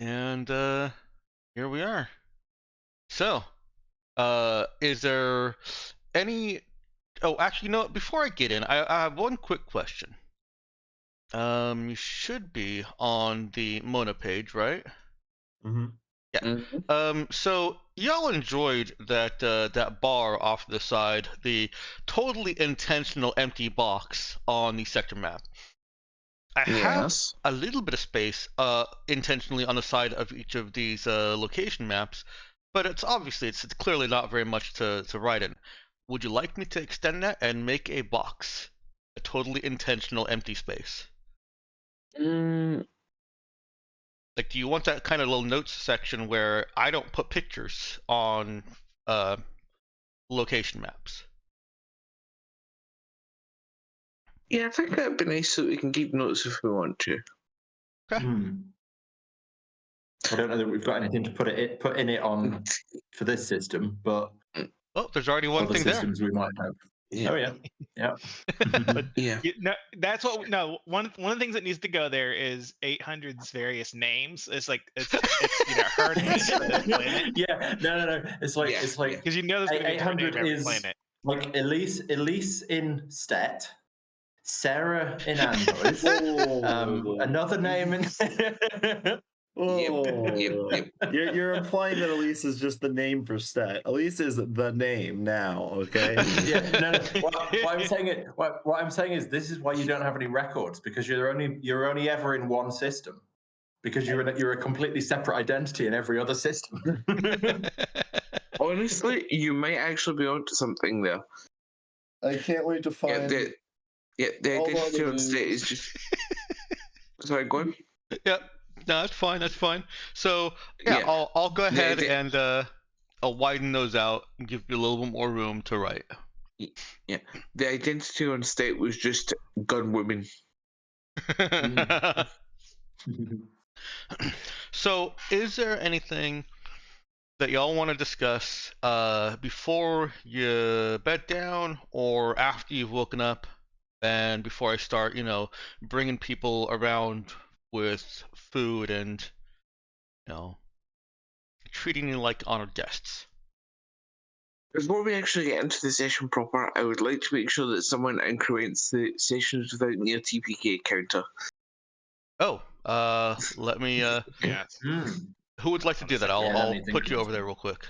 And here we are. So, is there any? Oh, actually, no. Before I get in, I have one quick question. You should be on the Mona page, right? Mm-hmm. Yeah. So y'all enjoyed that bar off to the side, the totally intentional empty box on the sector map. I have Yes. a little bit of space intentionally on the side of each of these location maps, but it's clearly not very much to write in. Would you like me to extend that and make a box, a totally intentional empty space? Mm, Like, do you want that kind of little notes section where I don't put pictures on uh, location maps? yeah, I think that'd be nice so we can keep notes if we want to. Okay. I don't know that we've got anything to put in it on for this system, but Oh, there's already one other thing there. systems we might have. Yeah. Oh yeah. But Yeah. that's what. No, one of the things that needs to go there is 800's various names. It's herdings for the planet. Yeah. No. It's like Yeah, it's like Because there's going to be a different name 800 every is planet. like Elise in Stet, Sarah in Andois, another name in. Yep. You're implying that Elise is just the name for Stet. Elise is the name now, okay? Yeah, no. What I'm saying is this is why you don't have any records, because you're only ever in one system, because you're a completely separate identity in every other system. Honestly, you might actually be onto something there. I can't wait to find. The identity on state is just. Sorry, go on. Yep. No, that's fine. That's fine. So yeah. I'll go ahead and I'll widen those out and give you a little bit more room to write. Yeah, the identity on state was just gun women. So, is there anything that y'all want to discuss before you bed down or after you've woken up, and before I start, bringing people around with food and, treating you like honored guests? Before we actually get into the session proper, I would like to make sure that someone increments the sessions without near TPK counter. Oh, let me. Yeah. Who would like to do that? I'll put you over there real quick.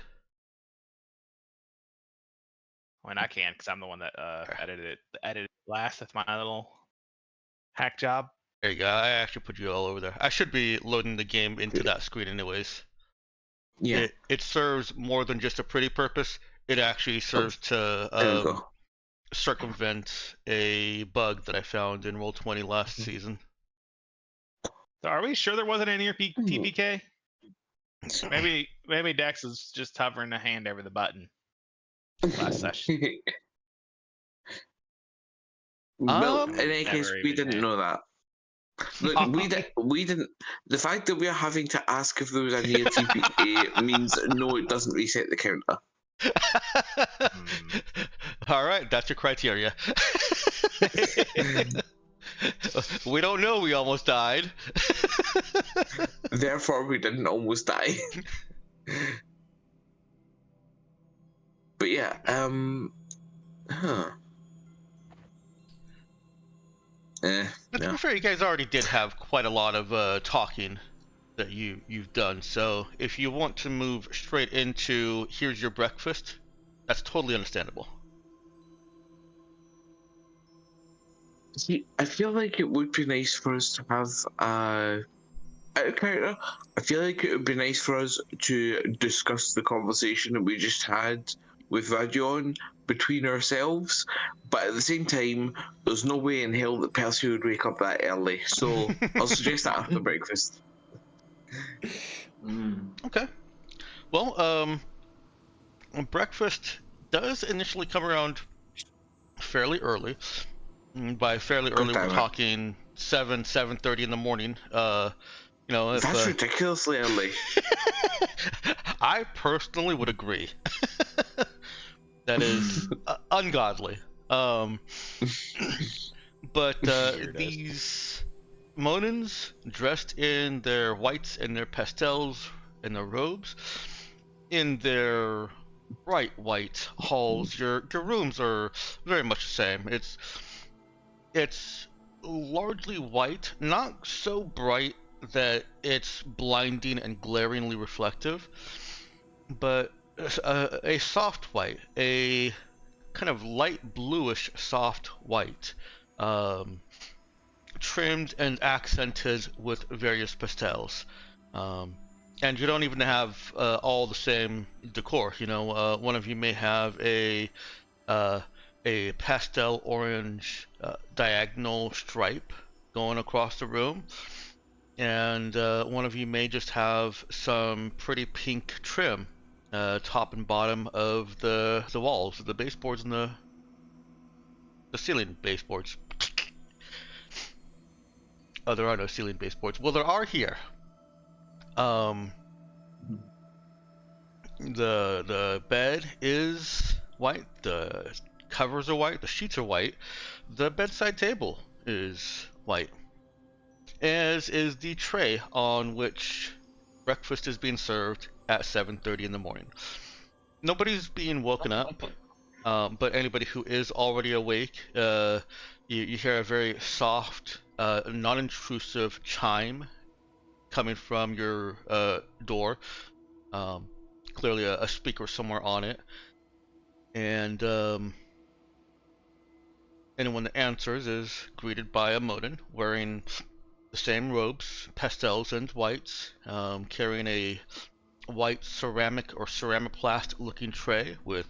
When I can, because I'm the one that edited it last. That's my little hack job. There you go. I actually put you all over there. I should be loading the game into that screen anyways. Yeah. It serves more than just a pretty purpose. It actually serves to circumvent a bug that I found in Roll20 last season. So are we sure there wasn't any TPK? Maybe Dex was just hovering a hand over the button last session. Well, in any case, we didn't know that. Look, we didn't. The fact that we're having to ask if there was any TPK means no, it doesn't reset the counter. All right, that's your criteria. We don't know. We almost died. Therefore, we didn't almost die. But yeah, But to be fair, you guys already did have quite a lot of talking that you've done. So if you want to move straight into here's your breakfast, that's totally understandable. See, I feel like it would be nice for us to have a counter. I feel like it would be nice for us to discuss the conversation that we just had with Radion between ourselves, but at the same time, there's no way in hell that Percy would wake up that early. So I'll suggest that after breakfast. Okay. Well, breakfast does initially come around fairly early. By fairly early, we're talking 7:30 in the morning. If, that's ridiculously early. I personally would agree. That is ungodly. But these Monans dressed in their whites and their pastels and their robes, in their bright white halls. Your rooms are very much the same. It's largely white, not so bright that it's blinding and glaringly reflective, but a soft white, a kind of light bluish soft white, um, trimmed and accented with various pastels. Um, and you don't even have all the same decor. One of you may have uh, a pastel orange diagonal stripe going across the room, and one of you may just have some pretty pink trim top and bottom of the walls, the baseboards, and the ceiling baseboards. Oh, there are no ceiling baseboards. Well, there are here. Um, the bed is white. The covers are white. The sheets are white. The bedside table is white, as is the tray on which breakfast is being served at 7:30 in the morning. Nobody's being woken up, but anybody who is already awake, you hear a very soft, non-intrusive chime coming from your door. Clearly a speaker somewhere on it, and anyone that answers is greeted by a Moden wearing the same robes, pastels and whites, carrying a white ceramic or ceramiplast looking tray with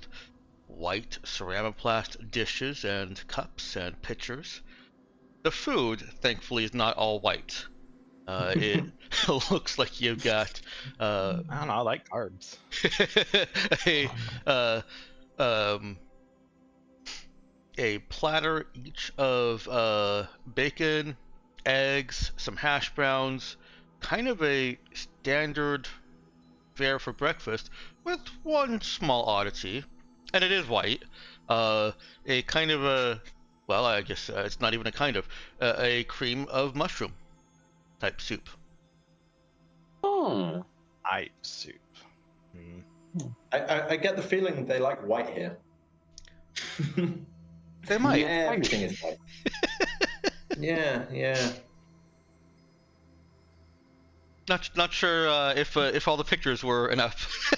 white ceramiplast dishes and cups and pitchers. The food, thankfully, is not all white. It looks like you've got I don't know. I like carbs. a uh, um, a platter each of bacon, eggs, some hash browns, kind of a standard fare for breakfast, with one small oddity, and it is white. A kind of a, well, I guess it's not even a kind of, a cream of mushroom type soup. Oh. Ice soup. Hmm. I get the feeling they like white here. They might. Yeah, everything is white. Yeah. Not sure if all the pictures were enough for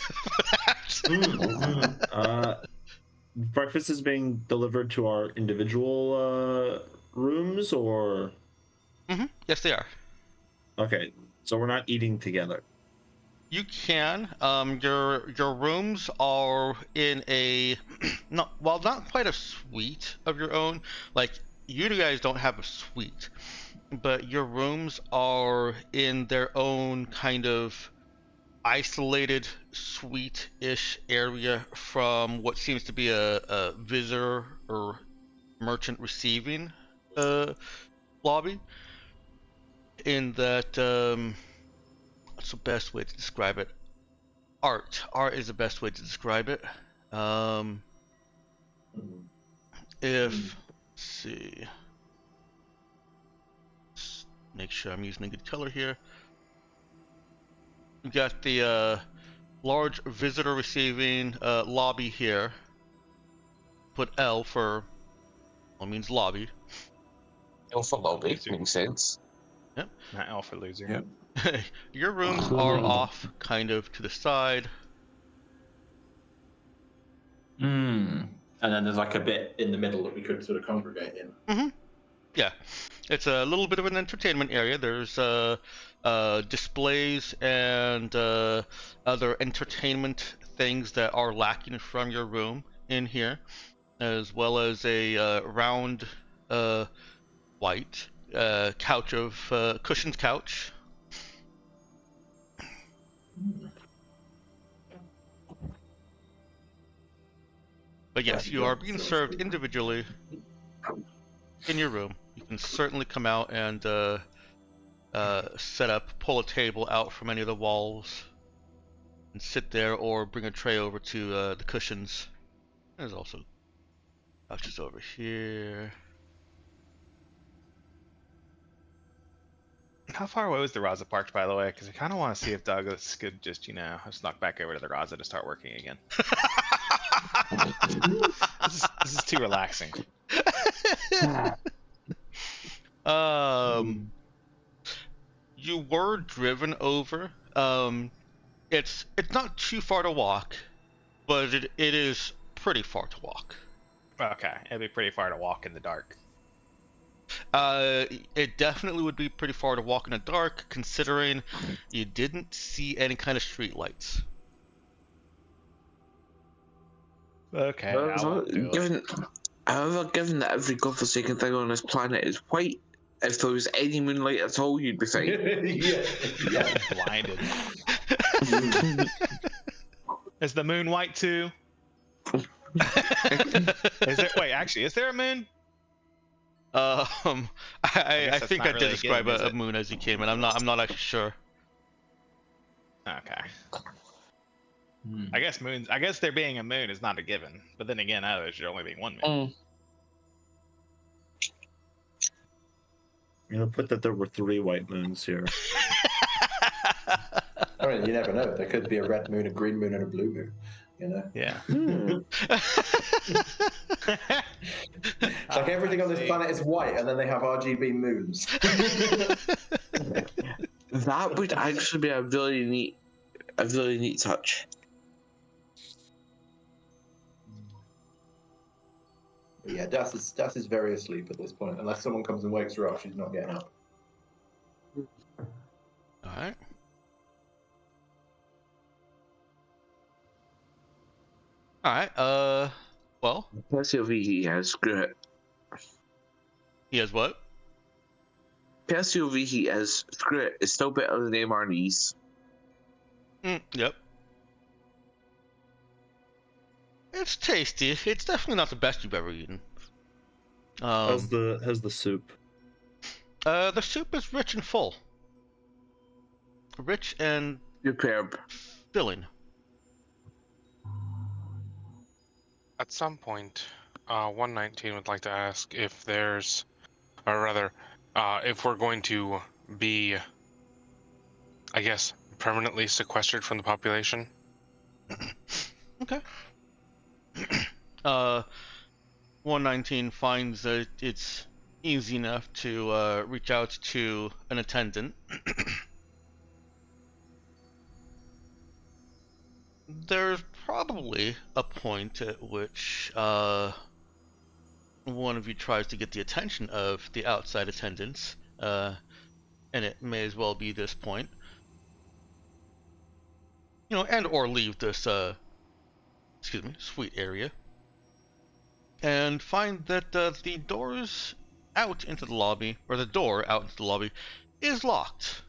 that. Breakfast is being delivered to our individual rooms, or Yes, they are. okay, so we're not eating together. You can. Your rooms are in a not quite a suite of your own. Like, you guys don't have a suite, but your rooms are in their own kind of isolated suite-ish area from what seems to be a visitor or merchant receiving lobby. In that, what's the best way to describe it? Art is the best way to describe it. Let's see, let's make sure I'm using a good color here. We've got the large visitor receiving lobby here. Put L for, well, means lobby. Alpha lobby makes sense. Yep. Not alpha loser. Yep. Your rooms are off kind of to the side. And then there's like a bit in the middle that we could sort of congregate in. Yeah, it's a little bit of an entertainment area. There's displays and other entertainment things that are lacking from your room in here, as well as a round white couch of cushioned couch. But yes, you are being served individually in your room. You can certainly come out and set up, pull a table out from any of the walls, and sit there, or bring a tray over to the cushions. There's also couches over here. How far away was the Raza parked, by the way? Because I kind of want to see if Douglas could just, snuck back over to the Raza to start working again. This is too relaxing. You were driven over. It's not too far to walk, but it is pretty far to walk. Okay, it'd be pretty far to walk in the dark. It definitely would be pretty far to walk in the dark, considering you didn't see any kind of street lights. Okay, I won't do it. However, given that every godforsaken thing on this planet is white, if there was any moonlight at all, you'd be fine. yeah. Blinded. Is the moon white too? Actually, is there a moon? I that's think not I did really a describe given, is a it? moon as you came in. I'm not actually sure. Okay. I guess there being a moon is not a given, but then again, there should only be one moon. You know, put that there were 3 white moons here. I mean, you never know. There could be a red moon, a green moon, and a blue moon. You know. Yeah. It's like everything on this planet is white, and then they have RGB moons. That would actually be a really neat touch. But yeah, Das is very asleep at this point. Unless someone comes and wakes her up, she's not getting up. All right. All right. Well, PSOV has screw it. he has what? PSOV has screw it. It's still better than MRNEs. Yep. It's tasty. It's definitely not the best you've ever eaten. How's the soup? The soup is rich and full. Rich and Superb. filling. At some point, 119 would like to ask if there's, or rather, if we're going to be, I guess, permanently sequestered from the population. Okay. 119 finds that it's easy enough to reach out to an attendant. There's probably a point at which one of you tries to get the attention of the outside attendants, and it may as well be this point. And or leave this sweet area, and find that the doors out into the lobby, or the door out into the lobby, is locked.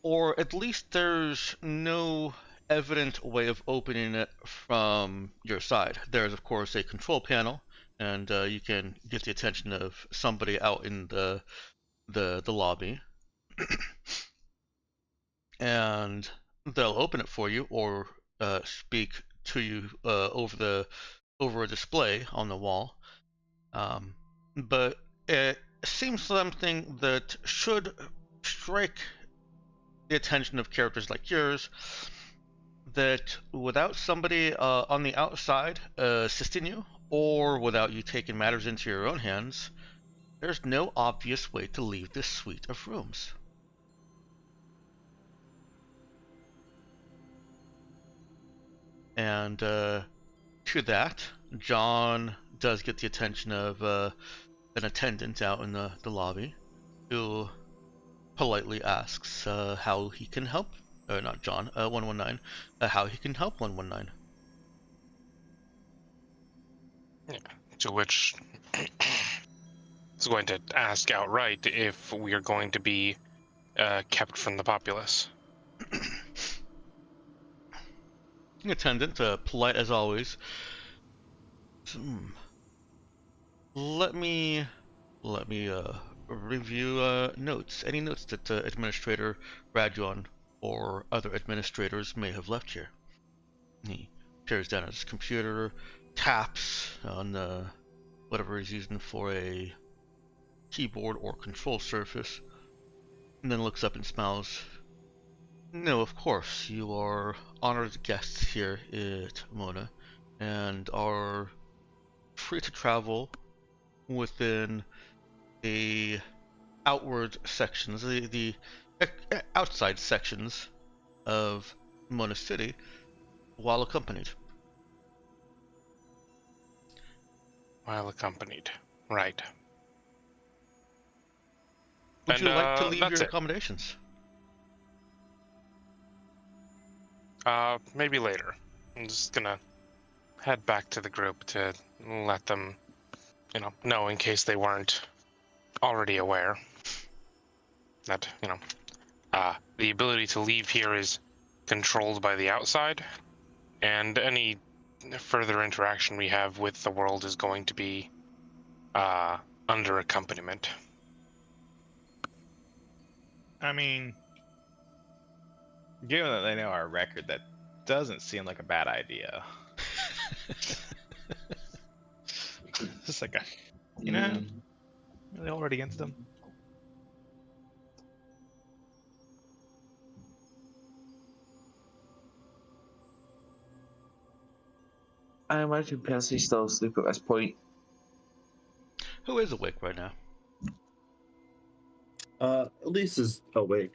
Or at least there's no evident way of opening it from your side. There's of course a control panel, and you can get the attention of somebody out in the lobby, and they'll open it for you, or speak to you over a display on the wall. But it seems something that should strike the attention of characters like yours, that without somebody on the outside assisting you, or without you taking matters into your own hands, there's no obvious way to leave this suite of rooms. And to that, John does get the attention of an attendant out in the lobby, who politely asks how he can help. Not John, 119. How he can help 119. Yeah. To which I was going to ask outright if we are going to be kept from the populace. The attendant, polite as always. Let me review notes. Any notes that Administrator Raduan or other administrators may have left here. He peers down at his computer, taps on whatever he's using for a keyboard or control surface, and then looks up and smiles. No, of course, you are honored guests here at Mona, and are free to travel within the outward sections, the outside sections of Mona City, while accompanied. While accompanied. Right. Would you like to leave that's your it. accommodations? Maybe later. I'm just gonna head back to the group to let them, know in case they weren't already aware that, the ability to leave here is controlled by the outside, and any further interaction we have with the world is going to be under accompaniment. I mean, given that they know our record, that doesn't seem like a bad idea. Just like are they already against them? I imagine Percy's still asleep at this point. Who is awake right now? Elise is awake.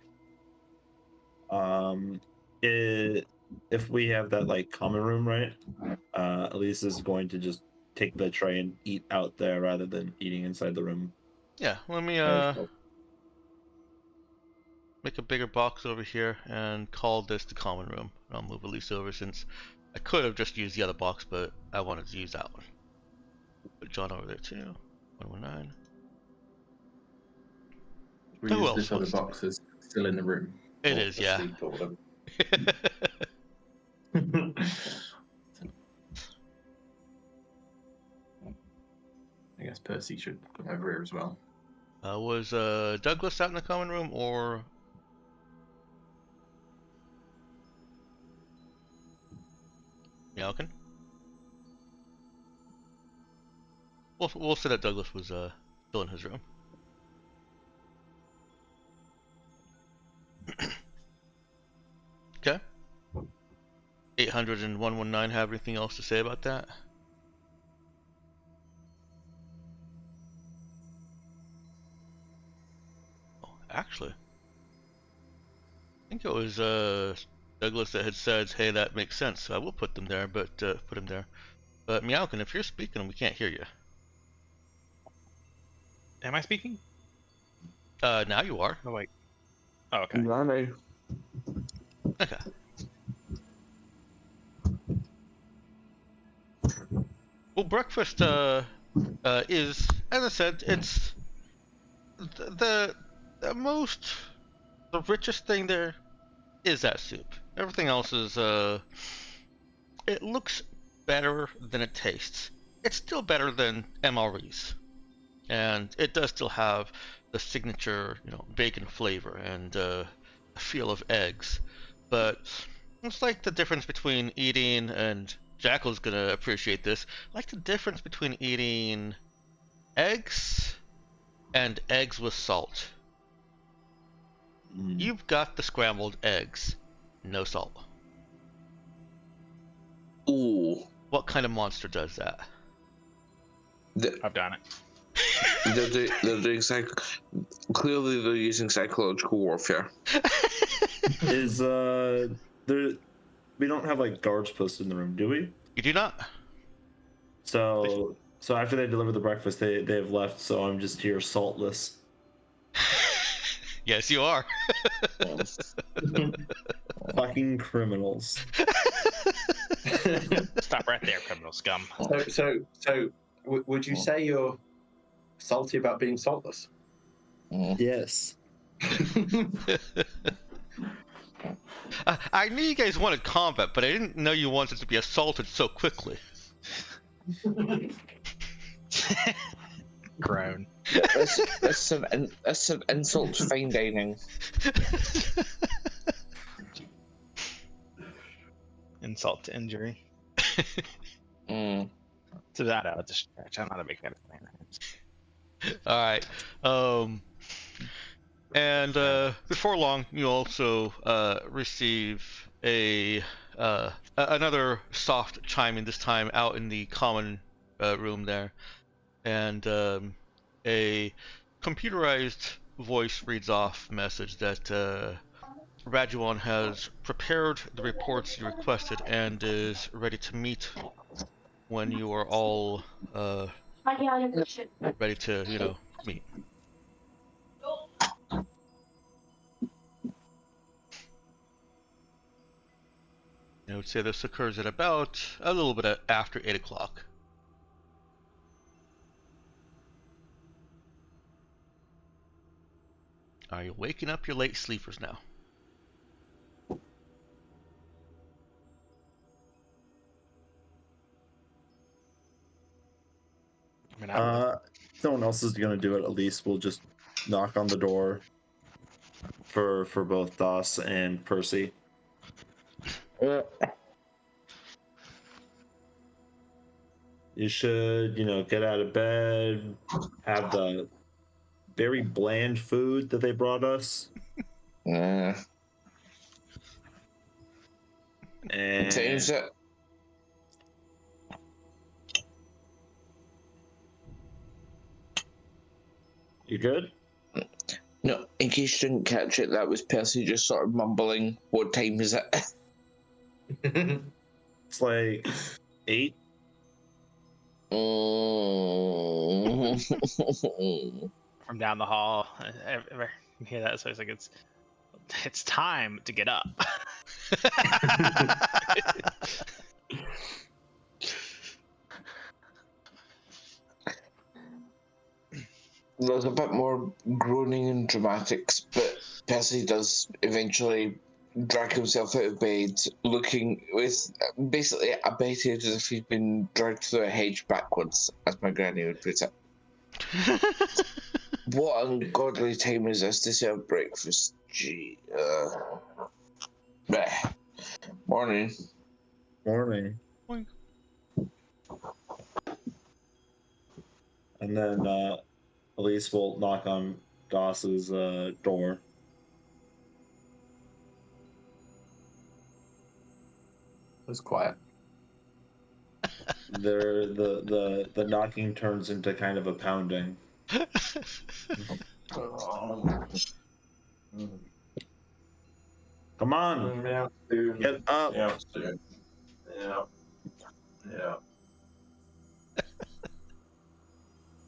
If we have that like common room, right? Elise is going to just take the tray and eat out there rather than eating inside the room. Yeah, let me make a bigger box over here and call this the common room. I'll move Elise over since I could have just used the other box, but I wanted to use that one. Put John over there too. 119. We Who use else this other wants to box as still in the room. It or is, yeah. asleep or whatever. I guess Percy should come over here as well. Was Douglas out in the common room or? Yalkin? We'll say that Douglas was still in his room. Okay. 800 and 119 have anything else to say about that? Oh, actually, I think it was Douglas that had said, "Hey, that makes sense." So I will put them there, but put him there. But Meowkin, if you're speaking, we can't hear you. Am I speaking? Now you are. Oh wait. Oh, okay. No, no. Okay. Well, breakfast is, as I said, it's the richest thing there is that soup. Everything else is it looks better than it tastes. It's still better than MRE's, and it does still have the signature, bacon flavor and feel of eggs. But it's like the difference between eating, and Jackal's gonna appreciate this, like the difference between eating eggs and eggs with salt. You've got the scrambled eggs, no salt. Ooh. What kind of monster does that? I've done it. They're doing clearly they're using psychological warfare. Is there? We don't have like guards posted in the room, do we? You do not? So after they deliver the breakfast, they've left. So I'm just here saltless. Yes, you are. Fucking criminals. Stop right there, criminal scum. So would you say you're salty about being saltless? Yes. I knew you guys wanted combat, but I didn't know you wanted to be assaulted so quickly. Groan. That's some insult to fine dining. Insult to injury. To that out to stretch. I'm not a big fan of fan. All right. And before long, you also receive another soft chiming, this time out in the common room there, and a computerized voice reads off message that Rajuan has prepared the reports you requested and is ready to meet when you are all ready to, meet. I would say this occurs at about a little bit after 8 o'clock. Are you waking up your late sleepers now? I mean, I Someone else is gonna do it. At least we'll just knock on the door for both Doss and Percy. You should, get out of bed, have the very bland food that they brought us, Yeah. and Seems that you good? no, in case you didn't catch it, that was Percy just sort of mumbling, "What time is it?" It's like 8. from down the hall, ever hear that? So it's like it's time to get up. There's a bit more groaning and dramatics, but Percy does eventually drag himself out of bed, looking with basically abetted as if he'd been dragged through a hedge backwards, as my granny would put it. What ungodly time is this to serve breakfast? Gee, bleh. Morning. Morning. Morning. And then Elise will knock on Doss's door. It was quiet. The knocking turns into kind of a pounding. Come on, Yeah, dude. get up. Yeah, dude. Yeah. Yeah.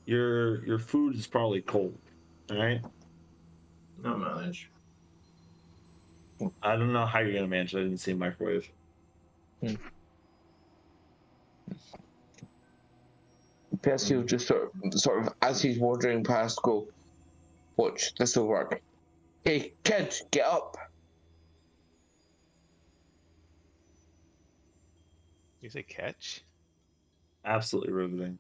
Your food is probably cold. All right. No manage. I don't know how you're gonna manage. I didn't see a microwave. Percy will just sort of, as he's wandering past, go, "Watch, this will work. Hey, kid, get up." You say catch? Absolutely riveting.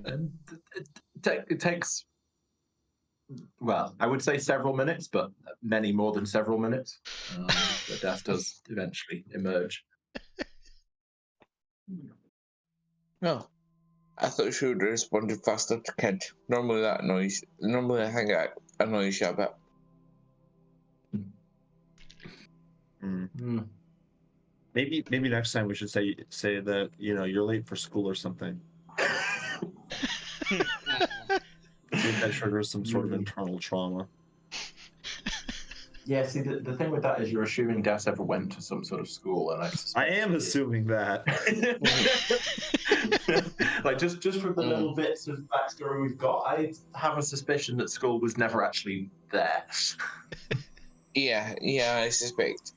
And it takes, well, I would say several minutes, but many more than several minutes. The death does eventually emerge. No, I thought she would have responded faster to kid. Normally I think that annoys you a bit. Mm. Maybe next time we should say that you're late for school or something. See if that triggers some sort of internal trauma. Yeah, see, the thing with that is you're assuming Des ever went to some sort of school, and I am assuming that. Like just from the little bits of backstory we've got, I have a suspicion that school was never actually there. Yeah, I suspect.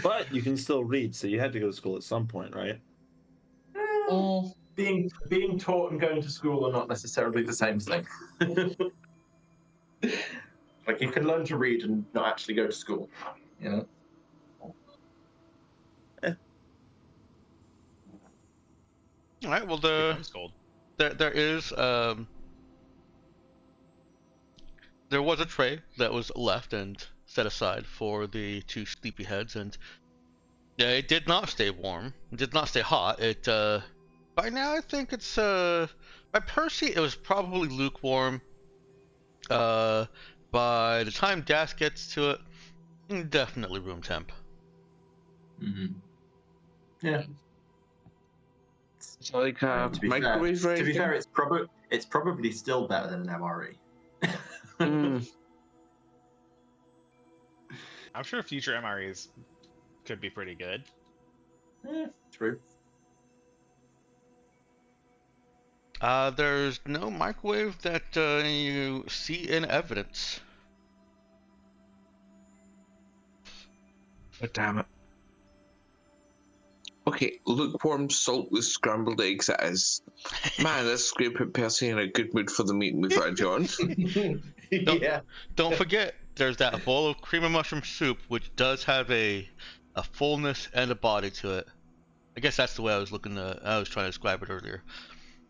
But you can still read, so you had to go to school at some point, right? Being taught and going to school are not necessarily the same thing. Like you can learn to read and not actually go to school, you know. All right. Well, Becomes gold. there is there was a tray that was left and set aside for the two sleepyheads, and it did not stay warm. It did not stay hot. It by now I think it's By Percy, it was probably lukewarm. By the time Das gets to it, definitely room temp. Mm-hmm. Yeah. It's like a To be microwave, fair, right? to be fair, it's probably still better than an MRE. Mm. I'm sure future MREs could be pretty good. True. There's no microwave that you see in evidence. Oh, damn it. Okay, lukewarm, saltless scrambled eggs it is. Man, this is going to put Percy in a good mood for the meeting we've had, John. Yeah. Don't forget, there's that bowl of cream of mushroom soup, which does have a fullness and a body to it. I guess that's the way I was trying to describe it earlier.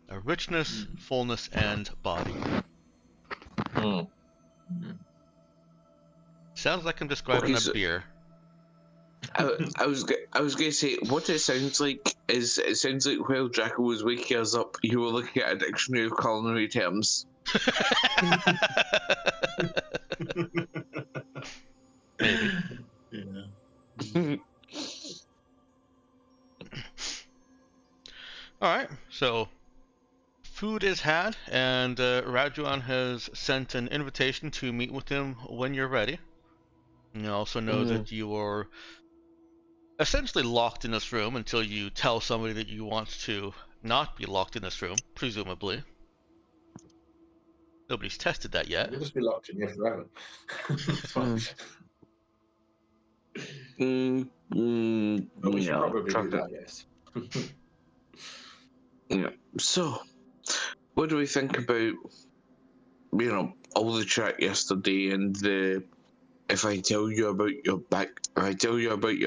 A richness, fullness, and body. Sounds like I'm describing a beer. I was going to say, what it sounds like is, it sounds like while Jacko was waking us up, you were looking at a dictionary of culinary terms. Maybe. Yeah. Alright, so food is had, and Rajuan has sent an invitation to meet with him when you're ready. You also know that you are essentially locked in this room until you tell somebody that you want to not be locked in this room, presumably. Nobody's tested that yet. We'll just be locked in here forever. It's fine. But we should probably do that, yes. Yeah. So, what do we think about, all the chat yesterday and the, if I tell you about your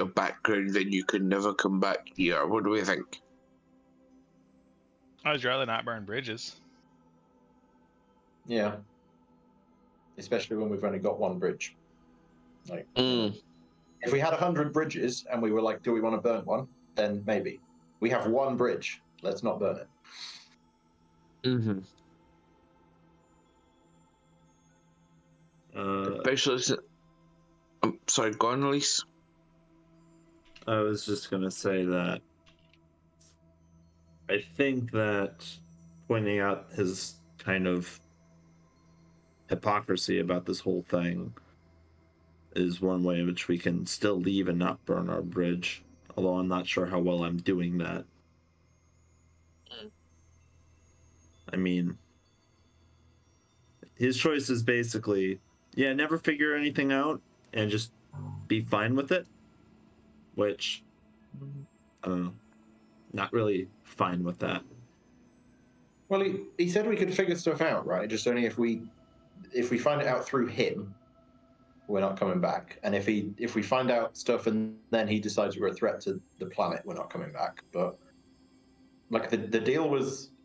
background, then you can never come back here. What do we think? I'd rather not burn bridges. Yeah. Especially when we've only got one bridge. Like, if we had 100 bridges and we were like, do we want to burn one? Then maybe. We have one bridge. Let's not burn it. Mm-hmm. Especially, I'm sorry, go on, Elise. I was just gonna say that I think that pointing out his kind of hypocrisy about this whole thing is one way in which we can still leave and not burn our bridge, although I'm not sure how well I'm doing that. I mean, his choice is basically, never figure anything out and just be fine with it, which, I don't know, not really fine with that. Well, he said we could figure stuff out, right? Just only if we find it out through him, we're not coming back. And if we find out stuff and then he decides we're a threat to the planet, we're not coming back. But like the deal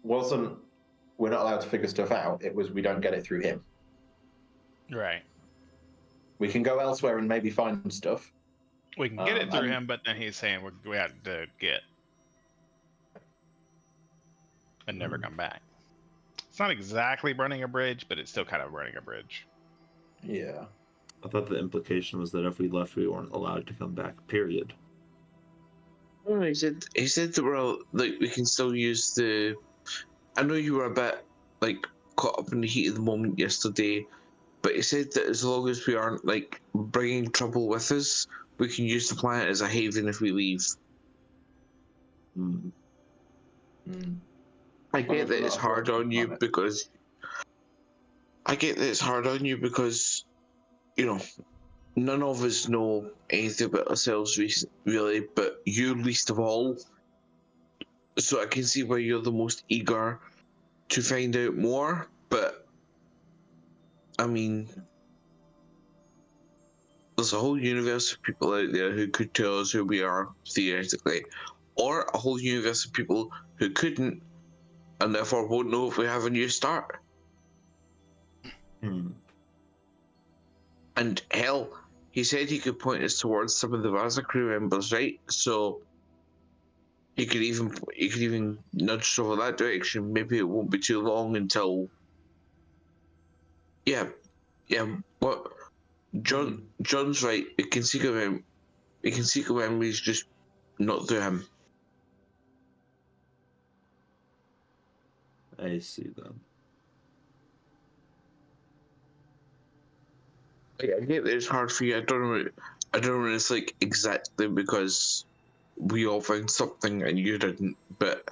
wasn't we're not allowed to figure stuff out. It was we don't get it through him. Right. We can go elsewhere and maybe find stuff. We can get it through him, but then he's saying we have to get and never come back. It's not exactly burning a bridge, but it's still kind of burning a bridge. Yeah. I thought the implication was that if we left, we weren't allowed to come back, period. Oh, he said that we can still use the. I know you were a bit caught up in the heat of the moment yesterday, but he said that as long as we aren't bringing trouble with us, we can use the planet as a haven if we leave. I get that it's hard on you because. None of us know anything about ourselves really, but you least of all. So I can see why you're the most eager to find out more, but I mean, there's a whole universe of people out there who could tell us who we are, theoretically, or a whole universe of people who couldn't, and therefore won't know if we have a new start. And hell, he said he could point us towards some of the Vaza crew members, right? So you could even nudge us over that direction. Maybe it won't be too long until. Yeah, yeah. What John's right. It can seek a memories, just not through him. I see them. I get that it's hard for you. I don't know. It's like exactly because we all found something and you didn't. But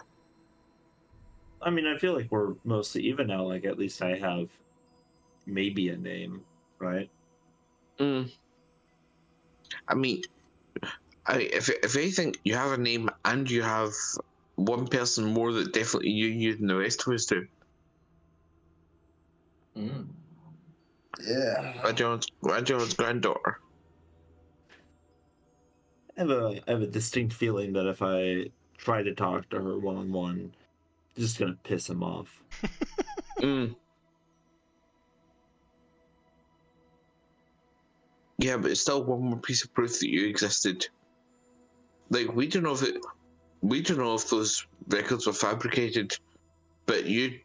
I mean, I feel like we're mostly even now. Like, at least I have maybe a name, right? I mean, if anything, you have a name and you have one person more that definitely knew you than the rest of us do. Yeah. John's granddaughter. I have a distinct feeling that if I try to talk to her one-on-one, it's just gonna piss him off. Yeah, but it's still one more piece of proof that you existed. Like we don't know if those records were fabricated, but you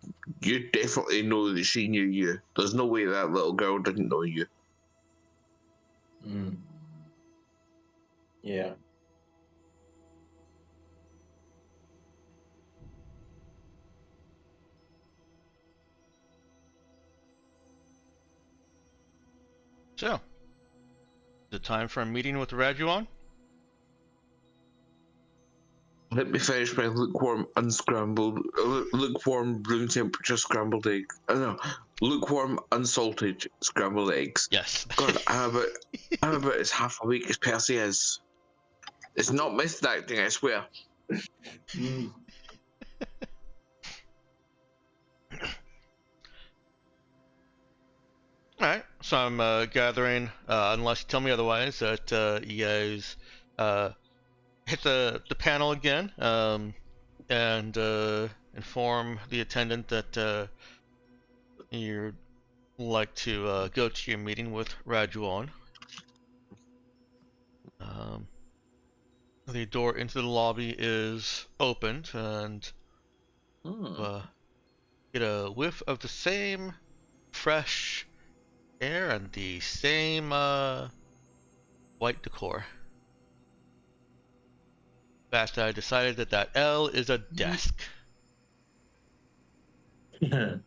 definitely know that she knew you. There's no way that little girl didn't know you. Yeah. So, the time for a meeting with Rajuan? Let me finish my lukewarm room temperature scrambled egg. No, lukewarm unsalted scrambled eggs. Yes. God, I'm about as half awake as Percy is. It's not method acting, I swear. Alright, so I'm gathering, unless you tell me otherwise, that you guys hit the panel again and inform the attendant that you'd like to go to your meeting with Rajuan. The door into the lobby is opened, and get a whiff of the same fresh air and the same white decor. In fact, I decided that L is a desk. It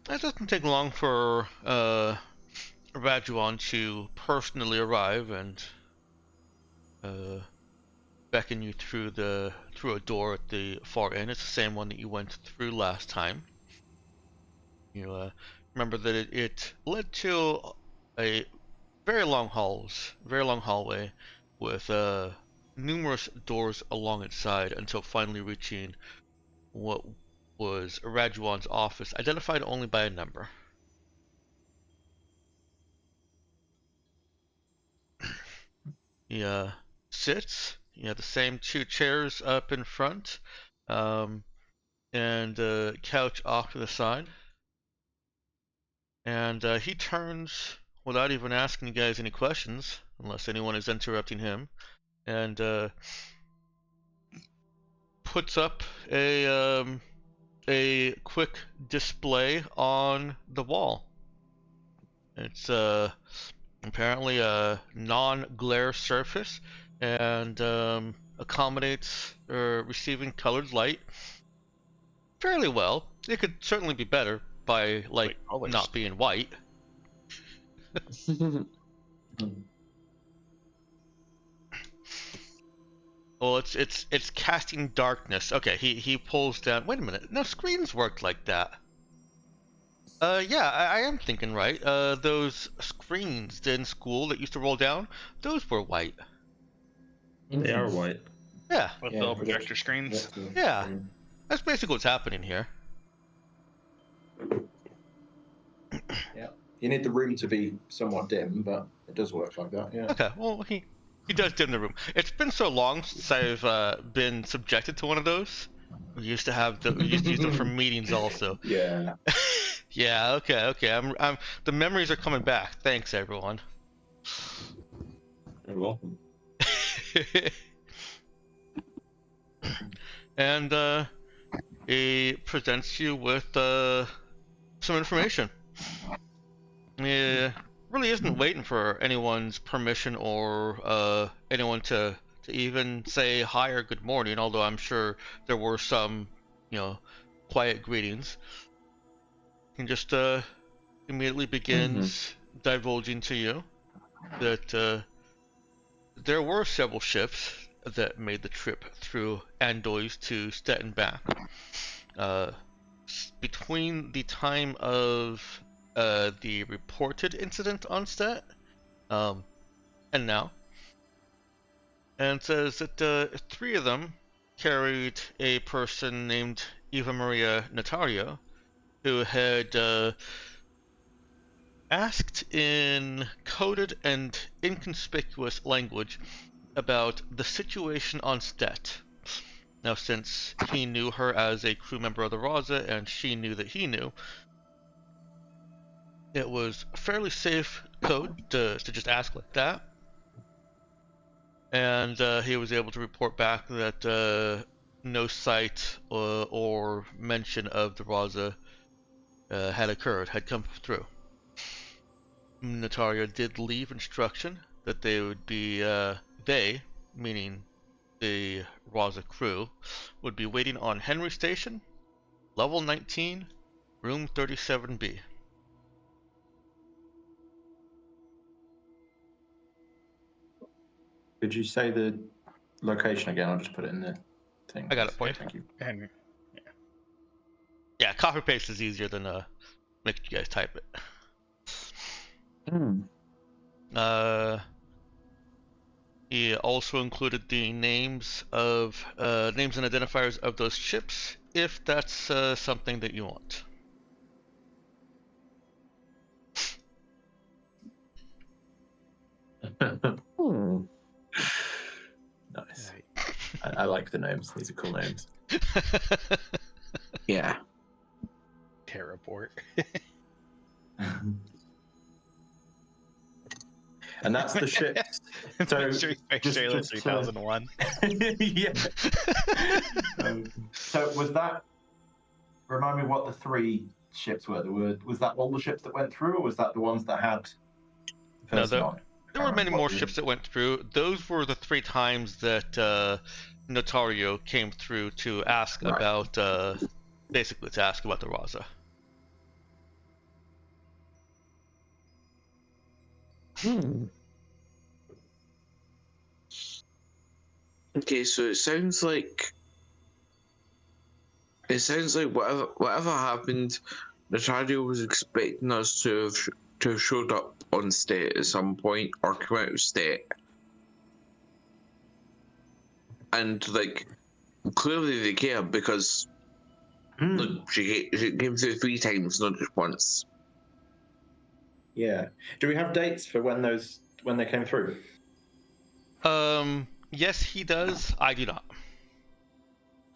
doesn't take long for Rajuan to personally arrive and beckon you through a door at the far end. It's the same one that you went through last time. You remember that it led to a very long hallway with numerous doors along its side until finally reaching what was Rajuan's office, identified only by a number. He sits. You have the same two chairs up in front, and a couch off to the side. And he turns without even asking you guys any questions, unless anyone is interrupting him, and puts up a quick display on the wall. It's apparently a non-glare surface and accommodates receiving colored light fairly well. It could certainly be better by not being white. Well, it's casting darkness. Okay, he pulls down. Wait a minute. No, screens worked like that. Yeah, I am thinking right. Those screens in school that used to roll down, those were white. They are white. Yeah. With the projector screens. Yeah. That's basically what's happening here. Yeah. You need the room to be somewhat dim, but it does work like that. Yeah. Okay. Well, he does dim the room. It's been so long since I've been subjected to one of those. We used to use them for meetings also. Yeah. Yeah. Okay. I'm. The memories are coming back. Thanks, everyone. You're welcome. And he presents you with some information. He really isn't waiting for anyone's permission or anyone to even say hi or good morning, although I'm sure there were some, quiet greetings. He just immediately begins divulging to you that there were several ships that made the trip through Andois to Stettin back. Between the time of the reported incident on Stet and now, and says that 3 of them carried a person named Eva Maria Notario, who had asked in coded and inconspicuous language about the situation on Stet. Now, since he knew her as a crew member of the Raza, and she knew that he knew, it was a fairly safe code to just ask like that. And he was able to report back that no sight or mention of the Raza had come through. Notario did leave instruction that they would be, meaning the Raza crew, would be waiting on Henry Station, level 19, room 37B. Could you say the location again? I'll just put it in the thing. I got it for you. Thank you. And Yeah, copy paste is easier than making you guys type it. He also included the names and identifiers of those ships, if that's something that you want. Nice. I like the names. These are cool names. Yeah. Terraport. And that's the ship. So Mystery Space just- Trailer just to- 3001. Yeah. So was that? Remind me what the 3 ships were. Was that all the ships that went through, or was that the ones that had? No, person on it? There were many What more the- ships that went through. Those were the 3 times that Notario came through to ask Right. about, basically to ask about the Raza. Okay, so it sounds like whatever happened, Natalia was expecting us to have showed up on state at some point or come out of state, and like clearly they care because look, she came through 3 times, not just once. Yeah. Do we have dates for when they came through? Yes, he does. I do not.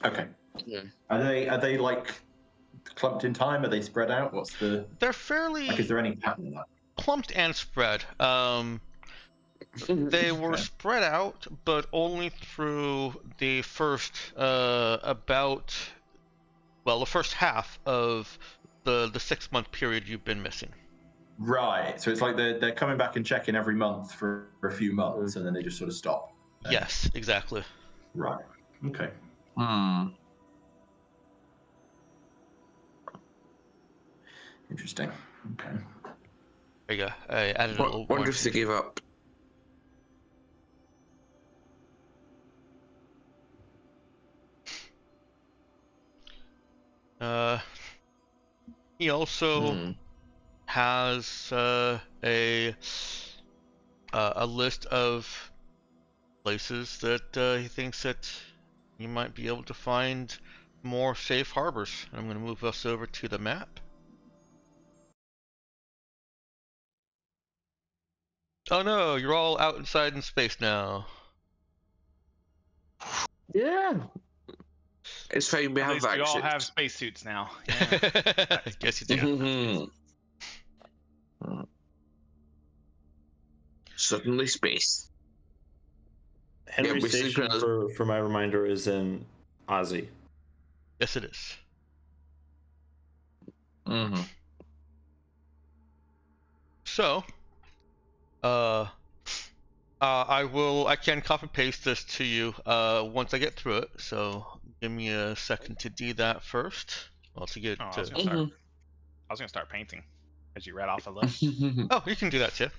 Okay. Yeah. Are they like clumped in time? Are they spread out? What's the They're fairly like? Is there any pattern in that? clumped and spread. They were Okay. spread out, but only through the first the first half of the 6-month period you've been missing. Right. So it's like they're coming back and checking every month for a few months, and then they just sort of stop. Yes, exactly. Right. Okay. Interesting. Okay. There you go. I added a little Wonder more if they gave up. He also has a list of places that he thinks that you might be able to find more safe harbors. I'm going to move us over to the map. Oh no, you're all out inside in space now. Yeah. It's fine, we At have least we all vaccines. have spacesuits now. Yeah. Yes, you do. Suddenly space. Henry we Station, sleep for my reminder, is in Ozzy. Yes, it is. Mm-hmm. So, I can copy paste this to you once I get through it. So give me a second to do that first. Well, to get Oh, I to. was gonna start. I was gonna start painting as you read off a list. Oh, you can do that too.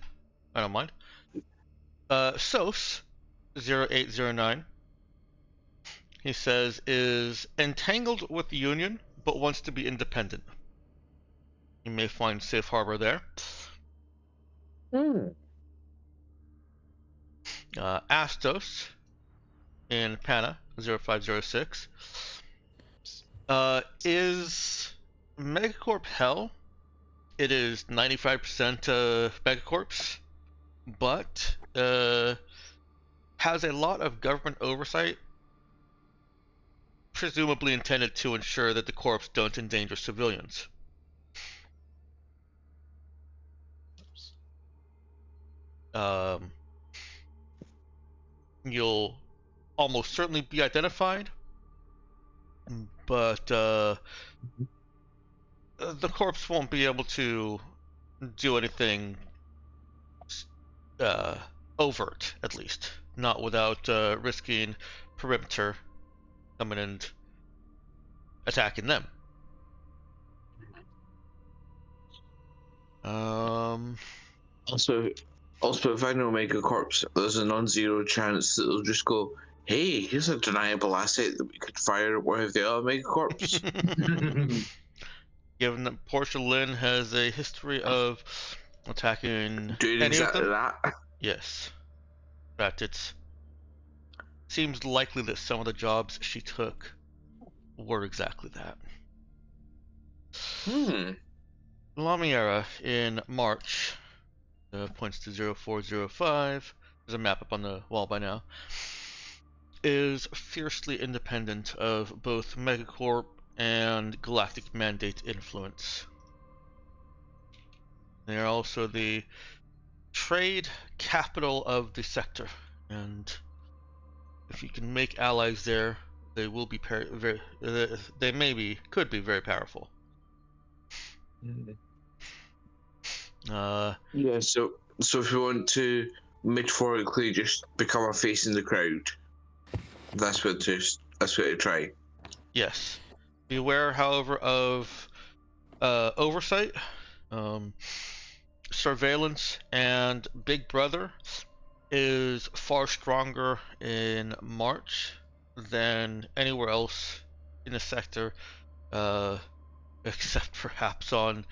I don't mind. SOS 0809. He says is entangled with the Union, but wants to be independent. You may find safe harbor there. Astos in Pana 0506 is Megacorp hell. It is 95% Megacorps, but has a lot of government oversight, presumably intended to ensure that the corps don't endanger civilians. You'll almost certainly be identified, but the corps won't be able to do anything overt, at least. Not without risking perimeter coming and attacking them. Also, if I know Megacorps, there's a non-zero chance that they'll just go, "Hey, here's a deniable asset that we could fire at one of the other Megacorps." Given that Portia Lynn has a history of attacking Doing any of exactly them, that. yes. In fact, it seems likely that some of the jobs she took were exactly that. Lamiera in March points to 0405. There's a map up on the wall by now. Is fiercely independent of both Megacorp and Galactic Mandate influence. They are also the trade capital of the sector, and if you can make allies there, they will be could be very powerful. Yeah. So if you want to metaphorically just become a face in the crowd, that's what to try. Yes. Beware, however, of oversight, surveillance, and Big Brother is far stronger in March than anywhere else in the sector, except perhaps on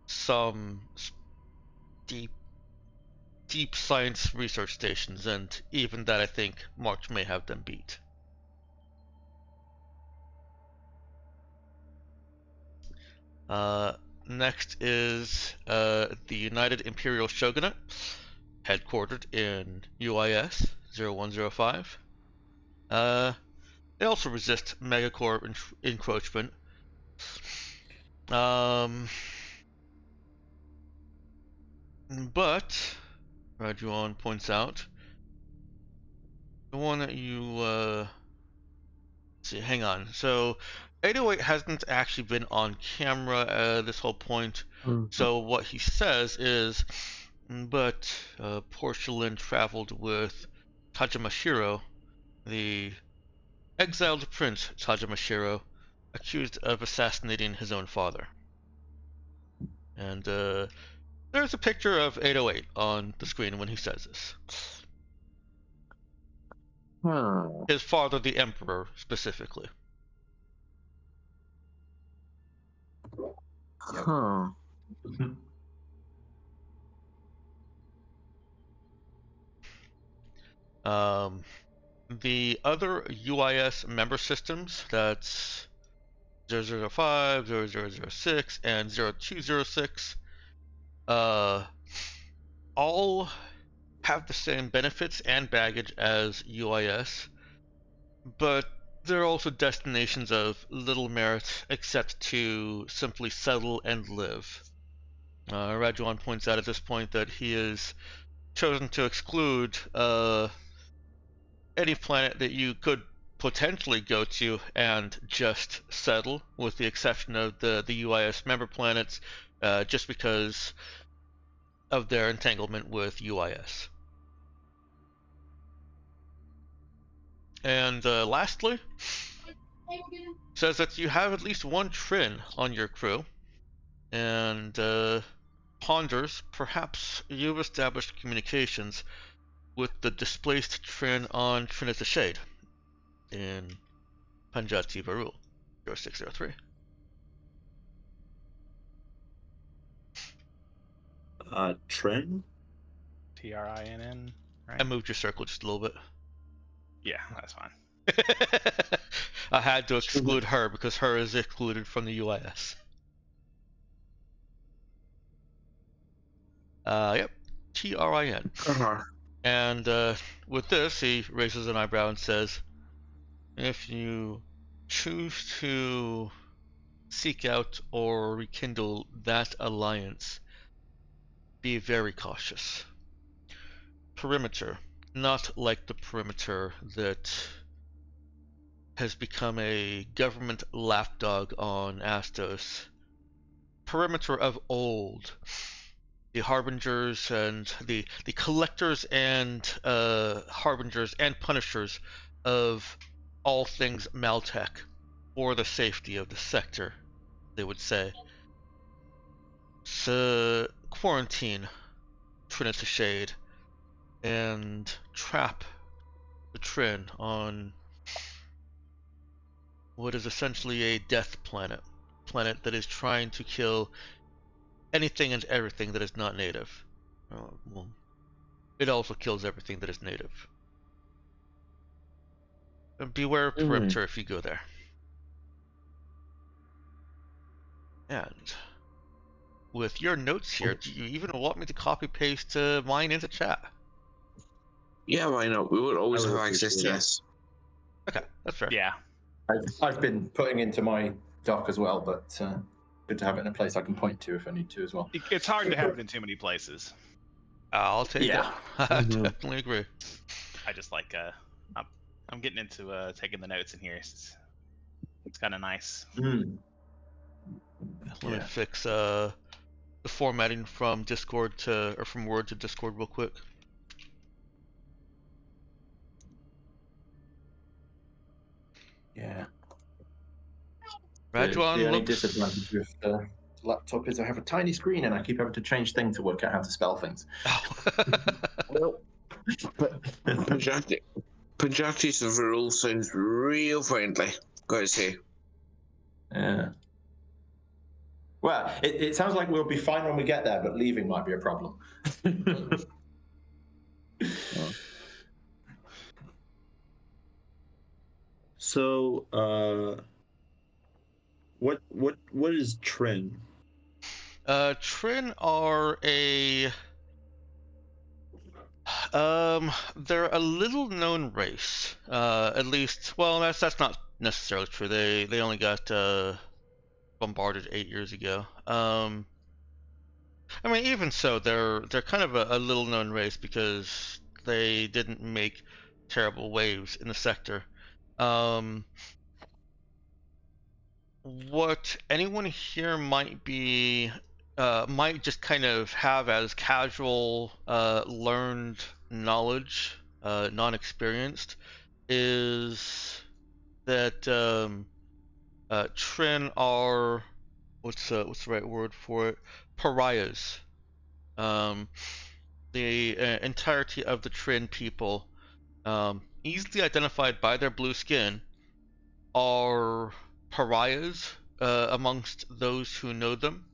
some deep science research stations, and even that I think March may have them beat. Next is the United Imperial Shogunate, headquartered in UIS 0105. They also resist Megacorp encroachment. But Rajuan points out the one that you see. Hang on. So 808 hasn't actually been on camera this whole point. So what he says is, but Porcelain traveled with Tajamashiro, the exiled prince Tajamashiro, accused of assassinating his own father. And there's a picture of 808 on the screen when he says this. His father, the Emperor, specifically. The other UIS member systems, that's 005, 0006, and 0206, all have the same benefits and baggage as UIS, but they're also destinations of little merit except to simply settle and live. Rajuan points out at this point that he has chosen to exclude any planet that you could potentially go to and just settle, with the exception of the UIS member planets, just because of their entanglement with UIS. And lastly, says that you have at least one Trin on your crew, and ponders perhaps you've established communications with the displaced Trin on Trinity Shade in Panjati Varul, 0603. Trin? Trin, right? I moved your circle just a little bit. Yeah, that's fine. I had to exclude her because her is excluded from the UIS. Yep, Trin. And with this, he raises an eyebrow and says, if you choose to seek out or rekindle that alliance, be very cautious. Perimeter, not like the perimeter that has become a government lapdog on Astos. Perimeter of old. The harbingers and the collectors and harbingers and punishers of all things Maltech for the safety of the sector, they would say. So quarantine Trinity Shade and trap the Trin on what is essentially a death planet that is trying to kill anything and everything that is not native. Well, it also kills everything that is native. And beware of perimeter if you go there. And with your notes here, do you even want me to copy paste mine into chat? Yeah, why not? We would always I would have access to appreciate it. this. Okay, that's fair. Yeah. I've been putting into my doc as well, but good to have it in a place I can point to if I need to as well. It's hard to have it in too many places. I'll take Yeah. it. I definitely agree. I just like I'm getting into taking the notes in here. It's kind of nice. Mm. Let me Yeah. fix the formatting from Discord to, or from Word to Discord real quick. Yeah. The Rajuan only looks... disadvantage with the laptop is I have a tiny screen and I keep having to change things to work out how to spell things. Well, Punjabi's of rule sounds real friendly, gotta say. Yeah. Well, it sounds like we'll be fine when we get there, but leaving might be a problem. So, what is Trin? Trin are a... they're a little known race. At least, well, that's not necessarily true. They only got bombarded 8 years ago. I mean, even so, they're kind of a little known race because they didn't make terrible waves in the sector. What anyone here might be might just kind of have as casual learned knowledge, non-experienced, is that Trin are what's the right word for it? Pariahs. The entirety of the Trin people, easily identified by their blue skin, are pariahs amongst those who know them,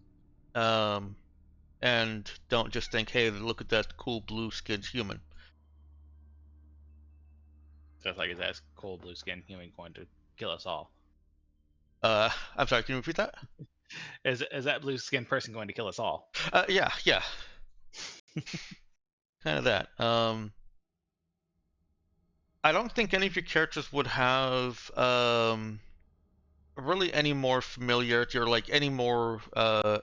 and don't just think, hey, look at that cool blue-skinned human. So it's like, is that cold blue skin human going to kill us all? I'm sorry, can you repeat that? Is that blue skin person going to kill us all? Yeah. Kind of that. I don't think any of your characters would have really any more familiarity or like any more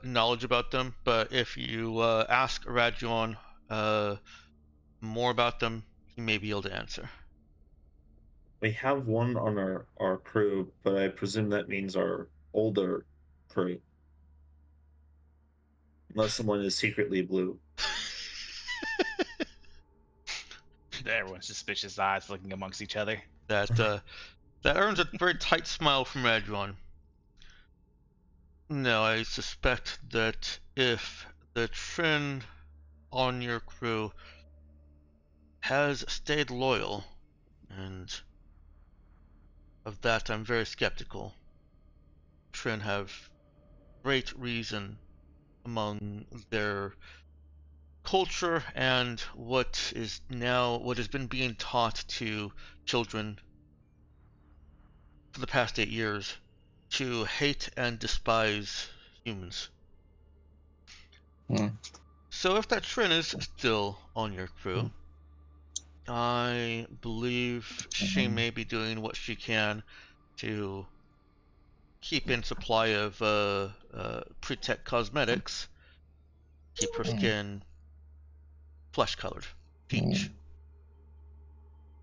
knowledge about them, but if you ask Rajuan more about them, he may be able to answer. we have one on our crew, but I presume that means our older crew. Unless someone is secretly blue. Everyone's suspicious eyes looking amongst each other. That earns a very tight smile from Radron. No, I suspect that if the trend on your crew has stayed loyal, and of that I'm very skeptical. Trin have great reason among their culture and what has been being taught to children for the past 8 years to hate and despise humans. So if that Trin is still on your crew, I believe she may be doing what she can to keep in supply of pre-tech cosmetics, keep her skin flesh-colored, peach.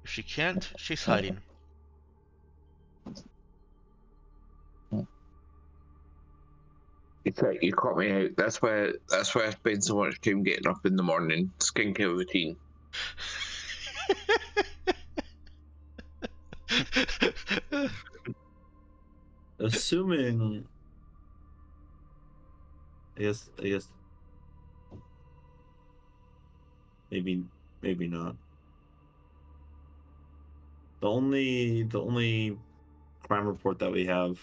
If she can't, she's hiding. You caught me out. That's why I spend so much time getting up in the morning. Skincare routine. Assuming, I guess, maybe not. The only crime report that we have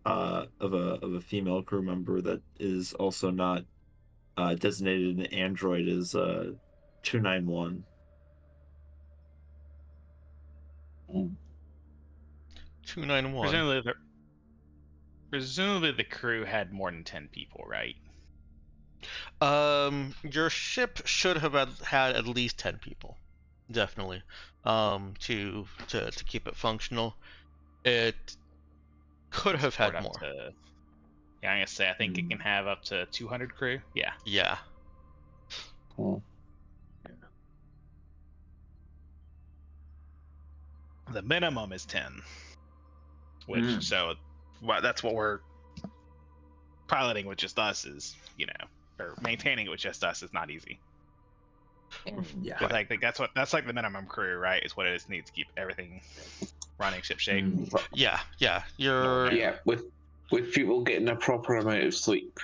of a female crew member that is also not designated an android is 291. 291. Presumably the crew had more than 10 people, right? Your ship should have had at least 10 people, definitely. To keep it functional, it could have had more. Yeah, I'm gonna say I think it can have up to 200 crew. Yeah. Yeah. The minimum is 10. Which so that's what we're piloting with just us is, or maintaining it with just us is not easy. Yeah. Right. I think that's like the minimum crew, right? Is what it is needs to keep everything running ship shape. Yeah. With people getting a proper amount of sleep.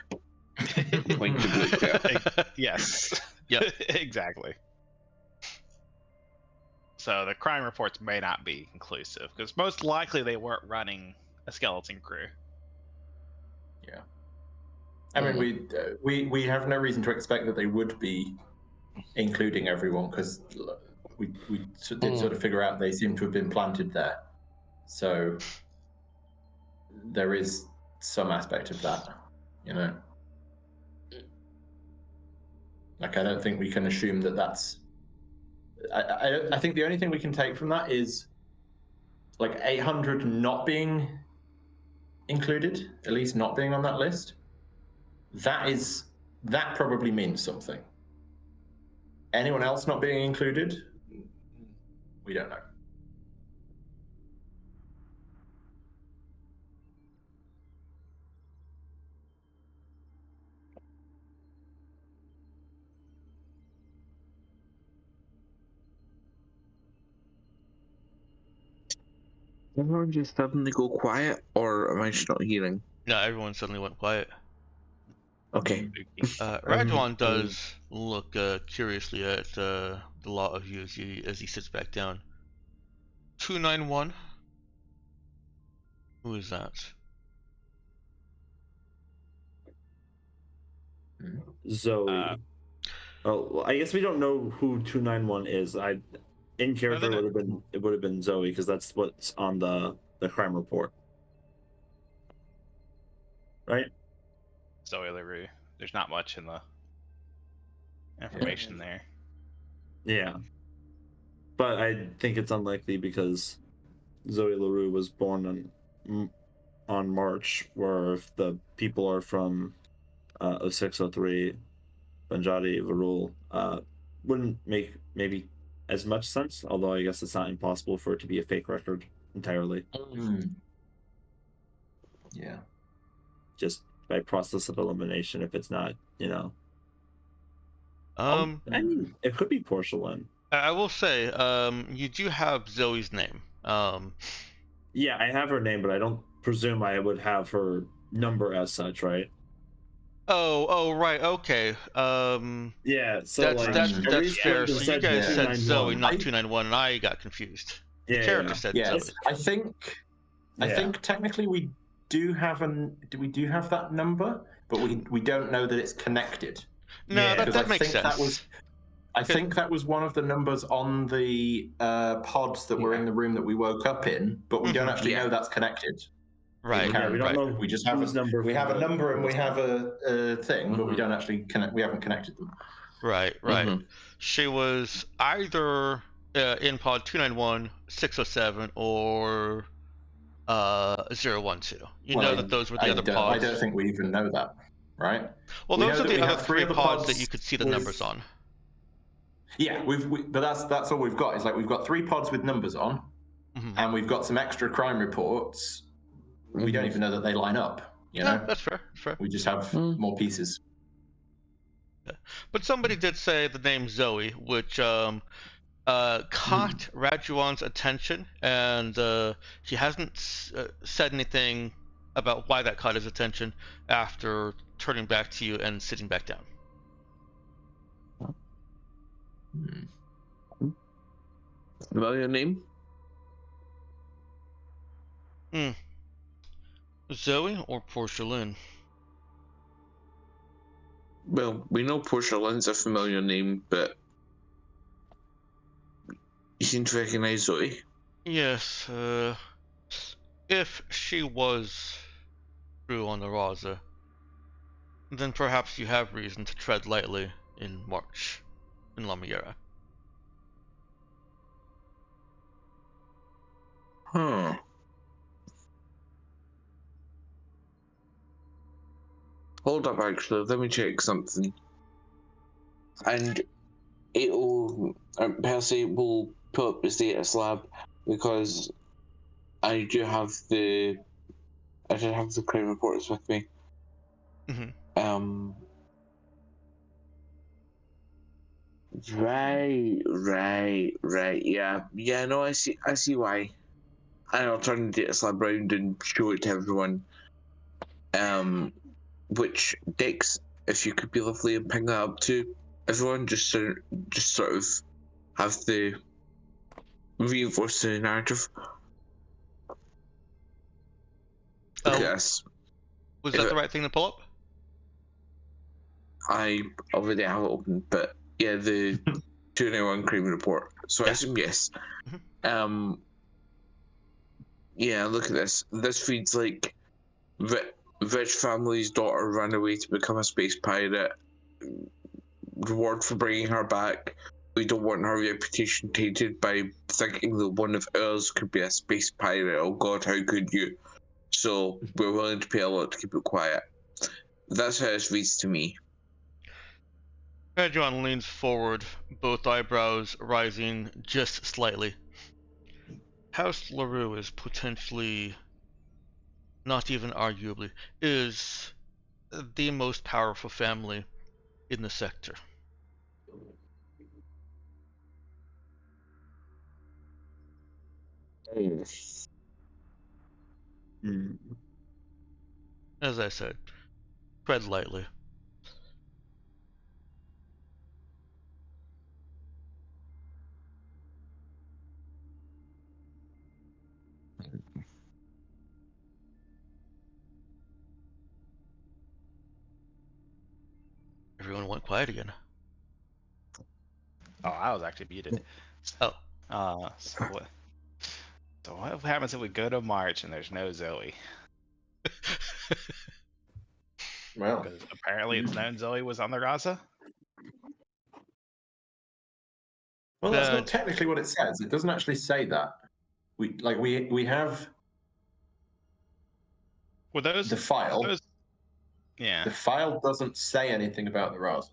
Yes. Yep. Exactly. So the crime reports may not be conclusive because most likely they weren't running a skeleton crew. Yeah. I mean, we have no reason to expect that they would be including everyone because we did sort of figure out they seem to have been planted there. So there is some aspect of that, Like, I don't think we can assume that that's. I think the only thing we can take from that is like 800 not being included, at least not being on that list. That probably means something. Anyone else not being included, we don't know. Everyone just suddenly go quiet, or am I just not hearing? No, everyone suddenly went quiet. Okay. Radwan does look curiously at the lot of you as he sits back down. 291. Who is that? Zoe. Well, I guess we don't know who 291 is. In character it would have been Zoe because that's what's on the crime report, right? Zoe LaRue. There's not much in the information there. Yeah, but I think it's unlikely because Zoe LaRue was born on March, where if the people are from 0603 Banjadi Varul, wouldn't make maybe as much sense, although I guess it's not impossible for it to be a fake record. entirely, Yeah. just by process of elimination. If it's not, I I mean, it could be porcelain. will say, you do have Zoe's name. Yeah, I have her name, but I don't presume I would have her number as such, right? Oh, right, okay. Yeah, so That's like that's at that's least fair. would have So you said guys said Zoe, 291. not 291, and I got confused. The Yeah, character yeah. said Yeah, Zoe. I think Yeah. technically we do have that number, but we don't know that it's connected. No, Yeah. that Because I makes think sense. I think that was one of the numbers on the pods that were in the room that we woke up in, but we don't Mhm. actually Yeah. know that's connected. Right. Yeah, we don't right. know. We just have whose number we from have a the- number and from we this have one. a thing, but we Mhm. don't actually we haven't connected them. Right. Mhm. She was either in pod 291, 607, or 012. You know that those were the other pods. I don't think we even know that, right? Well, we those know are that the we other have three other pods that you could see the with- numbers on. Yeah, but that's all we've got. Is like we've got 3 pods with numbers on, Mhm. and we've got some extra crime reports. We don't even know that they line up. You No, know, that's fair. Fair. we just have more pieces. But somebody did say the name Zoe, which caught Rajuan's attention, and he hasn't said anything about why that caught his attention after turning back to you and sitting back down. Familiar name? Zoe or Porcelain? Well, we know Porcelain's a familiar name, but you seem to recognize Zoe. Yes, if she was true on the Raza, then perhaps you have reason to tread lightly in March in Lamiera. Huh. Hold up, actually, let me check something. And Percy will put up the status lab because I do have the crime reports with me. Mhm. Right. Yeah. No, I see why. And I'll turn the data slab round and show it to everyone. Which Dex, if you could be lovely and ping that up to everyone, just sort of have the reinforce the narrative. Look at this. Was that the right thing to pull up? I already have it open, but yeah, the 291 crime report. So I assume yes. Yeah, look at this. This feeds like rich family's daughter ran away to become a space pirate. Reward for bringing her back. We don't want her reputation tainted by thinking that one of ours could be a space pirate. Oh God, how could you? So we're willing to pay a lot to keep it quiet. That's how it reads to me. Rajuan leans forward, both eyebrows rising just slightly. House LaRue is potentially, not even arguably, is the most powerful family in the sector. As I said, tread lightly. Everyone went quiet again. Oh, I was actually muted. Oh. So what happens if we go to March and there's no Zoe? Well, Because apparently it's known Zoe was on the Raza. well, that's not technically what it says. It doesn't actually say that. We have Well, the file. Yeah. The file doesn't say anything about the Raza.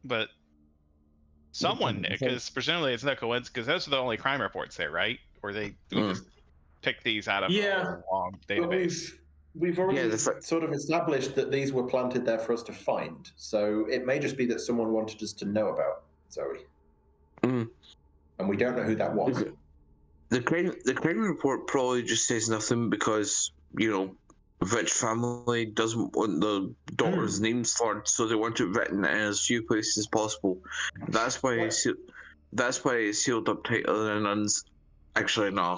But Someone, because presumably it's no coincidence, because those are the only crime reports there, right? Or we just pick these out of Yeah, a long but database. we've already Yeah, sort of established that these were planted there for us to find. So it may just be that someone wanted us to know about Zoe, Mm. and we don't know who that was. The crime report probably just says nothing because Rich family doesn't want the daughter's name slurred, so they want it written in as few places as possible. That's why it's sealed up tighter than nuns. Actually, no.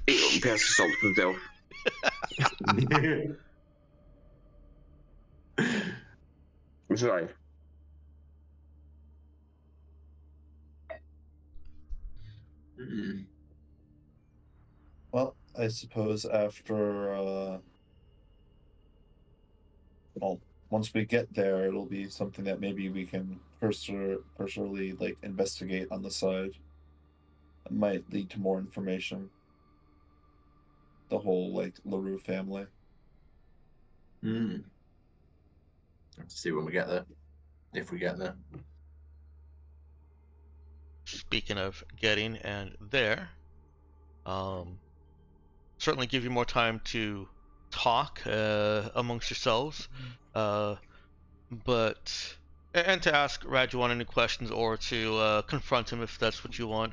Percy stops himself. Sorry. Well, I suppose after, well, once we get there, it'll be something that maybe we can personally like investigate on the side. It might lead to more information. The whole like LaRue family. Have to see when we get there, if we get there. Speaking of getting and there, certainly give you more time to talk amongst yourselves, but and to ask Rajuan any questions or to confront him if that's what you want.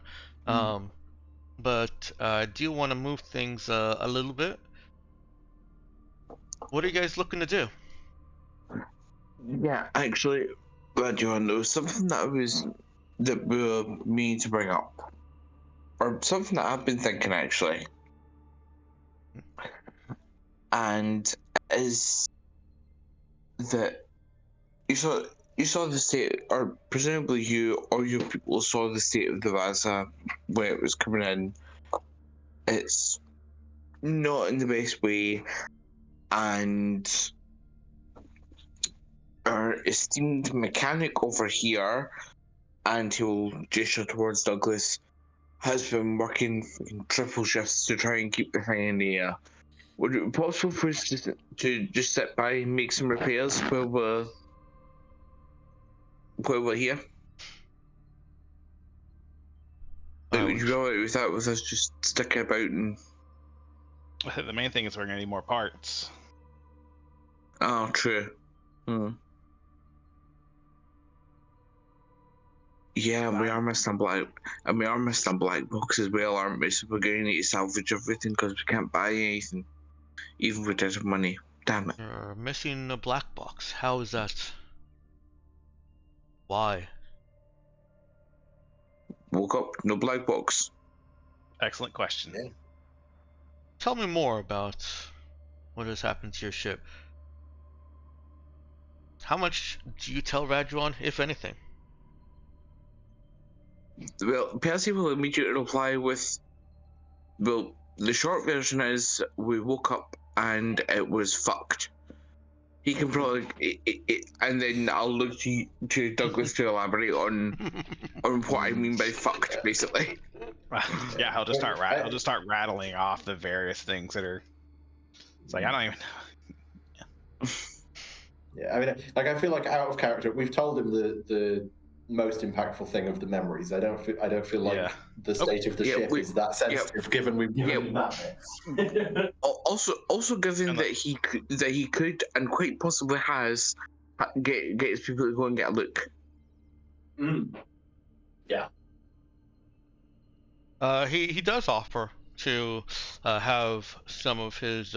But I do want to move things a little bit. What are you guys looking to do? Yeah, actually, John, there was something that we were meaning to bring up, or something that I've been thinking actually, and is that you saw the state, or presumably you or your people saw the state of the Vasa when it was coming in. It's not in the best way, and our esteemed mechanic over here, and he'll gesture towards Douglas, has been working triple shifts to try and keep the thing in the air. Would it be possible for us to just sit by and make some repairs while we're here? Like, would you be alright with that, with us just sticking about and... The main thing is we're gonna need more parts. Oh, true. Yeah, and we are missing black box as well, aren't we? So we're going to need to salvage everything because we can't buy anything, even with our money. Damn it! You're missing a black box. How is that? Why? Woke up, no black box. Excellent question. Yeah. Tell me more about what has happened to your ship. How much do you tell Rajuan, if anything? Well, Percy will immediately reply with, well, the short version is we woke up and it was fucked. He can probably, and then I'll look to Douglas to elaborate on what I mean by fucked, basically. Yeah, I'll just start rattling off the various things that are. It's like I don't even know. Yeah, I mean, like I feel like out of character. We've told him the most impactful thing of the memories. I don't feel like the state of the ship is that sensitive, given we've given him that bit. Also, given that he could and quite possibly has get his people to go and get a look. Yeah. He does offer to have some of his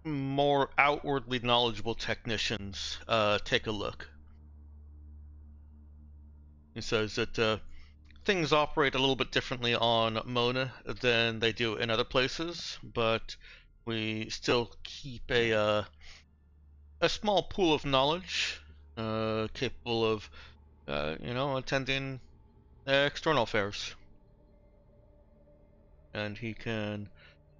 more outwardly knowledgeable technicians take a look. He says that things operate a little bit differently on Mona than they do in other places, but we still keep a small pool of knowledge capable of attending external affairs, and he can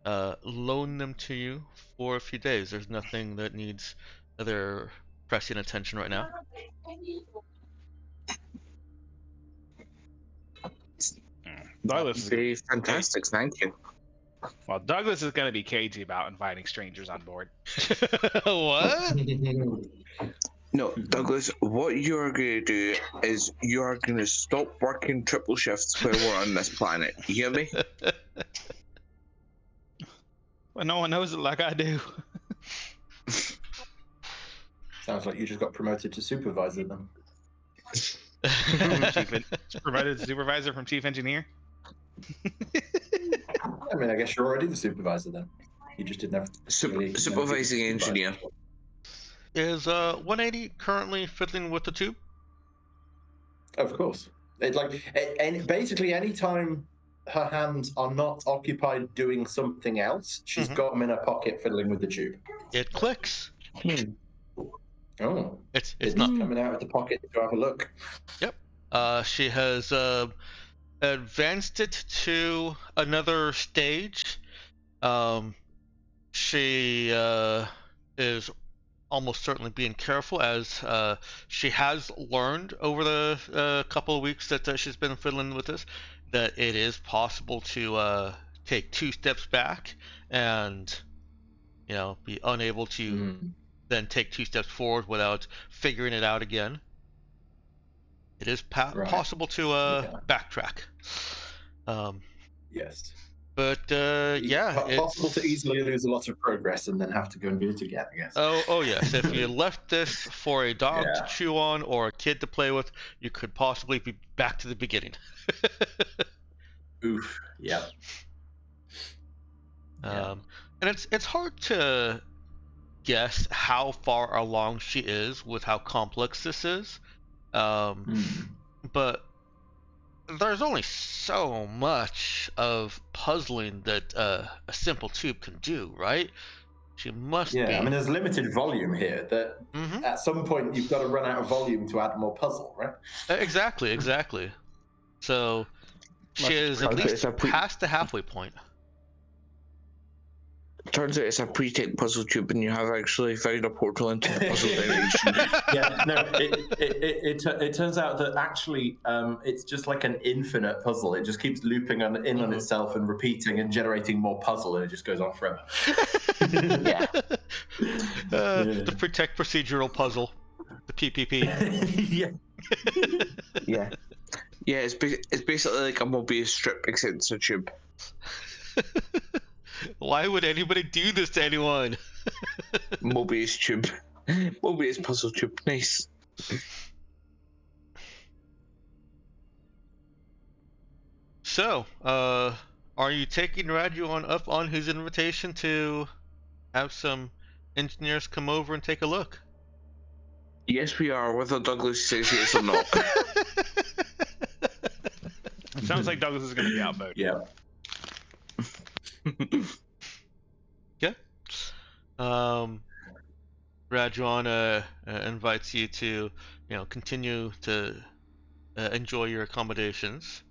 loan them to you for a few days. There's nothing that needs their pressing attention right now. Douglas is Very fantastic, thank you. Well, Douglas is going to be cagey about inviting strangers on board. What? No, Douglas, what you're going to do is you're going to stop working triple shifts while we're on this planet. You hear me? But no one knows it like I do. Sounds like you just got promoted to supervisor then. Promoted to supervisor from chief engineer. I mean, I guess you're already the supervisor then. You just didn't have Supervising engineer. Is 180 currently fiddling with the tube? Of course. It's like basically any time her hands are not occupied doing something else, she's got them in her pocket fiddling with the tube. It clicks. Oh, It's not not coming out of the pocket to have a look. Yep. She has advanced it to another stage. She is almost certainly being careful, as she has learned over the couple of weeks that she's been fiddling with this, that it is possible to take 2 steps back and, be unable to then take 2 steps forward without figuring it out again. It is possible to backtrack. Yes. But yeah, it's possible to easily lose a lot of progress and then have to go and do it again, I guess. Oh yes. If you left this for a dog to chew on or a kid to play with, you could possibly be back to the beginning. Oof. Yeah. And it's hard to guess how far along she is with how complex this is. But there's only so much of puzzling that a simple tube can do, right? She must be. I mean, there's limited volume here. That at some point you've got to run out of volume to add more puzzle, right? Exactly. So she is at least past the halfway point. Turns out it's a pre-take puzzle tube, and you have actually found a portal into the puzzle dimension. It turns out that actually it's just like an infinite puzzle. It just keeps looping on itself and repeating and generating more puzzle, and it just goes on forever. The protect procedural puzzle, the PPP. Yeah. It's basically like a Mobius strip, except it's a tube. Why would anybody do this to anyone? Mobius tube. Mobius puzzle tube. Nice. So, are you taking Rajuan up on his invitation to have some engineers come over and take a look? Yes, we are, whether Douglas says yes or not. Sounds like Douglas is going to be outvoted. Yeah. Okay. Rajuan invites you to, continue to enjoy your accommodations,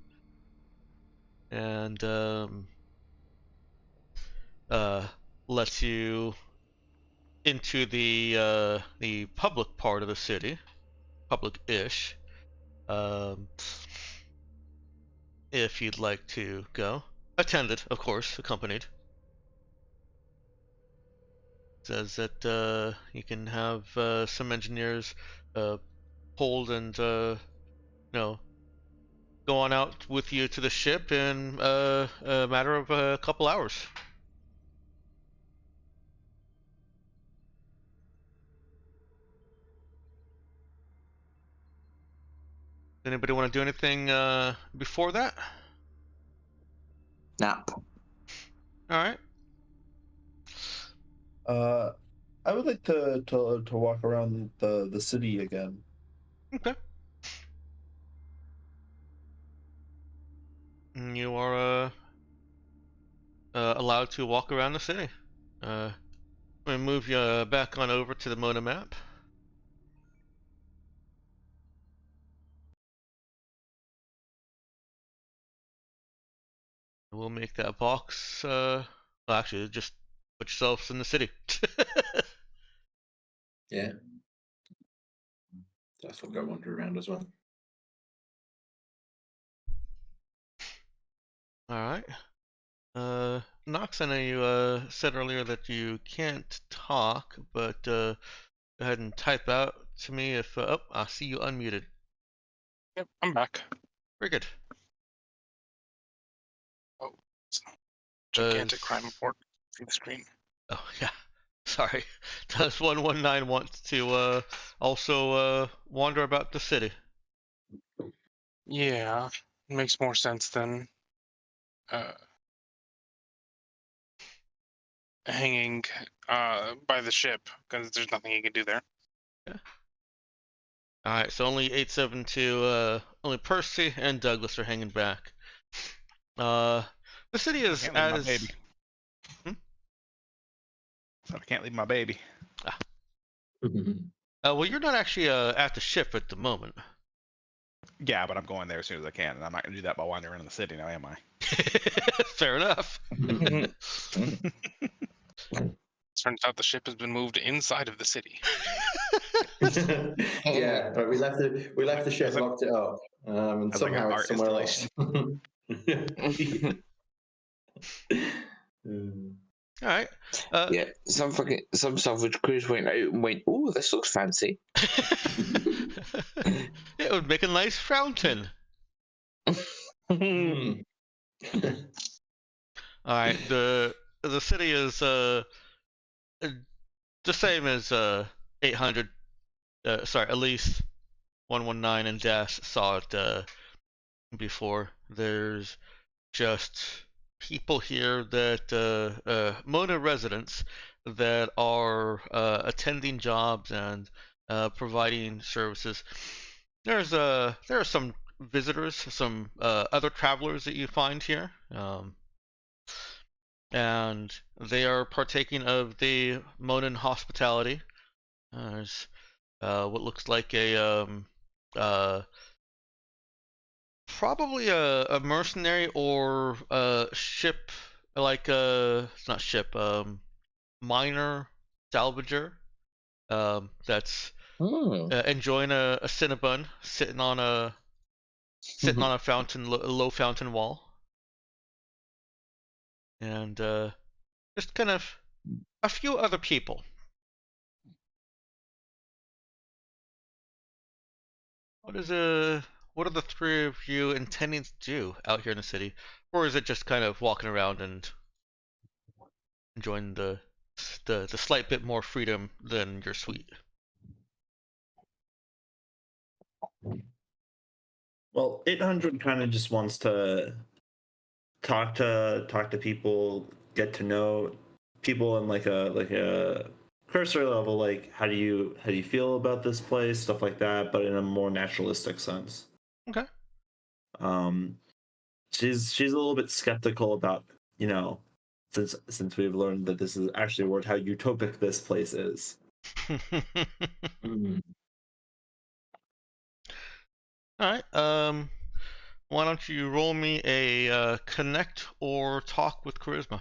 and lets you into the public part of the city, public-ish. If you'd like to go. Attended, of course, accompanied. Says that you can have some engineers pulled and go on out with you to the ship in a matter of a couple hours. Anybody want to do anything before that? Nap. All right. I would like to walk around the city again. Okay. You are allowed to walk around the city. I'm gonna move you back on over to the Mona map. We'll make that box. Well, actually, just put yourselves in the city. Yeah. That's what go wander around as well. All right. Nox, I know you said earlier that you can't talk, but go ahead and type out to me if. Oh, I see you unmuted. Yep, I'm back. Very good. Oh, gigantic crime Does- report. See the screen. Oh yeah. Sorry. Does 119 want to also wander about the city? Yeah, makes more sense than hanging by the ship, because there's nothing you can do there. All right. So only 872. Only Percy and Douglas are hanging back. The city I is can't leave my as. baby. So I can't leave my baby. Well, you're not actually at the ship at the moment. Yeah, but I'm going there as soon as I can, and I'm not gonna do that by wandering around the city now, am I? Fair enough. Turns out the ship has been moved inside of the city. Yeah, but we left the ship, As a- locked it up, and as like an somehow art it's somewhere installation. else. Mm. All right. Yeah, some savage crews went out and went, "Oh, this looks fancy." It would make a nice fountain. Mm. All right. The city is the same as 800. Sorry, at least 119 and Dash saw it before. There's just people here that Mona residents that are attending jobs and providing services. There are some visitors, some other travelers that you find here, and they are partaking of the Monan hospitality. There's what looks like a probably a mercenary or a ship, like it's not ship, miner salvager, that's enjoying a cinnabon, sitting on a fountain, low fountain wall, and just kind of a few other people. What are the three of you intending to do out here in the city, or is it just kind of walking around and enjoying the slight bit more freedom than your suite? Well, 800 kind of just wants to talk to people, get to know people in like a cursory level, like how do you feel about this place, stuff like that, but in a more naturalistic sense. Okay. She's a little bit skeptical about, since we've learned that this is actually a word, how utopic this place is. Mm. All right. Why don't you roll me a connect or talk with charisma?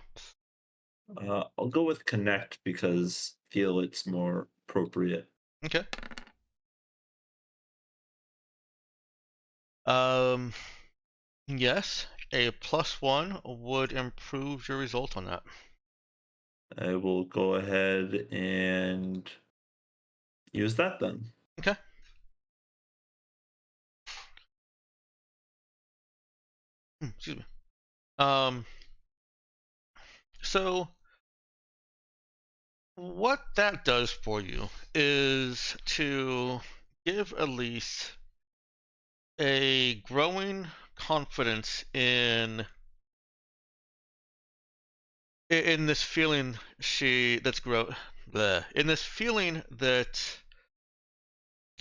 I'll go with connect because I feel it's more appropriate. Okay. Yes, a +1 would improve your result on that. I will go ahead and use that then. Okay. Excuse me. So what that does for you is to give Elise a growing confidence in this feeling in this feeling that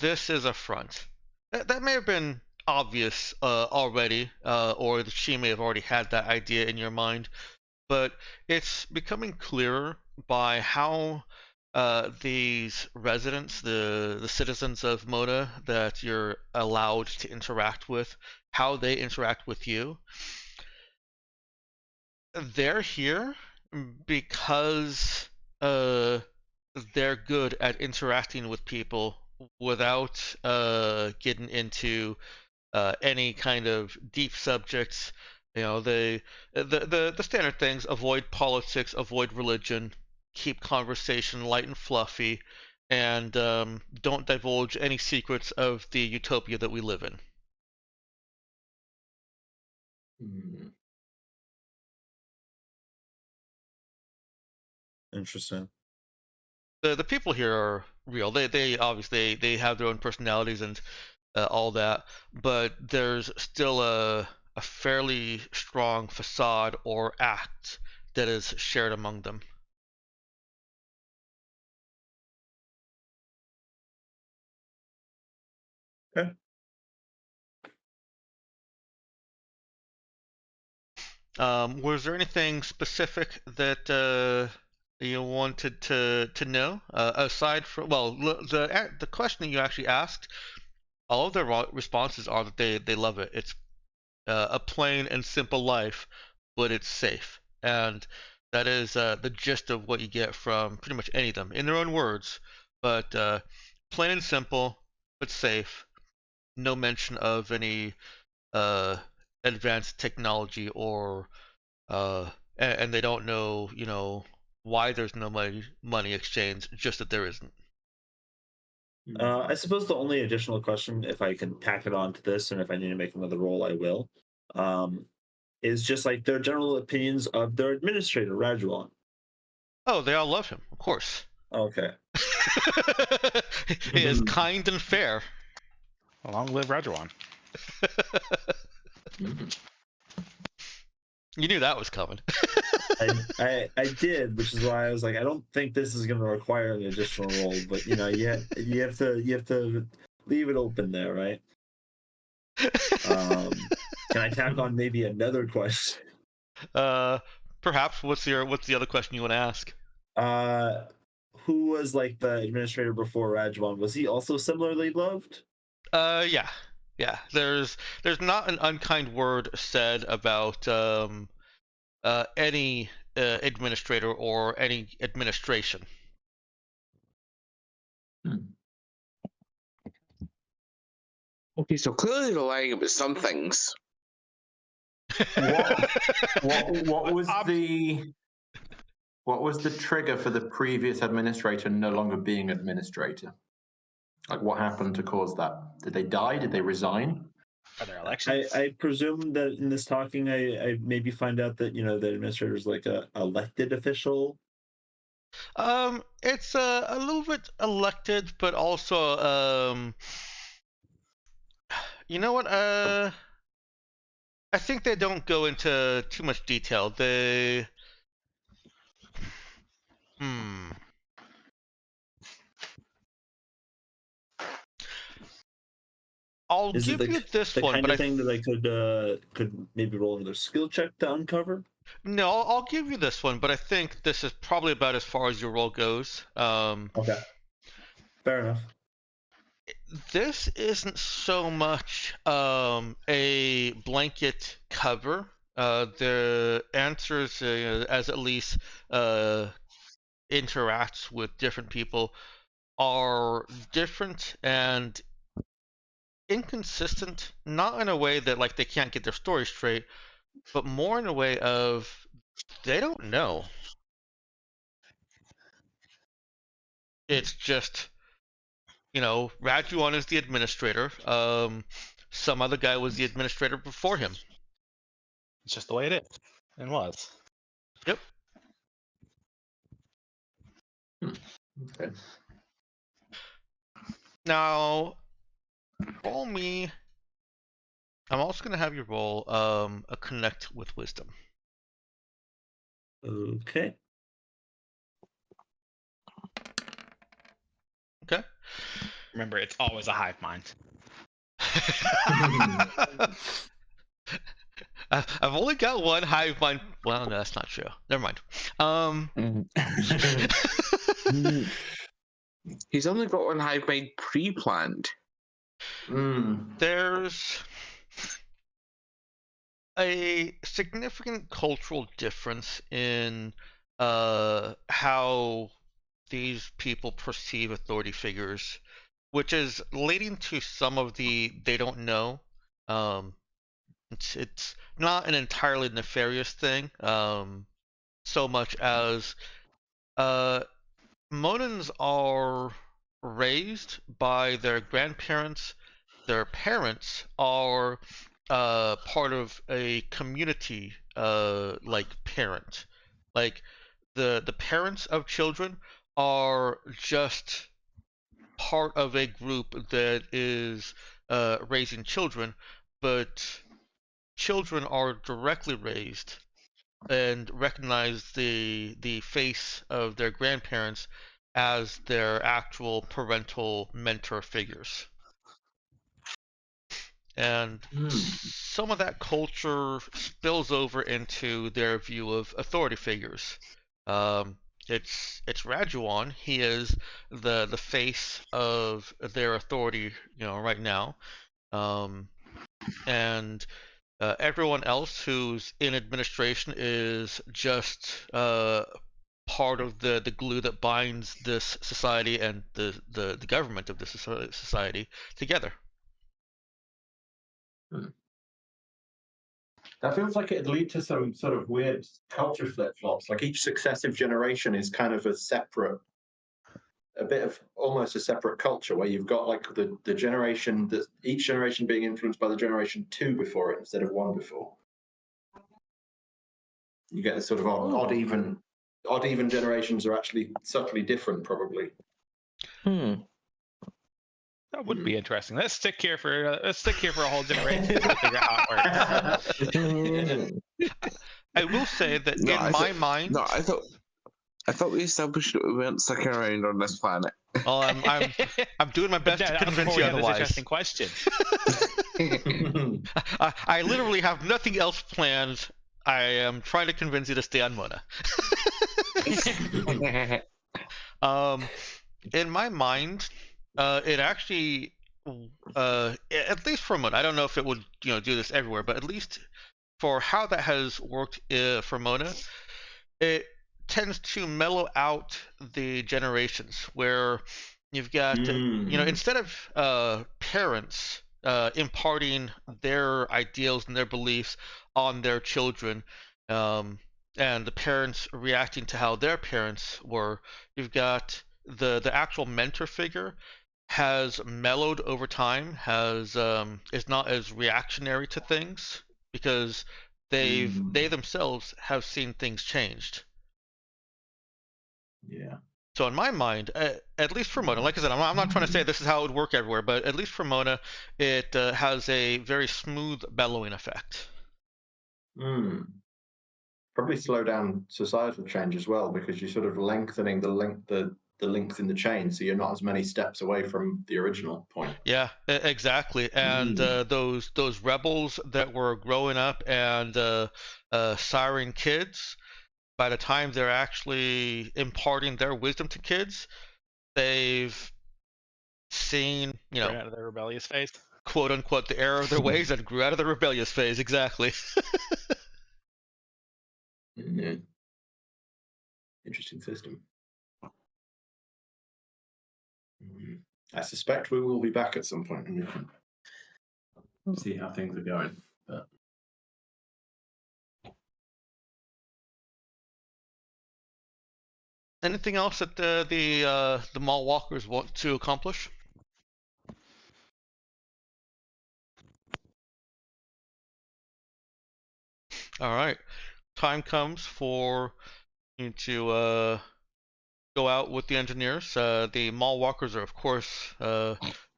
this is a front. That may have been obvious already, or that she may have already had that idea in your mind, but it's becoming clearer by how these residents, the citizens of Moda that you're allowed to interact with, how they interact with you. They're here because they're good at interacting with people without getting into any kind of deep subjects. You know, the standard things: avoid politics, avoid religion, keep conversation light and fluffy, and don't divulge any secrets of the utopia that we live in. Hmm. Interesting. The people here are real. They obviously they have their own personalities and all that, but there's still a fairly strong facade or act that is shared among them. Okay. Was there anything specific that you wanted to know aside from the question that you actually asked? All of their responses are that they love it. It's a plain and simple life, but it's safe, and that is the gist of what you get from pretty much any of them in their own words. But plain and simple, but safe. No mention of any uh, advanced technology or and they don't know, why there's no money exchange, just that there isn't. I suppose the only additional question, if I can tack it on to this, and if I need to make another roll, I will, um, is just like their general opinions of their administrator, Rajuan. Oh, they all love him, of course. Okay. He is kind and fair. Long live Rajuan. You knew that was coming. I did, which is why I was like, I don't think this is going to require an additional roll, but you have to leave it open there, right? Can I tack on maybe another question? Perhaps what's the other question you want to ask? Who was like the administrator before Rajwan? Was he also similarly loved? Yeah. Yeah. There's not an unkind word said about any administrator or any administration. Okay, so clearly they're lying about some things. What was the trigger for the previous administrator no longer being administrator? Like, what happened to cause that? Did they die? Did they resign? Are there elections? I presume that in this talking, I maybe find out that the administrator is like a elected official. It's a little bit elected, but also you know what? I think they don't go into too much detail. Hmm. I'll Is it give you this the one, kind but of thing that I could maybe roll another skill check to uncover? No, I'll give you this one, but I think this is probably about as far as your roll goes. Okay, fair enough. This isn't so much a blanket cover. The answers, as at least interacts with different people, are different and inconsistent. Not in a way that like they can't get their story straight, but more in a way of they don't know. It's just, Rajuan is the administrator. Some other guy was the administrator before him. It's just the way it is and was. Yep. Okay. Now, roll me. I'm also gonna have you roll a connect with wisdom. Okay. Okay. Remember, it's always a hive mind. I've only got one hive mind. Well, no, that's not true. Never mind. He's only got one hive mind pre-planned. There's a significant cultural difference in how these people perceive authority figures, which is leading to some of the they don't know. It's not an entirely nefarious thing, so much as Monans are raised by their grandparents. Their parents are part of a community like parent. Like the parents of children are just part of a group that is raising children, but children are directly raised and recognize the face of their grandparents as their actual parental mentor figures. And some of that culture spills over into their view of authority figures. Um, it's Rajuan. He is the face of their authority, right now. And everyone else who's in administration is just part of the glue that binds this society and the government of this society together. That feels like it'd lead to some sort of weird culture flip-flops. Like each successive generation is kind of a bit of almost a separate culture, where you've got like the generation that each generation being influenced by the generation 2 before it instead of 1 before. You get this sort of odd even generations are actually subtly different, probably. That would be interesting. Let's stick here for a whole generation to figure out how it works. I will say that my mind. No, I thought we established that we weren't sticking around on this planet. Well, I'm doing my best to convince you otherwise. This interesting question. I literally have nothing else planned. I am trying to convince you to stay on Mona. In my mind, it actually, at least for Mona, I don't know if it would do this everywhere, but at least for how that has worked for Mona, it tends to mellow out the generations, where you've got instead of parents imparting their ideals and their beliefs on their children, and the parents reacting to how their parents were, you've got the actual mentor figure has mellowed over time, is not as reactionary to things, because they themselves have seen things changed. Yeah. So in my mind, at least for Mona, like I said, I'm not trying to say this is how it would work everywhere, but at least for Mona, it has a very smooth bellowing effect. Probably slow down societal change as well, because you're sort of lengthening the links in the chain, so you're not as many steps away from the original point. Yeah, exactly. And those rebels that were growing up and siring kids, by the time they're actually imparting their wisdom to kids, they've seen, Right out of their rebellious phase, quote unquote, the error of their ways and grew out of the rebellious phase. Exactly. Interesting system. I suspect we will be back at some point and we can see how things are going. But anything else that the mall walkers want to accomplish? All right, time comes for you to go out with the engineers. The mall walkers are, of course,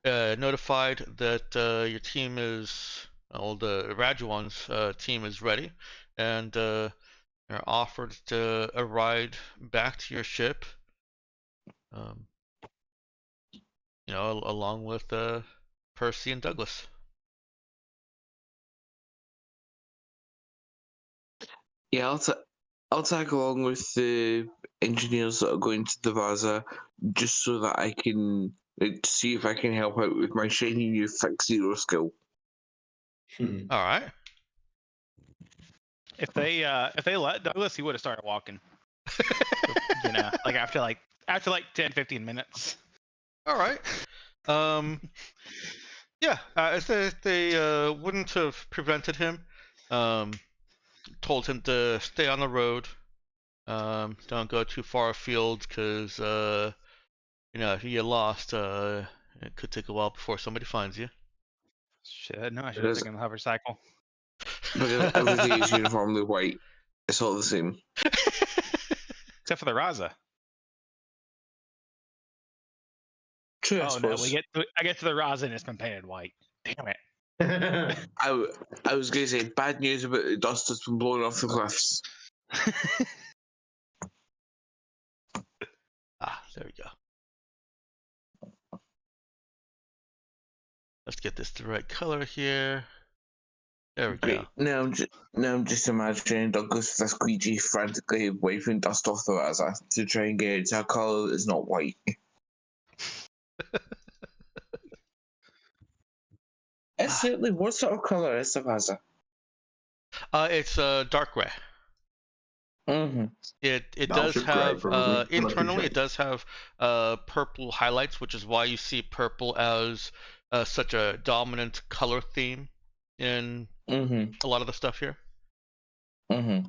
notified that your team is, the Rajuan's team is ready, and are offered a ride back to your ship. Along with Percy and Douglas. Yeah, I'll tag along with the engineers that are going to the Vaza, just so that I can see if I can help out with my shiny new Fix Zero skill. All right. If they let Douglas, he would have started walking. Like after 10-15 minutes. All right. Yeah, they wouldn't have prevented him. Told him to stay on the road. Don't go too far afield, because if you get lost, it could take a while before somebody finds you. Shit, no, I should have taken the hover cycle. Because everything is uniformly white. It's all the same. Except for the Raza. True, I Oh no, suppose. I get to the Raza and it's been painted white. Damn it. I was going to say bad news about the dust that's been blowing off the cliffs. There we go. Let's get this the right color here. There we Great. go. Now I'm just imagining Douglas with a squeegee frantically wiping dust off the Raza to try and get it to a colour that's not white. Certainly, what sort of colour is the Raza? It's dark gray. Mm-hmm. It No, does should gray, have probably. internally it Shade. does have purple highlights, which is why you see purple as such a dominant color theme in Mm-hmm. a lot of the stuff here. Mm-hmm.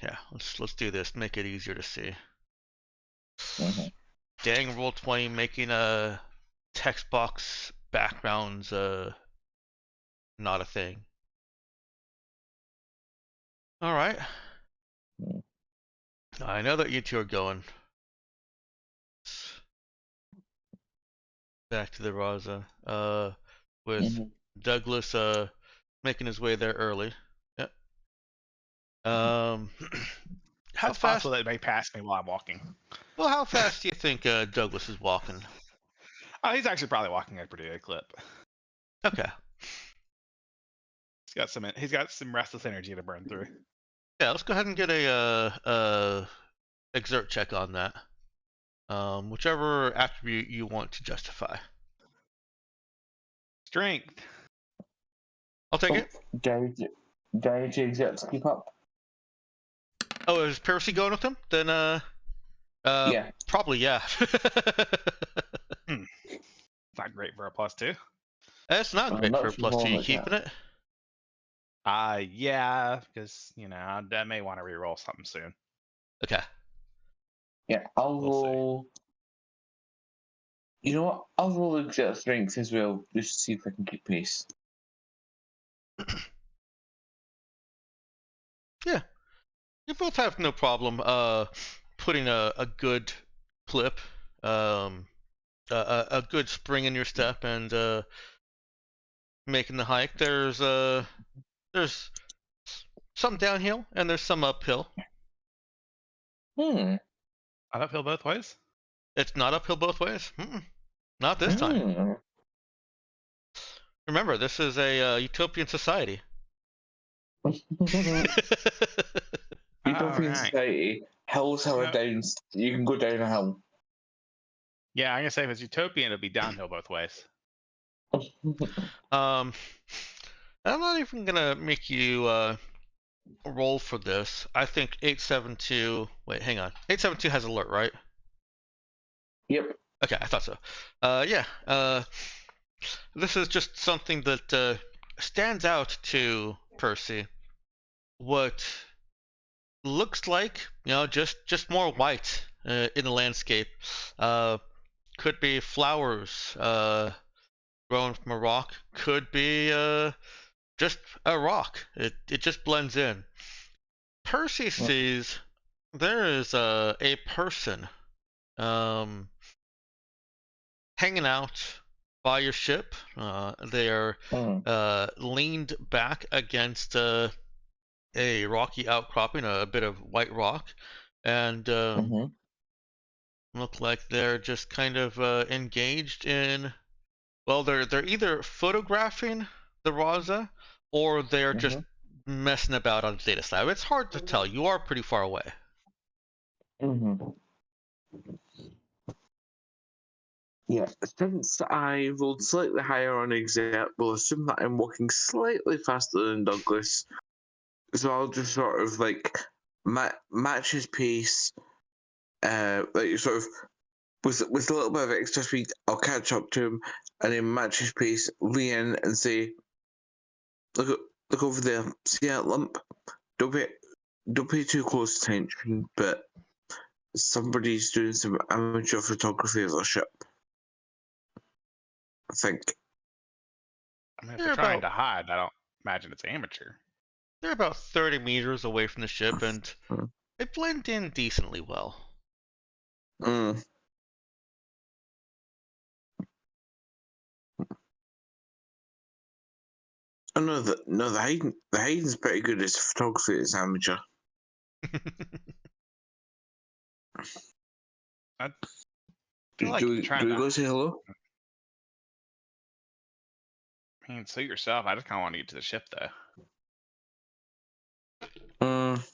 Yeah, let's do this. Make it easier to see. Mm-hmm. Dang, Roll20 making text box backgrounds not a thing. All right. I know that you two are going. Back to the Raza. With Douglas making his way there early. Yep. How It's fast? possible that it may pass me while I'm walking. Well, how fast do you think Douglas is walking? Oh, he's actually probably walking at a pretty good clip. Okay. He's got some restless energy to burn through. Yeah, let's go ahead and get a exert check on that. Whichever attribute you want to justify. Strength. I'll take it. Dare you exert to keep up? Oh, is Percy going with him? Then Yeah. probably yeah. Not great for a +2. That's not great not for a if you roll +2. You like keeping it? Yeah, because I may want to reroll something soon. Okay. Yeah, I'll We'll see. roll. You know what? I'll roll exert strength as well, just to see if I can keep pace. Yeah. You both have no problem putting a good clip, a good spring in your step and making the hike. There's some downhill and there's some uphill. Hmm. An uphill both ways? It's not uphill both ways. Not this time. Remember, this is a utopian society. Utopian society, hills have a down. You can go down a hill. Yeah, I'm gonna say if it's utopian, it'll be downhill both ways. I'm not even gonna make you roll for this. I think 872. Wait, hang on. 872 has alert, right? Yep. Okay, I thought so. Yeah. This is just something that stands out to Percy. What looks like, just more white in the landscape. Could be flowers grown from a rock. Could be just a rock. It just blends in. Percy sees there is a person hanging out by your ship. They are leaned back against a rocky outcropping, a bit of white rock, and look like they're just kind of engaged in. Well, they're either photographing the Raza or they're just messing about on the data slab. It's hard to tell. You are pretty far away. Yeah, since I rolled slightly higher on exert, we'll assume that I'm walking slightly faster than Douglas. So I'll just sort of like match his pace, like sort of with a little bit of extra speed. I'll catch up to him and then match his pace, lean in and say, "Look over there. See that lump? Don't pay too close attention, but somebody's doing some amateur photography of the ship. I think. I mean, if They're they're trying about to hide, I don't imagine it's amateur. they're about 30 meters away from the ship, and Mm. they blend in decently well. Mm. Oh no, the hiding's pretty good as photography as amateur. I Do, feel like do we trying do we to. go say hello? I mean, suit yourself. I just kind of want to get to the ship, though. Mm.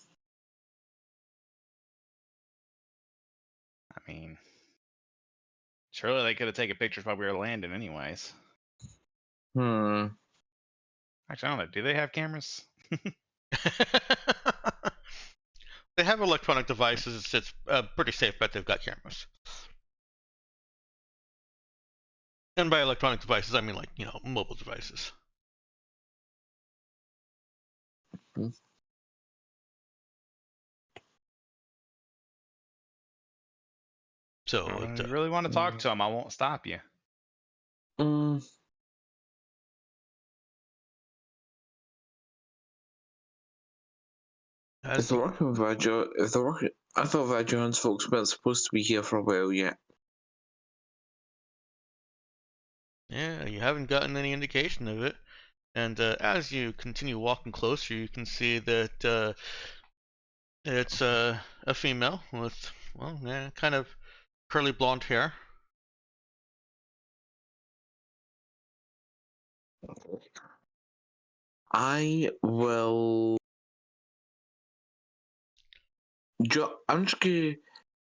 I mean, surely they could have taken pictures while we were landing, anyways. Hmm. Actually, I don't know. Do they have cameras? They have electronic devices. It's a pretty safe bet they've got cameras. And by electronic devices, I mean like, mobile devices. Hmm. So Well, it, if you really want to talk to them, I won't stop you. Mm. If as they're working with Vajo, if they're working, I thought Vajo's folks weren't supposed to be here for a while yet. yeah, you haven't gotten any indication of it. And as you continue walking closer, you can see that it's a female with, well, yeah, kind of curly blonde hair. I will. I'm just gonna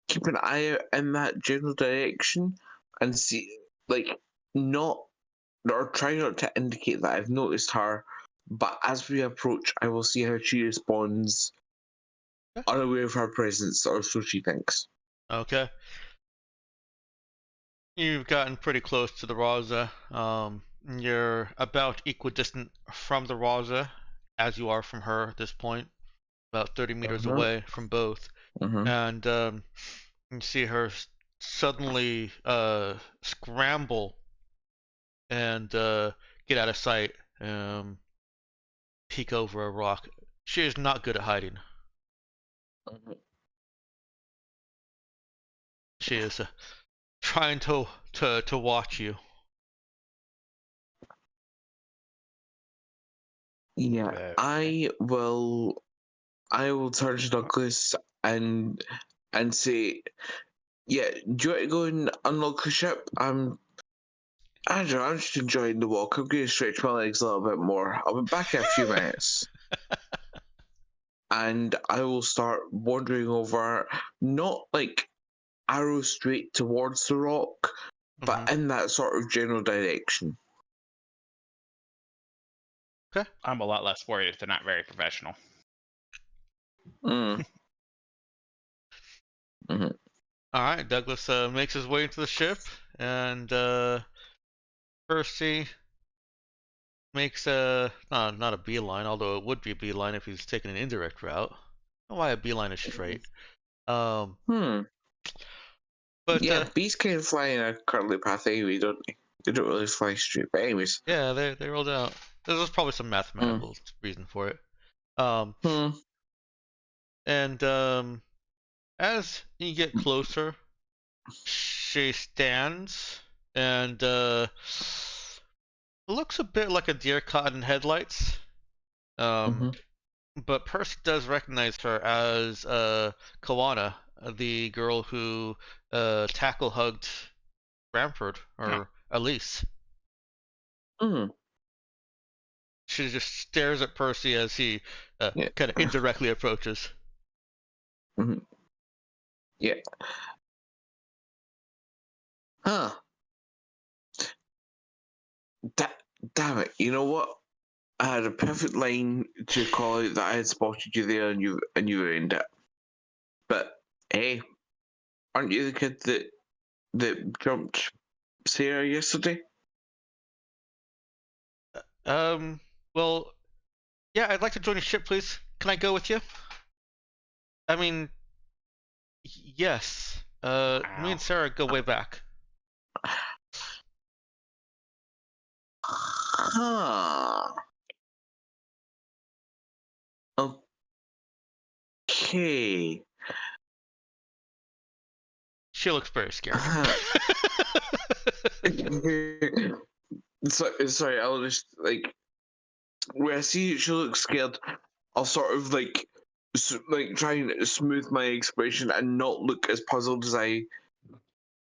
keep an eye out in that general direction and see, like, not or try not to indicate that I've noticed her. But as we approach, I will see how she responds, unaware of her presence, or so she thinks. Okay. You've gotten pretty close to the Raza. You're about equidistant from the Raza as you are from her at this point, about 30 meters Uh-huh. away from both. Mm-hmm. And you see her suddenly scramble and get out of sight, peek over a rock. She is not good at hiding. She is trying to watch you. Yeah, Okay. I will. I will turn to Douglas and say, "Yeah, do you want to go and unlock the ship? I don't know, I'm just enjoying the walk. I'm going to stretch my legs a little bit more. I'll be back in a few minutes." And I will start wandering over, not like arrow straight towards the rock, but Mhm. in that sort of general direction. Okay. I'm a lot less worried if they're not very professional. Mm. Mm-hmm. All right. Douglas makes his way into the ship, and Percy makes not a beeline, although it would be a beeline if he's taking an indirect route. I don't know why a beeline is straight. Um, Hmm. but Yeah, bees kind of fly in a curly path anyway, don't they? They don't really fly straight. But anyways. yeah, they rolled out. There's probably some Mm. mathematical reason for it. Um, Hmm. and as you get closer, she stands and looks a bit like a deer caught in headlights. Um, Mm-hmm. but Percy does recognize her as Kawana, the girl who tackle hugged Bramford Oh. or Elise. Mm. She just stares at Percy as he Yeah. kind of indirectly approaches. Mm-hmm. Yeah. Huh. Damn it. You know what? I had a perfect line to call out that I had spotted you there and you ruined it. But hey, aren't you the kid that jumped Sarah yesterday? Well, yeah, I'd like to join your ship, please. Can I go with you? I mean, Yes. Me Wow. and Sarah go way back. Huh. Okay. She looks very scared. Sorry, I'll just like when I see she looks scared, I'll sort of like try and smooth my expression and not look as puzzled as I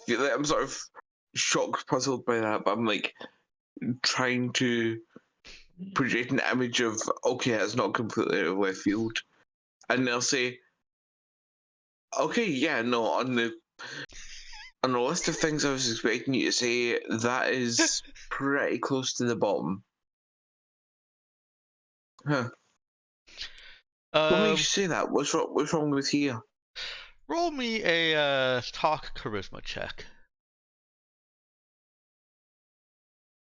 feel. Like I'm sort of shocked, puzzled by that, but I'm like trying to project an image of okay, it's not completely out of left field, and they'll say, okay, yeah, no, on the list of things I was expecting you to say, that is pretty close to the bottom. Huh. What makes you Um, say that? What's wrong with here? roll me a talk charisma check.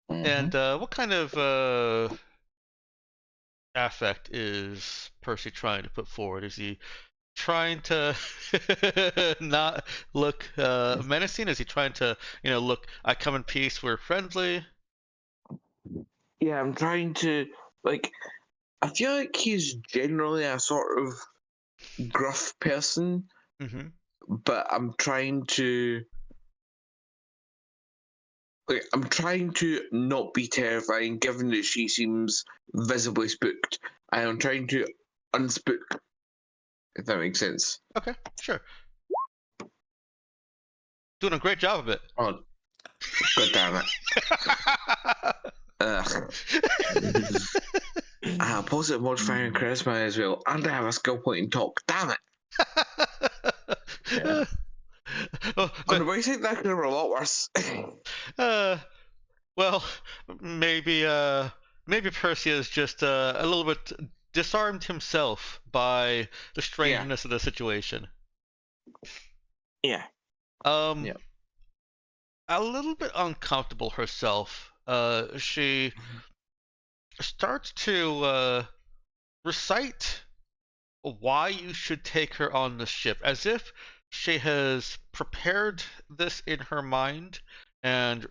And what kind of affect is Percy trying to put forward? Is he trying to not look menacing? Is he trying to, look, I come in peace, we're friendly? Yeah, I'm trying to like. I feel like he's generally a sort of gruff person, Mm-hmm. but I'm trying to not be terrifying, given that she seems visibly spooked. I am trying to unspook, if that makes sense. Okay, sure. Doing a great job of it. Oh, god damn it! Ugh. I have positive modifier and charisma as well, and I have a skill point in talk. Damn it! Yeah. Oh, On the bright side, that could have been a lot worse. uh, well, maybe Percy is just a little bit disarmed himself by the strangeness of the situation. Yeah. Yeah. A little bit uncomfortable herself. She starts to recite why you should take her on the ship, as if she has prepared this in her mind and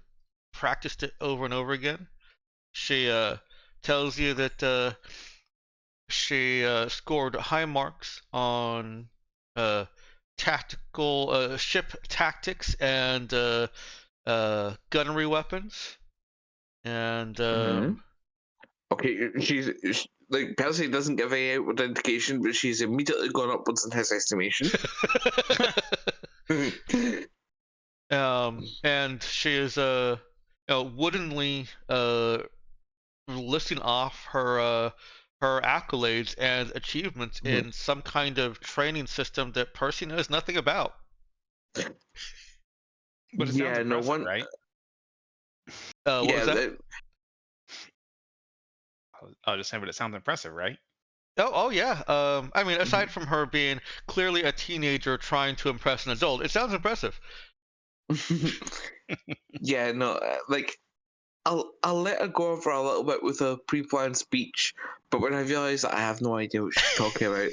practiced it over and over again. She tells you that she scored high marks on uh, tactical ship tactics and gunnery weapons, and Okay, she's like Percy doesn't give any outward indication, but she's immediately gone upwards in his estimation. and she is woodenly listing off her accolades and achievements in some kind of training system that Percy knows nothing about. But it sounds impressive, right? What was that? I was just saying, but it sounds impressive, right? Oh yeah. I mean, aside from her being clearly a teenager trying to impress an adult, it sounds impressive. Yeah, no, like I'll let her go over a little bit with a pre-planned speech, but when I realise that I have no idea what she's talking about,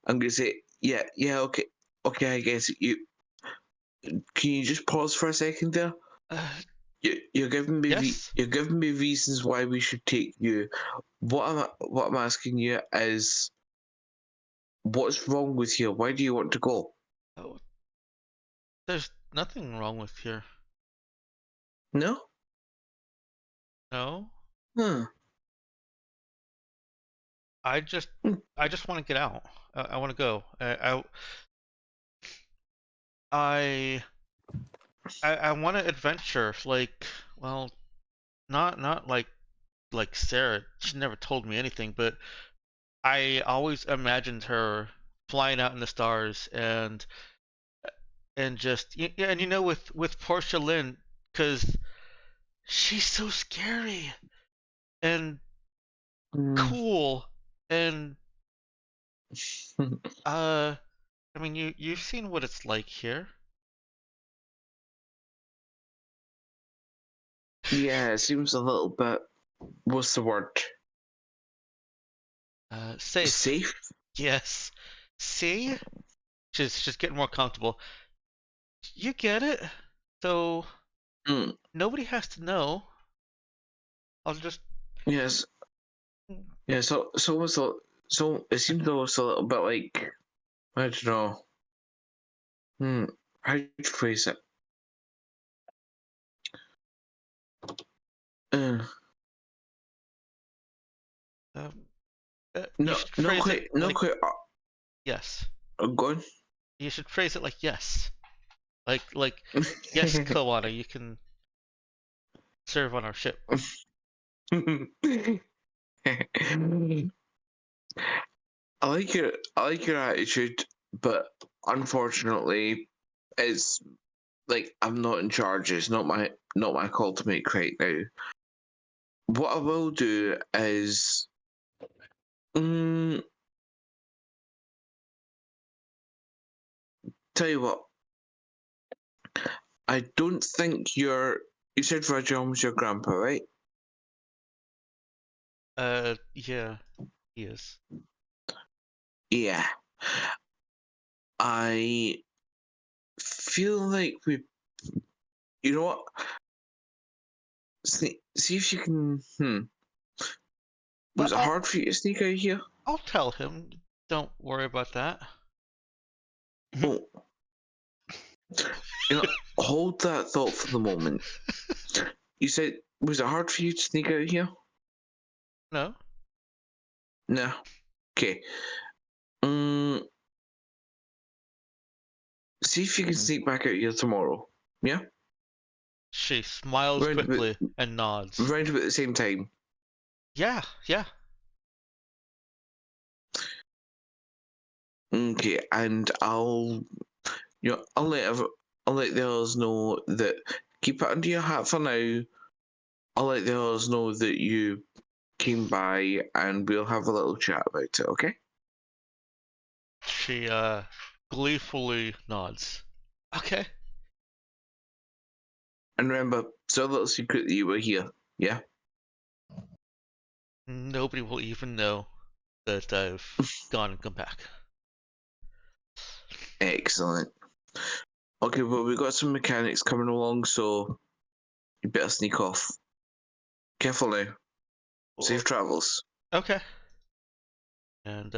I'm gonna say, yeah, okay, I guess you. Can you just pause for a second there? You're giving me Yes. you're giving me reasons why we should take you. What I'm asking you is, what's wrong with here? Why do you want to go? Oh, there's nothing wrong with here. No. No. Huh. I just want to get out. I want to go. I want to adventure. Like, well, not like Sarah. She never told me anything, but I always imagined her flying out in the stars and just yeah, and with Portia Lynn, because she's so scary and cool and I mean you've seen what it's like here. Yeah, it seems a little bit. What's the word? Safe. Safe. Yes. See? She's getting more comfortable. You get it? So Mm, nobody has to know. I'll just. yes. Yeah. So it seems almost a little bit like, I don't know. How do you phrase it? Uh, Um, you no, should not phrase it quite. Not like quite. yes. Go on. You should phrase it like yes. Like yes, Koana, you can serve on our ship. I like your attitude, but unfortunately, it's like I'm not in charge. It's not my call to make right now. What I will do is, mm, tell you what. I don't think you said Rajam was your grandpa, right? Yeah, he is. Yeah. I feel like you know what? See if you can. Well, Was it hard for you to sneak out here? I'll tell him. Don't worry about that. Oh, hold that thought for the moment. You said, was it hard for you to sneak out here? No. No. Okay. Mm, see if you can sneak back out here tomorrow. Yeah? She smiles Round about, quickly and nods. round about the same time. Yeah, yeah. Okay, and I'll let the others know that keep it under your hat for now. I'll let the others know that you came by and we'll have a little chat about it, okay? She gleefully nods. Okay. And remember, it's a little secret that you were here, yeah? Nobody will even know that I've gone and come back. Excellent. Okay, well, we've got some mechanics coming along, so you better sneak off. Careful now. Safe travels. Okay. And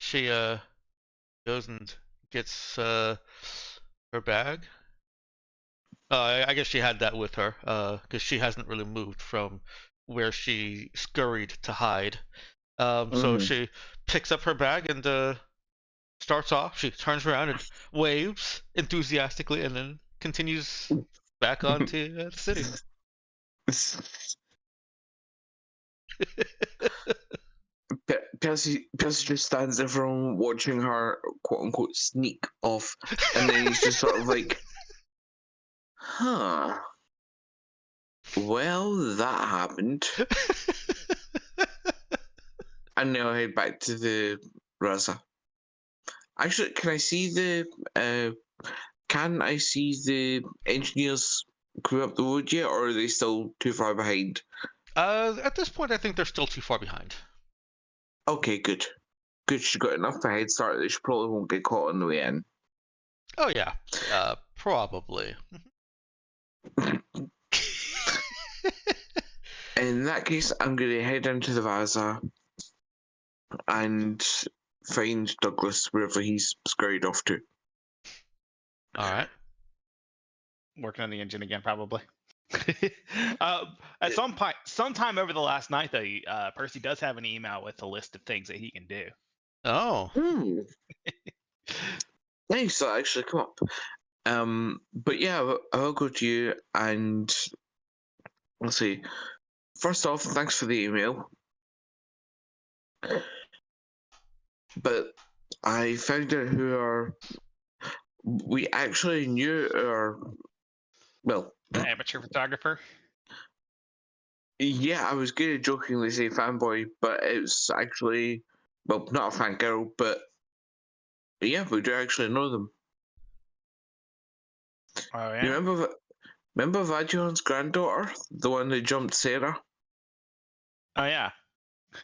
she goes and gets her bag. I guess she had that with her, because she hasn't really moved from where she scurried to hide. So she picks up her bag and starts off. She turns around and waves enthusiastically, and then continues back onto the city. Percy just stands there for watching her quote unquote sneak off, and then he's just sort of like, huh. Well, that happened. And now I head back to the Raza. Actually, can I see the engineers coming up the road yet, or are they still too far behind? At this point, I think they're still too far behind. Okay, good. Good, she got enough of a head start that she probably won't get caught on the way in. Oh yeah, probably. In that case, I'm going to head into the Vaza and find Douglas wherever he's scurried off to. All right. Working on the engine again, probably. At sometime over the last night, though, Percy does have an email with a list of things that he can do. Oh. Nice, that actually come up. But yeah, I'll go to you and let's see. First off, thanks for the email. But I found out we actually knew well, The amateur photographer. yeah, I was going to jokingly say fanboy, but it's actually, well, not a fangirl, but yeah, we do actually know them. Oh yeah. You remember Vagion's granddaughter, the one that jumped Sarah? Oh yeah.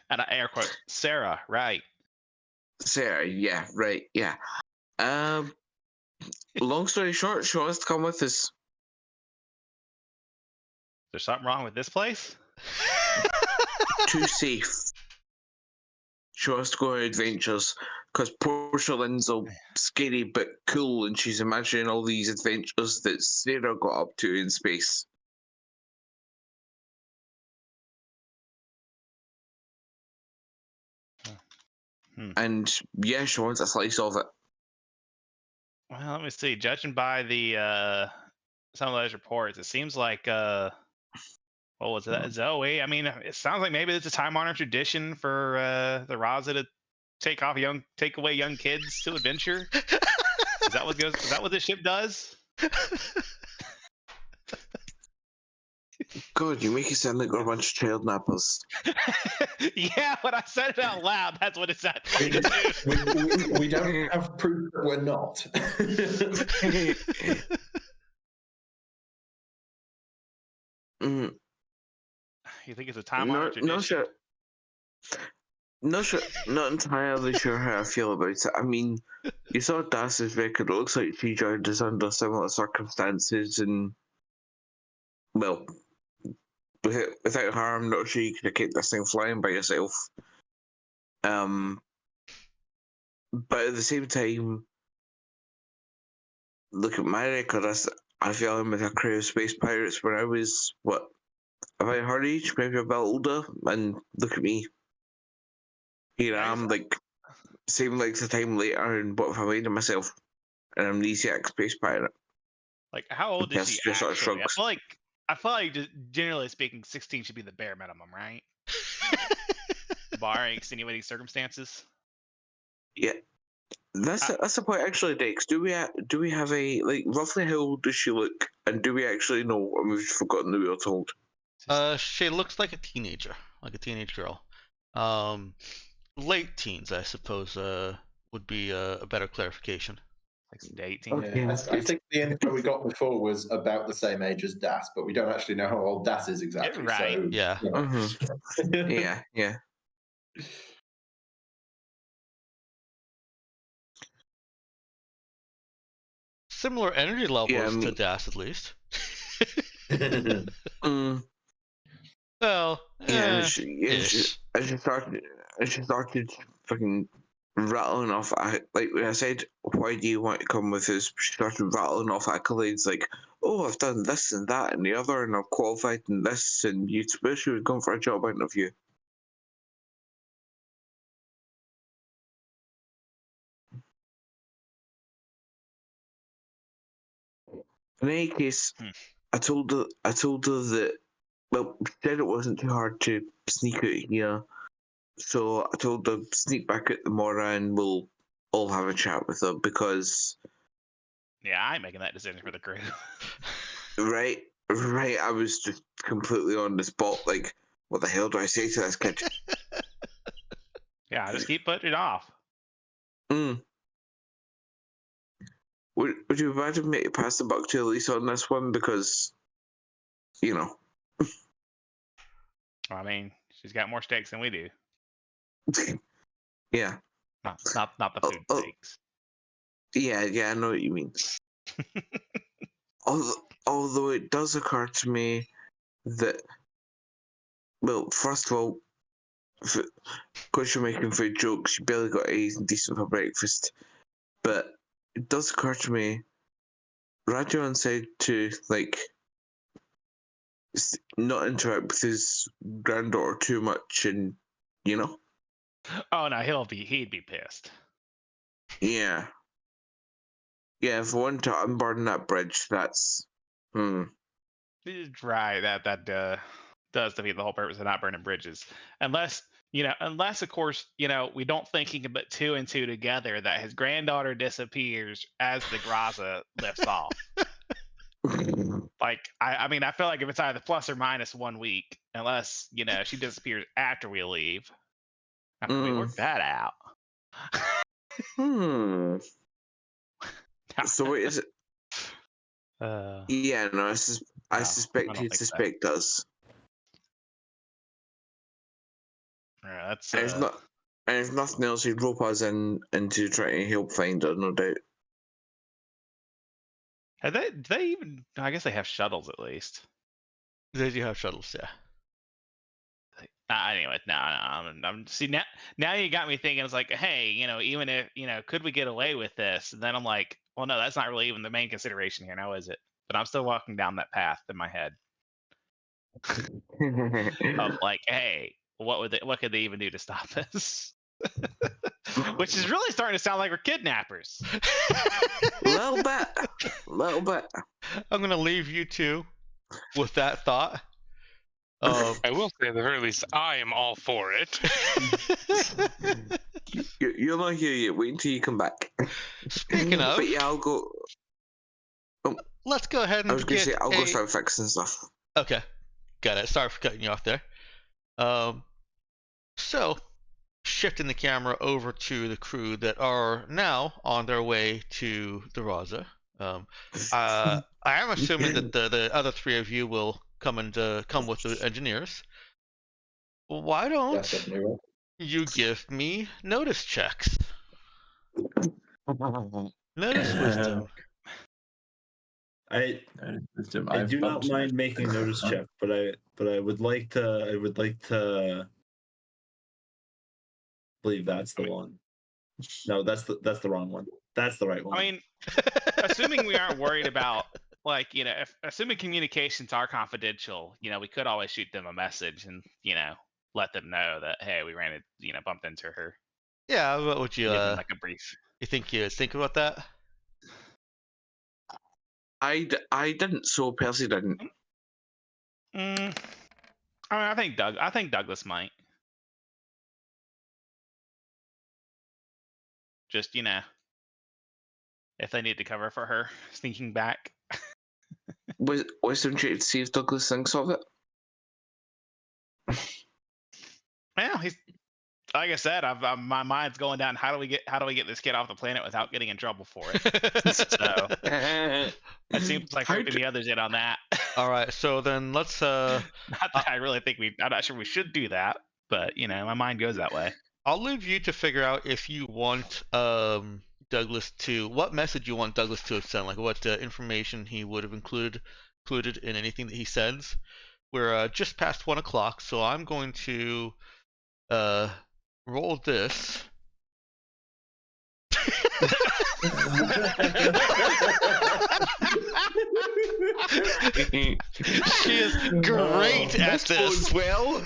And I air quote Sarah, right? Sarah, yeah, right, yeah. Um, long story short, she wants to come with us. There's something wrong with this place? Too safe. She wants to go on adventures because Portia Lynn's all scary but cool, and she's imagining all these adventures that Sarah got up to in space. And yeah, she wants a slice of it. Well, let me see. Judging by the some of those reports, it seems like what was it? Zoe. I mean, it sounds like maybe it's a time-honored tradition for the Raza to take away young kids to adventure. Is that what goes? Is that what this ship does? God, you make it sound like we're a bunch of child nappers. Yeah, when I said it out loud, that's what it sounded like too. We don't have proof that we're not. Mm, You think it's a time-honored tradition? not entirely sure how I feel about it. I mean, you saw Das's record. It looks like she joined us under similar circumstances, and well, without her, I'm not sure you could have kept this thing flying by yourself. But at the same time, look at my record. I fell in with a crew of space pirates when I was about her age, maybe a bit older, and look at me. Here I am, like same length of time later, and what have I made of myself? An amnesiac space pirate. Like, how old is Yes, she just sort of actually? shrugs. I feel like just generally speaking, 16 should be the bare minimum, right? Barring extenuating circumstances. Yeah, that's the point actually, Dex. Do we have a like roughly how old does she look, and do we actually know? Or we've forgotten that we were told. She looks like a teenager, like a teenage girl. Late teens, I suppose, would be a better clarification. 16 to 18. Okay, Yeah, that's I good. think the info we got before was about the same age as Das, but we don't actually know how old Das is exactly. Right. So Yeah. you know. Yeah. Similar energy levels Yeah, I mean- to Das, at least. Mm, Well, yeah, she ish. started fucking rattling off. Like when I said, "Why do you want to come with us?" She started rattling off accolades like, "Oh, I've done this and that and the other, and I've qualified in this." And you'd suppose she would come for a job interview. In any case, I told her that, well, she said it wasn't too hard to sneak out here, so I told her sneak back out tomorrow and we'll all have a chat with her because Yeah, I ain't making that decision for the crew. right, I was just completely on the spot, like, what the hell do I say to this kid? Yeah, I just keep putting it off. Mm. Would you imagine me to pass the buck to Elise on this one because, you know, I mean, she's got more stakes than we do. yeah, Not the food stakes. yeah, I know what you mean. Although it does occur to me that, well, first of all, because you're making food jokes, you barely got anything decent for breakfast. But it does occur to me, Rajon said to, like, not interact with his granddaughter too much, and, you know? Oh no, he'd be pissed. Yeah. Yeah, if I want to unburden that bridge, that's... Right, that does defeat the whole purpose of not burning bridges. Unless of course, we don't think he can put two and two together that his granddaughter disappears as the Graza lifts off. Like, I mean, I feel like if it's either plus or minus 1 week, unless, she disappears after we leave. After we work that out. So wait, is it? Yeah, no, I no, suspect I don't he'd think so. suspect us. Yeah, that's And if nothing else, he'd rope us into trying to help find her, no doubt. Do they even? I guess they have shuttles at least. They do have shuttles, yeah. Anyway, no, I'm see now you got me thinking. It's like, hey, even if could we get away with this? And then I'm like, well, no, that's not really even the main consideration here, now is it? But I'm still walking down that path in my head of like, hey, what could they even do to stop this? Which is really starting to sound like we're kidnappers. Little bit. I'm gonna leave you two with that thought. I will say, at the very least, I am all for it. You're not here yet. Wait until you come back. Speaking of, But yeah, I'll go. let's go ahead and I was gonna say I'll go a- start fixing stuff. Okay, got it. Sorry for cutting you off there. So shifting the camera over to the crew that are now on their way to the Raza. I am assuming that the other three of you will come with the engineers. Why don't That's definitely right. you give me notice checks? Notice wisdom. I do not mind making notice check, but I would like to believe that's the one. No, that's the wrong one. That's the right one. I mean, assuming we aren't worried about assuming communications are confidential, we could always shoot them a message and let them know that, hey, we bumped into her. Yeah, what would you Give them like a brief. You think about that? I didn't, so Percy didn't. I mean, I think Douglas might. Just if they need to cover for her sneaking back. Wisdom check to see if Douglas thinks of it. Well, he's like I said, my mind's going down. How do we get this kid off the planet without getting in trouble for it? So it seems like roping the others in on that. All right, so then let's. Not that I really think I'm not sure we should do that, but my mind goes that way. I'll leave you to figure out if you want Douglas to what message you want Douglas to have sent, like what information he would have included in anything that he sends. We're just past 1 o'clock, so I'm going to roll this. She is great at this. Well,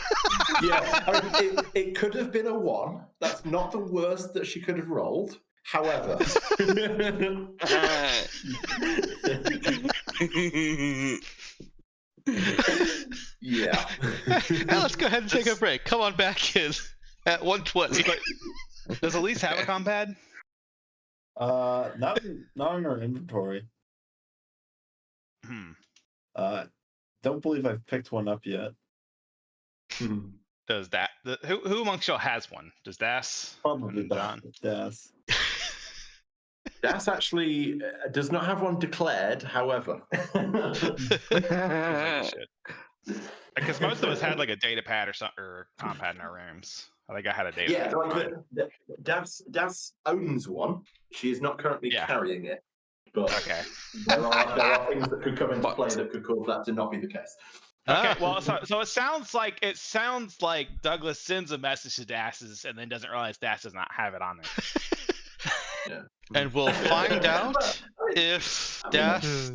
Yeah, I mean, it could have been a 1. That's not the worst that she could have rolled. However, yeah. Now let's go ahead and take a break. Come on back in at 1:20. Does Elise have a compad? Not in our inventory. Don't believe I've picked one up yet. Does that who amongst y'all has one? Does Das? Probably John. Das. Das actually does not have one declared, however. Because most of us had like a data pad or something or compad in our rooms. I think I had a data Yeah, pad. like Das owns one. She is not currently carrying it. But Okay. there are things that could come into play that could cause that to not be the case. Okay, well, so it sounds like Douglas sends a message to Das's and then doesn't realize Das does not have it on there. Yeah. And we'll find out if Das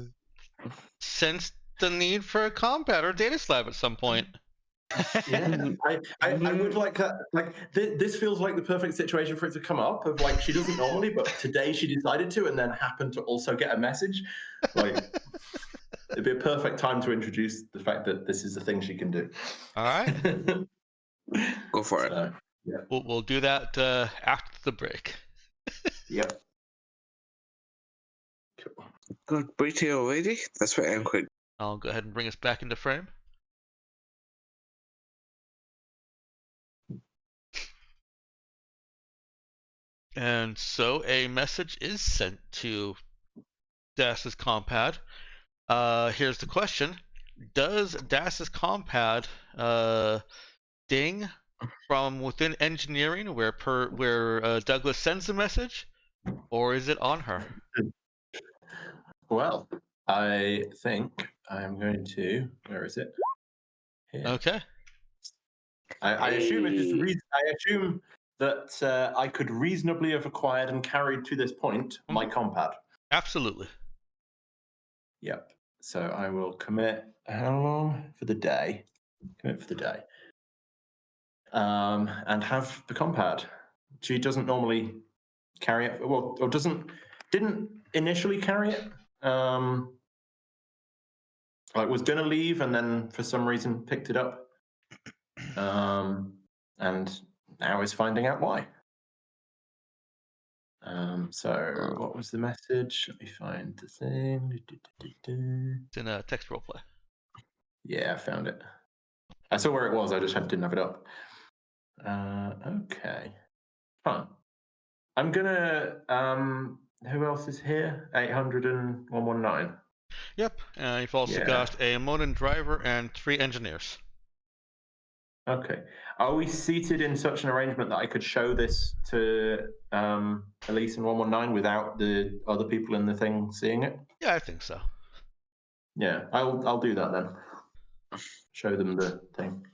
sensed the need for a compad or data slab at some point. Yeah, I would like that. Like this feels like the perfect situation for it to come up. Of like she doesn't normally, but today she decided to, and then happened to also get a message. Like it'd be a perfect time to introduce the fact that this is a thing she can do. All right, go for it. Yeah. We'll do that after the break. Yep. Cool. Good break here already. That's what I'm quite. I'll go ahead and bring us back into frame. And so a message is sent to Das's compad. Here's the question: does Das's compad ding from within engineering, where Douglas sends the message, or is it on her? Well, I think I'm going to. Where is it? Here. Okay. I assume it is. I assume that I could reasonably have acquired and carried to this point my compad. Absolutely. Yep. So I will commit. How long for the day? Commit for the day. And have the compad. She doesn't normally carry it. Well, or didn't initially carry it. Like was gonna leave and then for some reason picked it up. And now is finding out why. So what was the message? Let me find the thing. It's in a text roleplay. Yeah, I found it. I saw where it was. I just didn't have it up. Okay. Fun. I'm gonna. Who else is here? 800 and 119. Yep. You've also Yeah. got a modern driver and 3 engineers. Okay. Are we seated in such an arrangement that I could show this to Elise and 119 without the other people in the thing seeing it? Yeah, I think so. Yeah, I'll do that then. Show them the thing.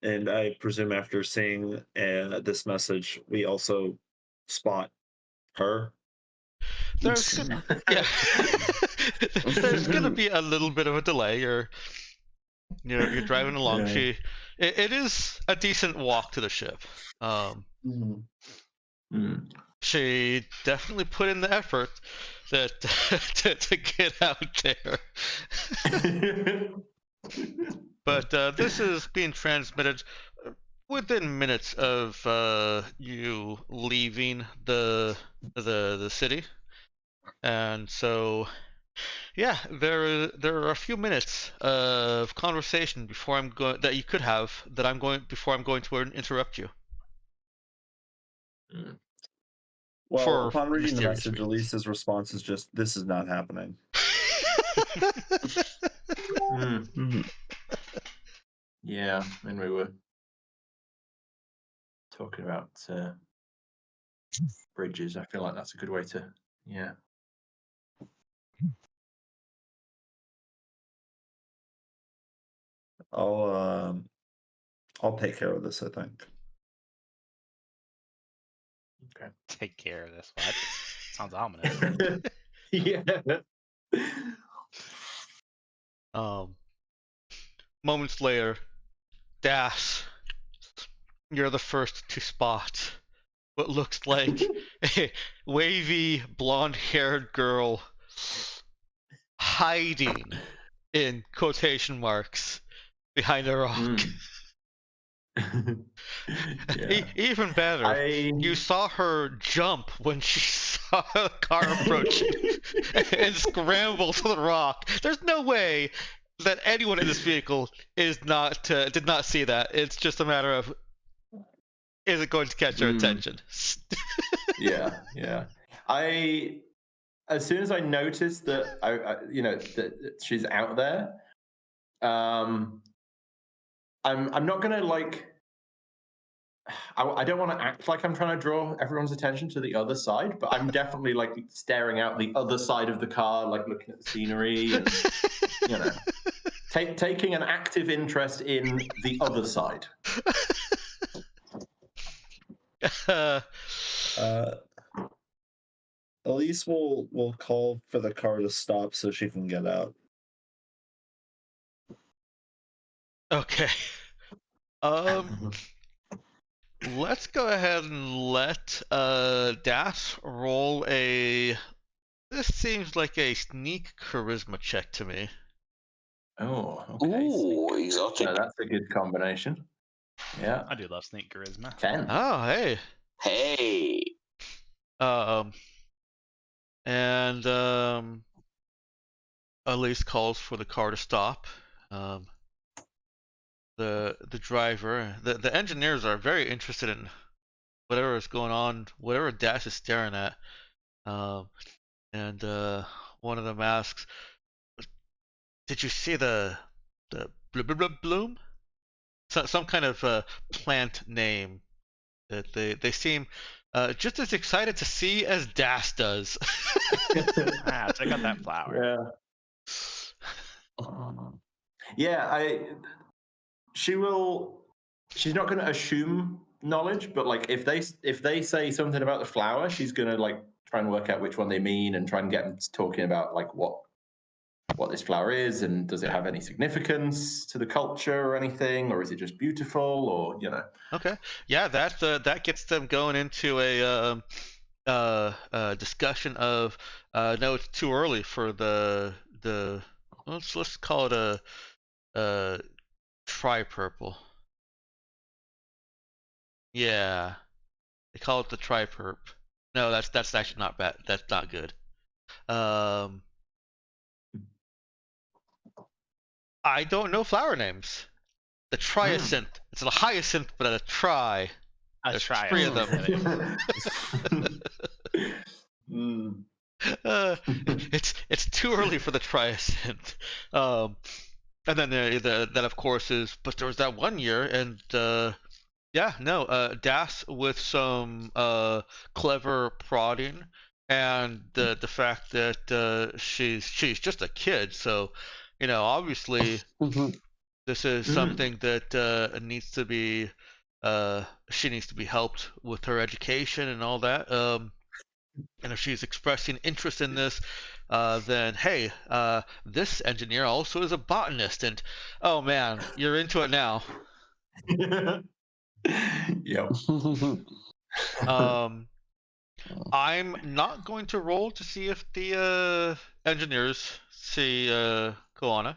And I presume after seeing this message, we also spot her. There's gonna, yeah. There's gonna be a little bit of a delay. You're driving along. Yeah. It is a decent walk to the ship. She definitely put in the effort that to get out there. But this is being transmitted within minutes of you leaving the city, and so yeah, there are a few minutes of conversation before I'm going that you could have that I'm going before I'm going to interrupt you. Well, For upon reading the mysterious message, reasons. Elise's response is just, "This is not happening." Yeah, and we were talking about bridges. I feel like that's a good way to. Yeah. I'll take care of this, I think. Okay. Take care of this. What? Sounds ominous. Yeah. Moments later, Das, you're the first to spot what looks like a wavy, blonde-haired girl hiding, in quotation marks, behind a rock. Yeah. Even better, you saw her jump when she saw a car approaching and scramble to the rock. There's no way that anyone in this vehicle did not see that. It's just a matter of, is it going to catch your attention? Yeah. As soon as I noticed that that she's out there, I'm not gonna like. I don't want to act like I'm trying to draw everyone's attention to the other side, but I'm definitely like staring out the other side of the car, like looking at the scenery and taking an active interest in the other side. Elise will call for the car to stop so she can get out. Okay. Let's go ahead and let Das roll a. This seems like a sneak charisma check to me. Oh, okay. Ooh, exotic. No, that's a good combination. Yeah. I do love sneak charisma. 10. Oh, hey. Hey. And Elise calls for the car to stop. The driver, the engineers are very interested in whatever is going on, whatever Dash is staring at. And one of them asks, "Did you see the bloom? Some kind of plant name that they seem just as excited to see as Das does. Check out that flower. Yeah, she will. She's not going to assume knowledge, but like if they say something about the flower, she's going to like try and work out which one they mean and try and get them talking about like what this flower is and does it have any significance to the culture or anything, or is it just beautiful, or Okay. Yeah, that gets them going into a discussion of no, it's too early for the let's call it a tri-purple. Yeah, they call it the tri-perp. No, that's actually not bad. That's not good. I don't know flower names. The triacynth. It's a hyacinth, but a tri. A There's try. 3 of them. It's too early for the triacynth. And then that of course is, but there was that one year, and yeah, no, Das with some clever prodding, and the fact that she's just a kid, so obviously this is something that needs to be she needs to be helped with her education and all that. And if she's expressing interest in this, then hey, this engineer also is a botanist, and oh man, you're into it now. Yep. I'm not going to roll to see if the engineers see Koana.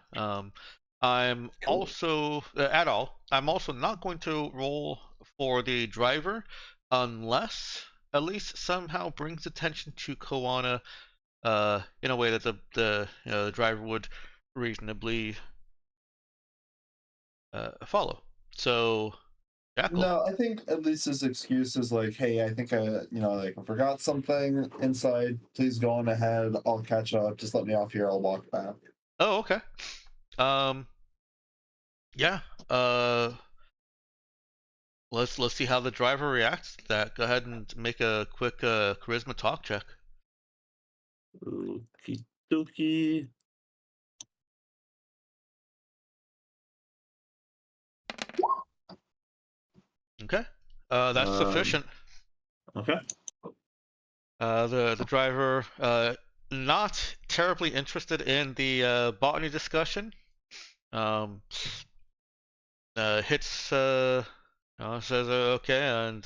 I'm Cool. also at all. I'm also not going to roll for the driver unless at least somehow brings attention to Koana in a way that the driver would reasonably follow. So, Jackal. No, I think at least his excuse is like, hey, I think I forgot something inside. Please go on ahead. I'll catch up. Just let me off here. I'll walk back. Oh, okay. Yeah. Let's see how the driver reacts to that. Go ahead and make a quick charisma talk check. Okie dokie. Okay. That's sufficient. Okay. The driver not terribly interested in the botany discussion. Hits says okay, and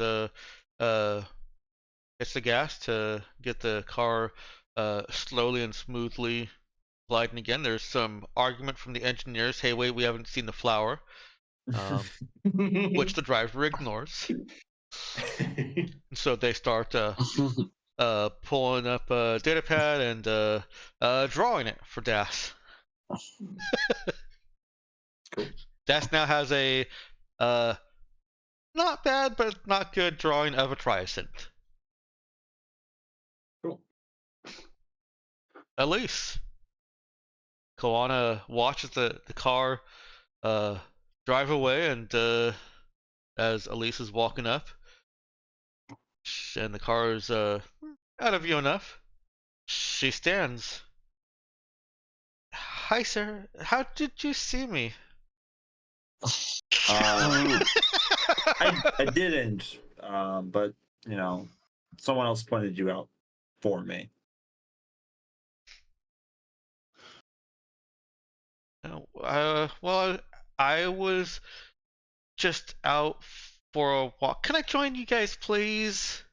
hits the gas to get the car slowly and smoothly gliding again. There's some argument from the engineers. Hey, wait, we haven't seen the flower, which the driver ignores. So they start pulling up a data pad and drawing it for Das. Cool. Das now has a not bad but not good drawing of a triacynth. Cool. Elise. Koana watches the car drive away, and as Elise is walking up, and the car is out of view enough, she stands. Hi, sir. How did you see me? I didn't, but someone else pointed you out for me. Well, I was just out for a walk. Can I join you guys, please?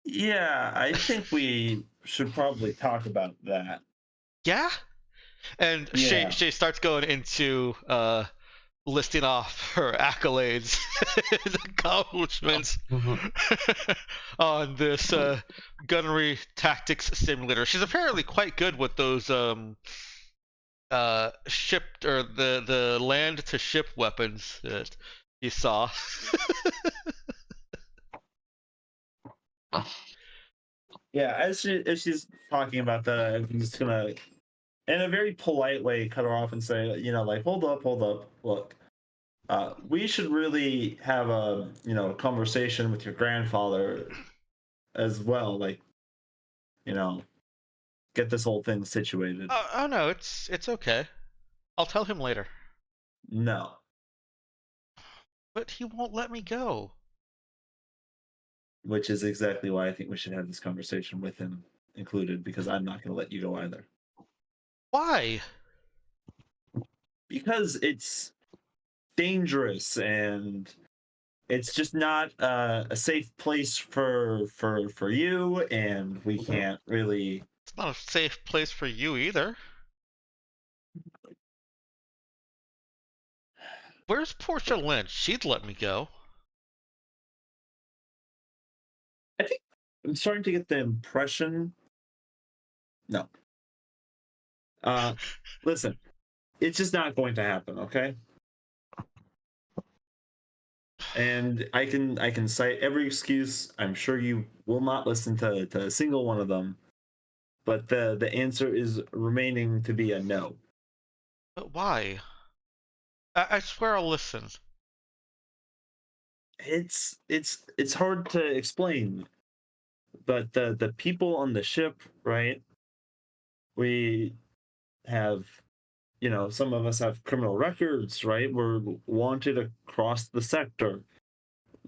Yeah, I think we should probably talk about that. Yeah? And Yeah. she starts going into listing off her accolades and accomplishments on this gunnery tactics simulator. She's apparently quite good with those shipped or the land to ship weapons that you saw. Yeah, as she's talking about that, I'm just gonna, in a very polite way, cut her off and say, hold up, look. We should really have a conversation with your grandfather as well. Like, you know, get this whole thing situated. Oh no, it's okay. I'll tell him later. No, But he won't let me go. which is exactly why I think we should have this conversation with him included, because I'm not going to let you go either. Why? Because it's dangerous and it's just not a safe place for you, and we can't really. It's not a safe place for you either. Where's Portia Lynch? She'd let me go. I think I'm starting to get the impression. No. Listen, it's just not going to happen, okay? And I can cite every excuse. I'm sure you will not listen to a single one of them. But the answer is remaining to be a no. But why? I swear I'll listen. It's hard to explain. But the people on the ship, right? We have, some of us have criminal records, right? We're wanted across the sector.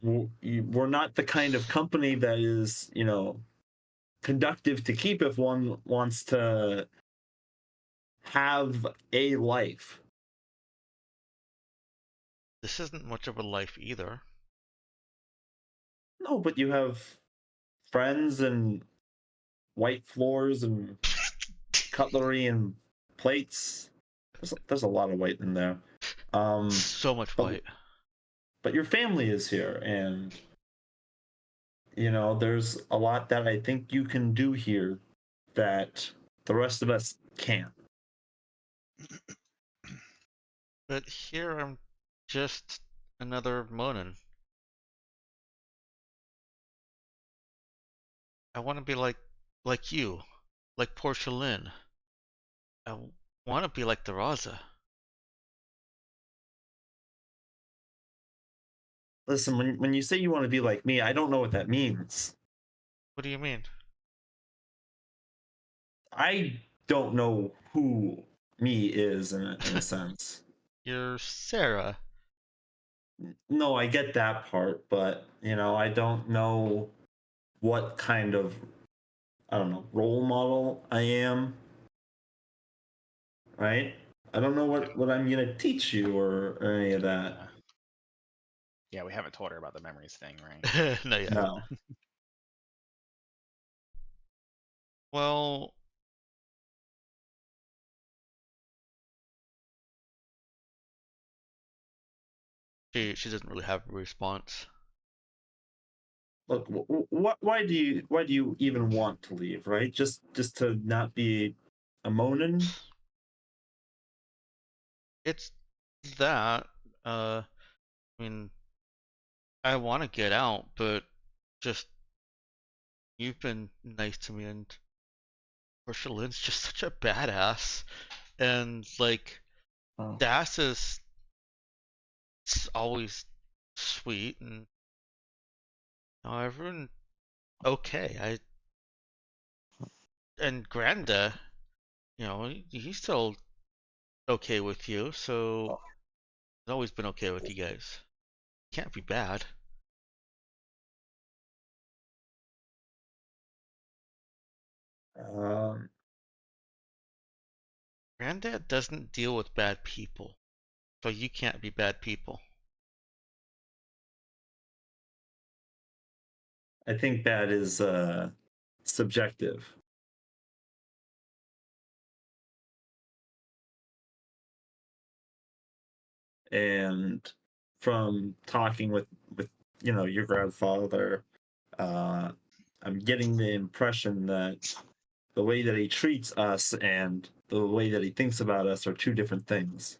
We're not the kind of company that is, conductive to keep if one wants to have a life. This isn't much of a life either. No, but you have friends and white floors and cutlery and plates. There's a lot of white in there. So much but, white. But your family is here, and there's a lot that I think you can do here that the rest of us can't. But here I'm just another Monin. I want to be like you, like Portia Lynn. I want to be like the Raza. Listen, when you say you want to be like me, I don't know what that means. What do you mean? I don't know who me is in a sense. You're Sarah. No, I get that part, but I don't know what kind of, I don't know, role model I am. Right? I don't know what I'm gonna teach you or any of that. Yeah, we haven't told her about the memories thing, right? No, yeah. No. Well, she doesn't really have a response. Look, why do you even want to leave? Right? Just to not be a Monin? It's that. I mean, I want to get out, but just you've been nice to me, and Portia Lynn's just such a badass, and like Oh. Das is always sweet, and everyone okay. And Granda, he's still okay with you, so he's always been okay with you guys. Can't be bad. Um, Granddad doesn't deal with bad people, so you can't be bad people. I think that is subjective. And from talking with your grandfather, I'm getting the impression that the way that he treats us and the way that he thinks about us are two different things.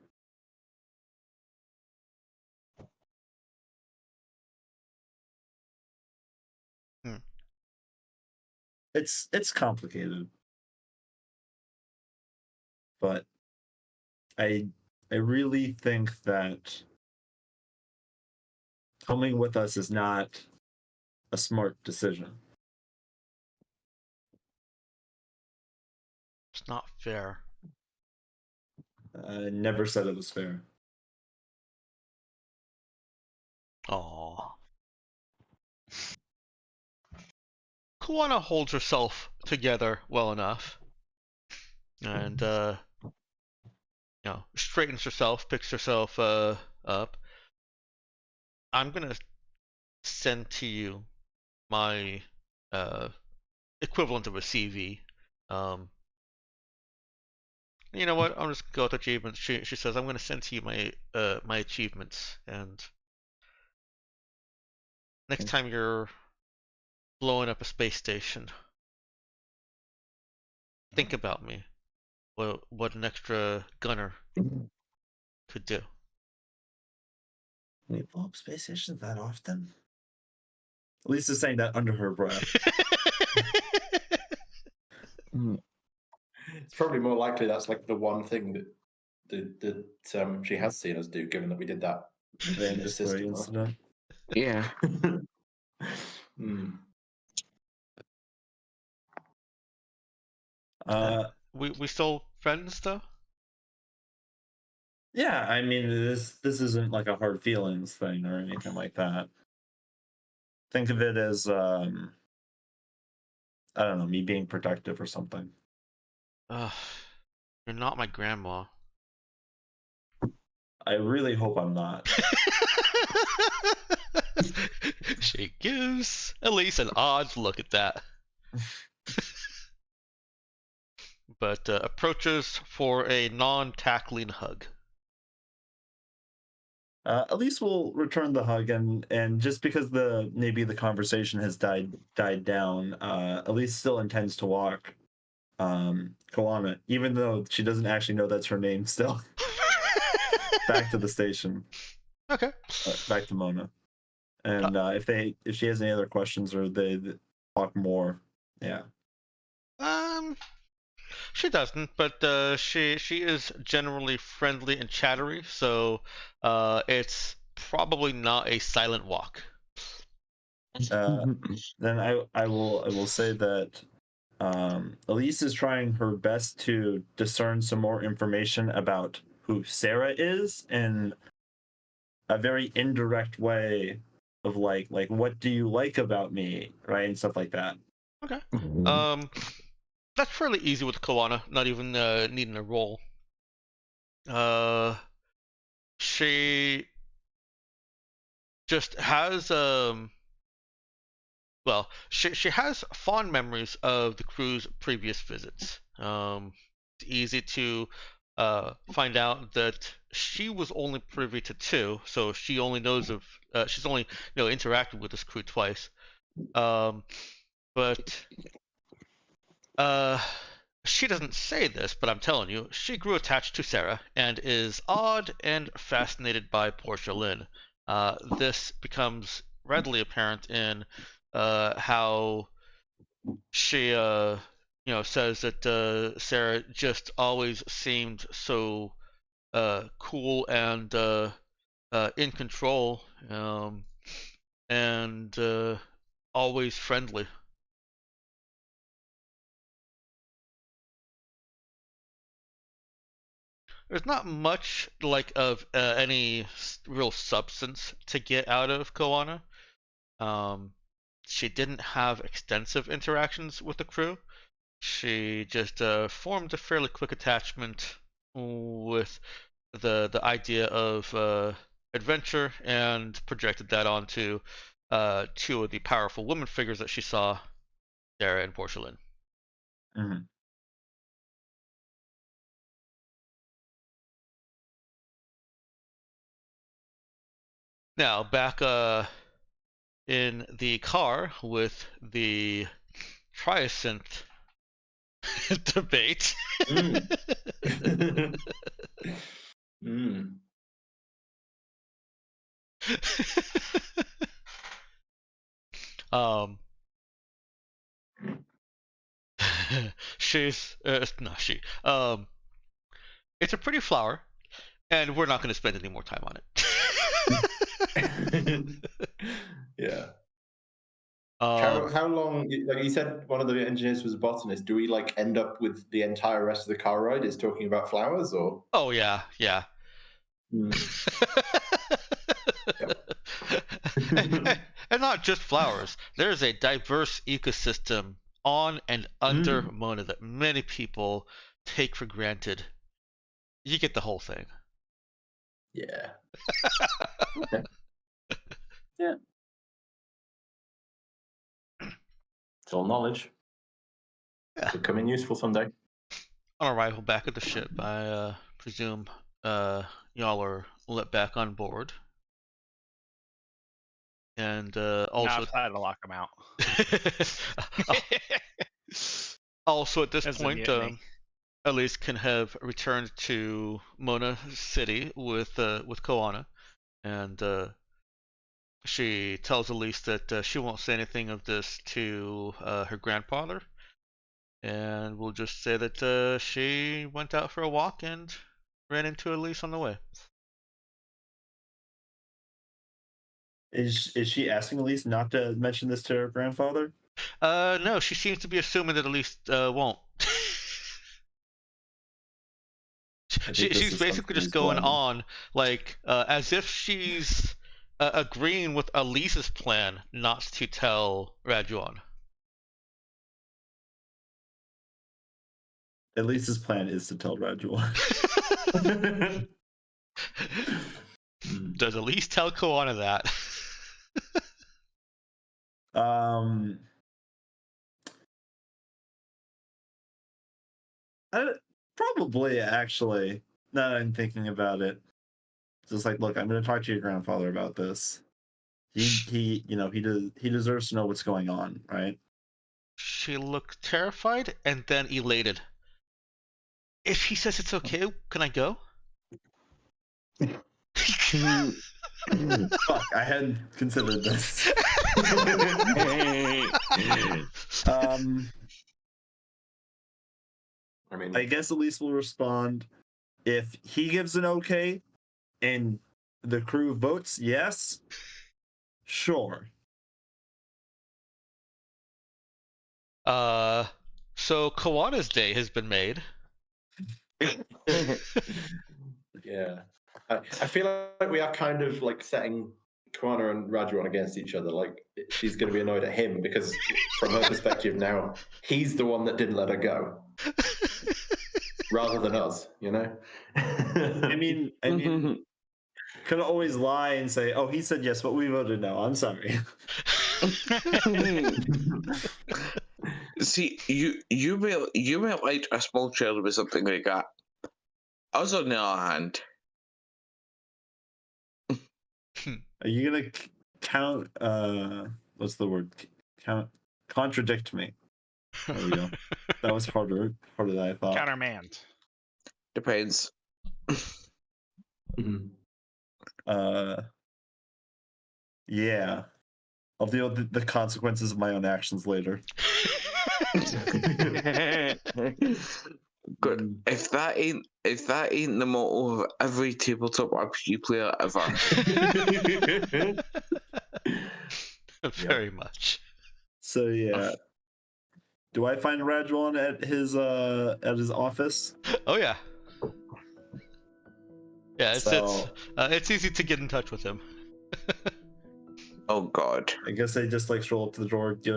Hmm. It's complicated, but I really think that coming with us is not a smart decision. It's not fair. I never said it was fair. Aww. Kuana holds herself together well enough, and straightens herself, picks herself up. I'm gonna send to you my equivalent of a CV. You know what? I'm just gonna go with achievements. She says I'm gonna send to you my achievements, and next time you're blowing up a space station, think about me. What an extra gunner could do. We blow up space stations that often? Lisa's saying that under her breath. It's probably more likely that's like the one thing that she has seen us do, given that we did that Van in this display system. incident. Yeah. We still friends though? Yeah, I mean this isn't like a hard feelings thing or anything like that. Think of it as I don't know, me being protective or something. You're not my grandma. I really hope I'm not. She gives Elise an odd look at that. But approaches for a non-tackling hug. At least we'll return the hug, and just because maybe the conversation has died down, Elise still intends to walk Koana, even though she doesn't actually know that's her name still. Back to the station. Okay. Back to Mona. And if she has any other questions or they talk more, yeah. She doesn't, but she is generally friendly and chattery, so it's probably not a silent walk. Then I will say that Elise is trying her best to discern some more information about who Sarah is in a very indirect way of like what do you like about me, right, and stuff like that. Okay. That's fairly easy with Koana, not even needing a roll. She just has well, she has fond memories of the crew's previous visits. It's easy to find out that she was only privy to 2, so she only knows of she's only interacted with this crew twice. But she doesn't say this, but I'm telling you, she grew attached to Sarah and is awed and fascinated by Portia Lynn. This becomes readily apparent in how she says that Sarah just always seemed so cool and in control, and always friendly. There's not much like of any real substance to get out of Koana. She didn't have extensive interactions with the crew. She just formed a fairly quick attachment with the idea of adventure and projected that onto 2 of the powerful women figures that she saw, Sarah and Portia Lynn. Mm-hmm. Now back in the car with the Triasynth debate. She's no she. It's a pretty flower, and we're not going to spend any more time on it. Yeah. Um, How long? Like you said, one of the engineers was a botanist. Do we like end up with the entire rest of the car ride is talking about flowers, or? oh yeah, yeah. Hmm. and, and not just flowers. There's a diverse ecosystem on and under Mm. Mona that many people take for granted. You get the whole thing. Yeah. Okay. Yeah. It's all knowledge. Yeah. Could come in useful someday. On arrival back at the ship, I presume y'all are let back on board. And also, I've had to lock them out. also at this That's a point, mutiny. Elise can have returned to Mona City with Koana, and she tells Elise that she won't say anything of this to her grandfather, and we'll just say that she went out for a walk and ran into Elise on the way. Is she asking Elise not to mention this to her grandfather? No, she seems to be assuming that Elise won't. I think this She's is basically just something going he's on like as if she's agreeing with Elise's plan not to tell Rajuan. Elise's plan is to tell Rajuan. Does Elise tell Koana that? Probably actually. Now that I'm thinking about it, just like, look, I'm going to talk to your grandfather about this. He deserves to know what's going on, right? She looked terrified and then elated. If he says it's okay, can I go? Fuck, I hadn't considered this. I mean, I guess Elise will respond if he gives an okay and the crew votes yes. Sure. So Koana's day has been made. yeah. I feel like we are kind of like setting Koana and Rajuan against each other. Like she's going to be annoyed at him because, from her perspective now, he's the one that didn't let her go, rather than us. You know. I mean, could always lie and say, "Oh, he said yes, but we voted no." I'm sorry. See, you might like a small child with something like that. Us, on the other hand, Are you gonna count? What's the word? Contradict me. There we go. That was harder than I thought. Countermand. depends. Yeah. I'll deal with the consequences of my own actions later. Good. If that ain't the motto of every tabletop RPG player ever. Very much. So yeah. Do I find Rajuan at his office? Oh yeah. Yeah, So- it's easy to get in touch with him. Oh God. I guess I just like stroll up to the door, get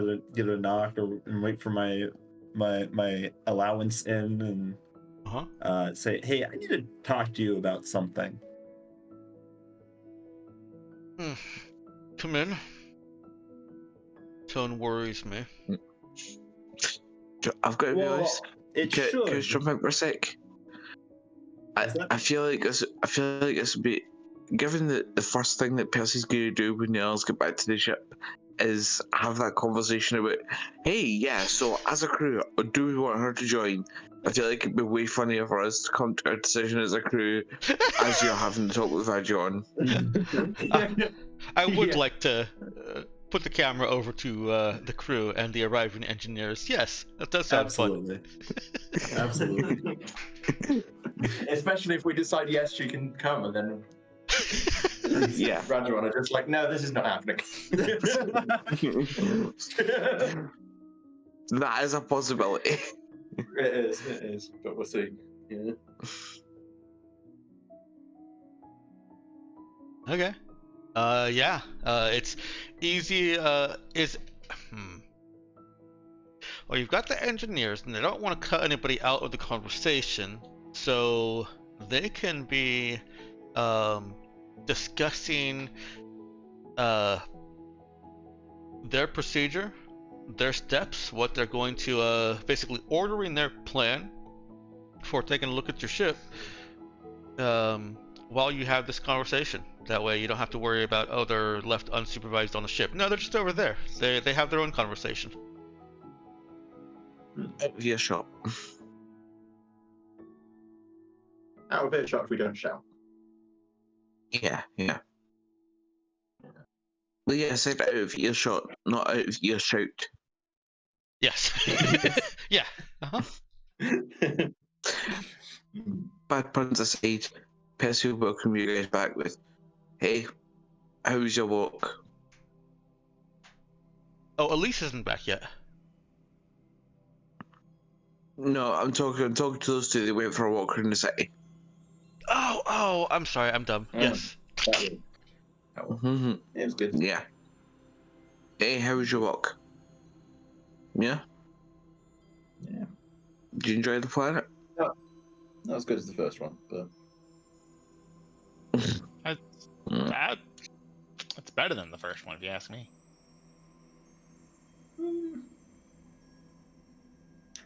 a knock, and wait for my allowance in, and say, "Hey, I need to talk to you about something." Come in. Tone worries me. I've got to be honest. It Can I should. just jump in for a sec? I feel like this would be, given that the first thing that Percy's going to do when the others get back to the ship is have that conversation about, hey, yeah, so as a crew, do we want her to join? I feel like it'd be way funnier for us to come to our decision as a crew as you're having to talk with Vajon. I would like to put the camera over to the crew and the arriving engineers. Yes, that does sound fun. Absolutely. Especially if we decide yes, she can come, and then Yeah. Rajuan are just like, no, this is not happening. That is a possibility. It is, but we'll see. Yeah. Okay. Yeah. It's easy. Well, you've got the engineers, and they don't want to cut anybody out of the conversation, so they can be discussing their procedure, their steps, what they're going to basically ordering their plan before taking a look at your ship. While you have this conversation, that way you don't have to worry about, oh, they're left unsupervised on the ship. No, they're just over there. They have their own conversation. Yeah, sure. Out of earshot if we don't shout. Yeah. Well, yeah, I said out of earshot, not out of earshot. Yes. Yeah. Uh-huh. Bad puns aside, Percy will welcome you guys back with, hey, how was your walk? Oh, Elise isn't back yet. No, I'm talking to those two that went for a walk around the city. Oh, I'm sorry, I'm dumb. Yes. That one. It was good. Yeah. Hey, how was your walk? Yeah? Yeah. Did you enjoy the planet? Not as good as the first one, but That's better than the first one, if you ask me.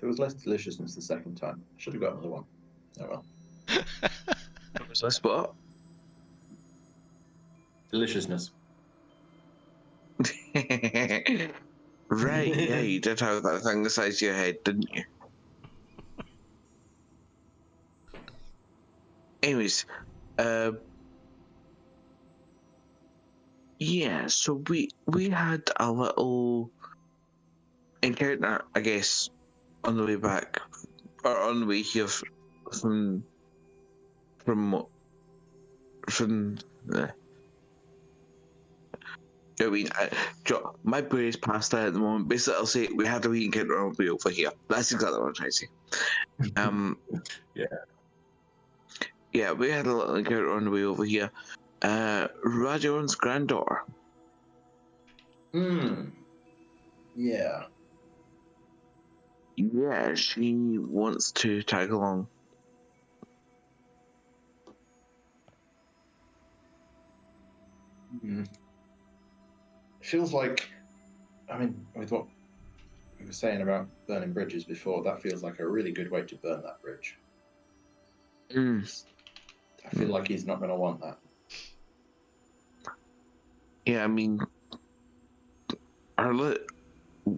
it was less deliciousness the second time. Should have got another one. Oh well. What was this? What? Deliciousness. Right, yeah, you did have that thing the size of your head, didn't you? Anyways, yeah, so we had a little encounter, I guess, on the way back, or on the way here from the. I mean, my brain is past that at the moment. Basically, I'll say we had a wee encounter on the way over here. That's exactly what I'm trying to say. Yeah. Yeah, we had a little encounter on the way over here. Rajon's granddaughter. Yeah. Yeah, she wants to tag along. Feels like, I mean, with what we were saying about burning bridges before, that feels like a really good way to burn that bridge. I feel like he's not going to want that. Yeah, I mean,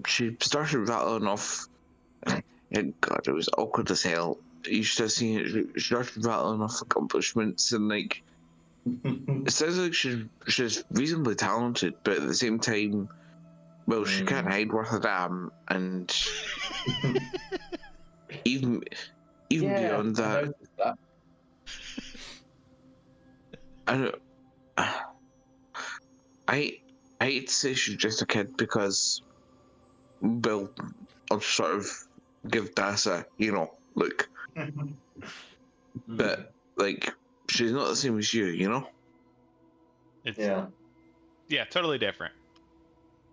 she started rattling off. God, it was awkward as hell. You should have seen it. She started rattling off accomplishments and like. It sounds like she's reasonably talented, but at the same time, well, she can't hide worth a damn, and even beyond that, I don't. I hate to say she's just a kid because, well, I'll sort of give Das a look, but like she's not the same as you, It's, Yeah. Totally different.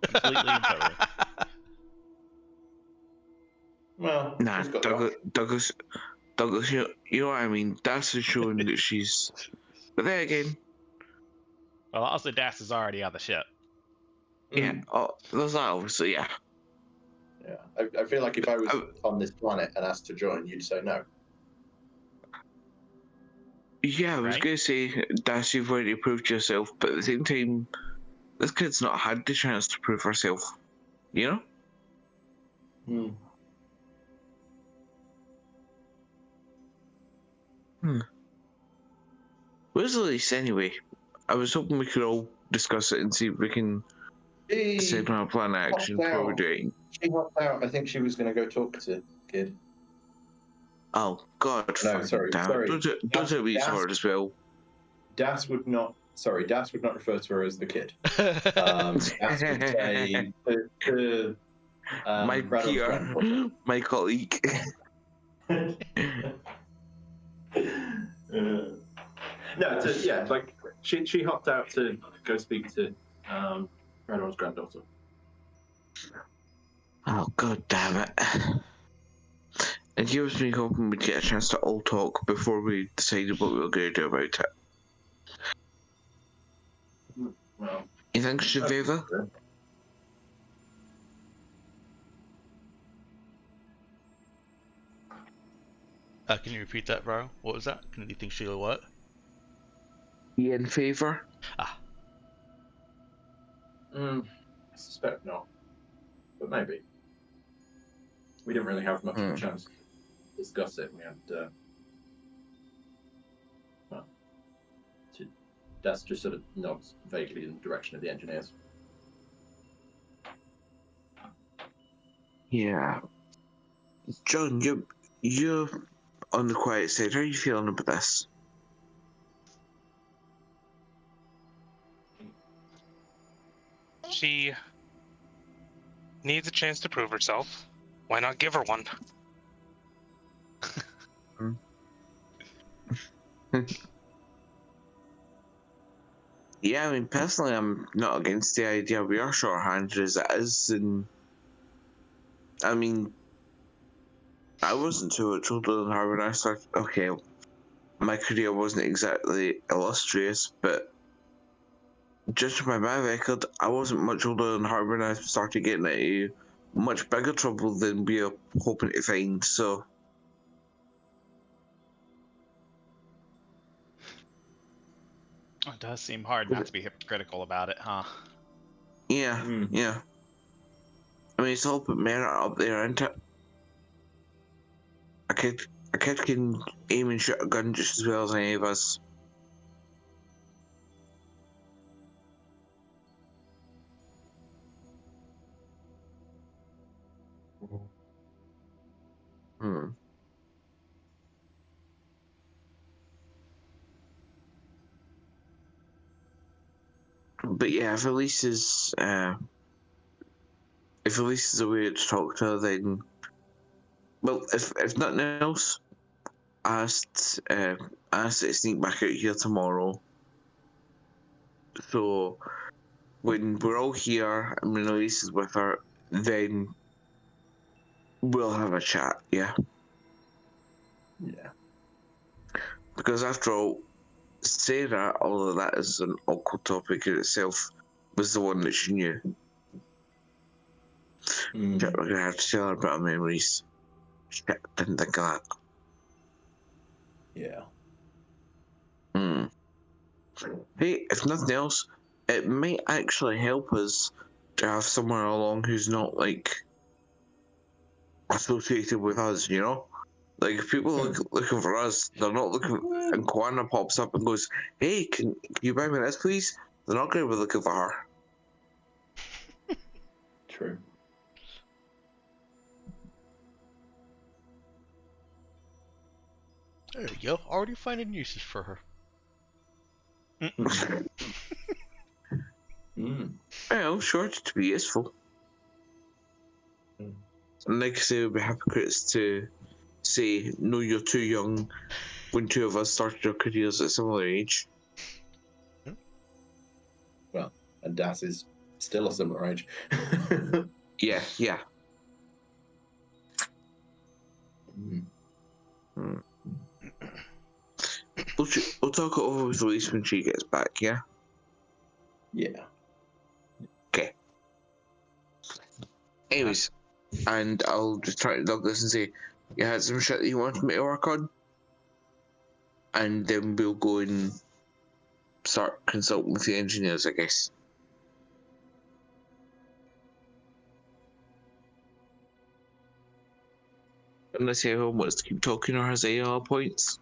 Completely and totally. Well, Nah, she's got Douglas, you know what I mean? Das is showing that she's. But then again, Well, also, Das is already on the ship. yeah. Oh, there's that obviously, yeah. Yeah. I feel like if I was on this planet and asked to join, you'd say no. Yeah, I was Right? gonna say, Das, you've already proved yourself, but at the same time, this kid's not had the chance to prove herself, you know? Where's Elise anyway? I was hoping we could all discuss it and see if we can decide on a plan of action before we're doing. She hopped out. I think she was going to go talk to Kid. Oh, God. No, sorry. Damn. Don't it be hard as well. Das would not sorry, Das would not refer to her as the kid. Das would say to My Radon's peer, granddaughter. my colleague. No, yeah, like she hopped out to go speak to Radon's granddaughter. Oh, god damn it. It gives me hoping we'd get a chance to all talk before we decided what we were going to do about it. Well, You think, Shiviva? Can you repeat that, bro? What was that? Can you think she'll what? You in favour? I suspect not, but maybe. We didn't really have much of a chance to discuss it. We had, Das just sort of nods vaguely in the direction of the engineers. Yeah. John, you're on the quiet side. How are you feeling about this? She needs a chance to prove herself. Why not give her one? Yeah, I mean, personally, I'm not against the idea. We are short-handed as it is, and I mean, I wasn't too much older than her when I started. Okay, my career wasn't exactly illustrious, but just by my record, I wasn't much older than her when I started getting into much bigger trouble than we are hoping to find. So, It does seem hard not to be hypocritical about it, huh? yeah, yeah. I mean, it's all put merit up there, isn't it? A kid can aim and shoot a gun just as well as any of us. But yeah, if Elise is a way to talk to her, then well, if nothing else, asked to sneak back out here tomorrow. So when we're all here and when Elise is with her, then we'll have a chat. Yeah. Yeah. Because after all, Sarah, although that is an awkward topic in itself, was the one that she knew. Shit, we're gonna have to tell her about our memories. Shit, didn't think of that. Yeah. Hey, if nothing else, it might actually help us to have someone along who's not like associated with us, you know? Like if people looking for us, they're not looking. And Kwana pops up and goes, "Hey, can you buy me this, please?" They're not going to be looking for her. True. There you go. Already finding uses for her. Well, sure, to be useful. And like I say, it would be hypocrites to say, "No, you're too young," when two of us started our careers at a similar age. Well, and Das is still a similar age. Yeah. We'll talk it over with Elise when she gets back, yeah? Yeah. Okay. Anyways, and I'll just try to log this and say, you had some shit that you wanted me to work on? And then we'll go and start consulting with the engineers, I guess. Unless everyone wants to keep talking or has any other points.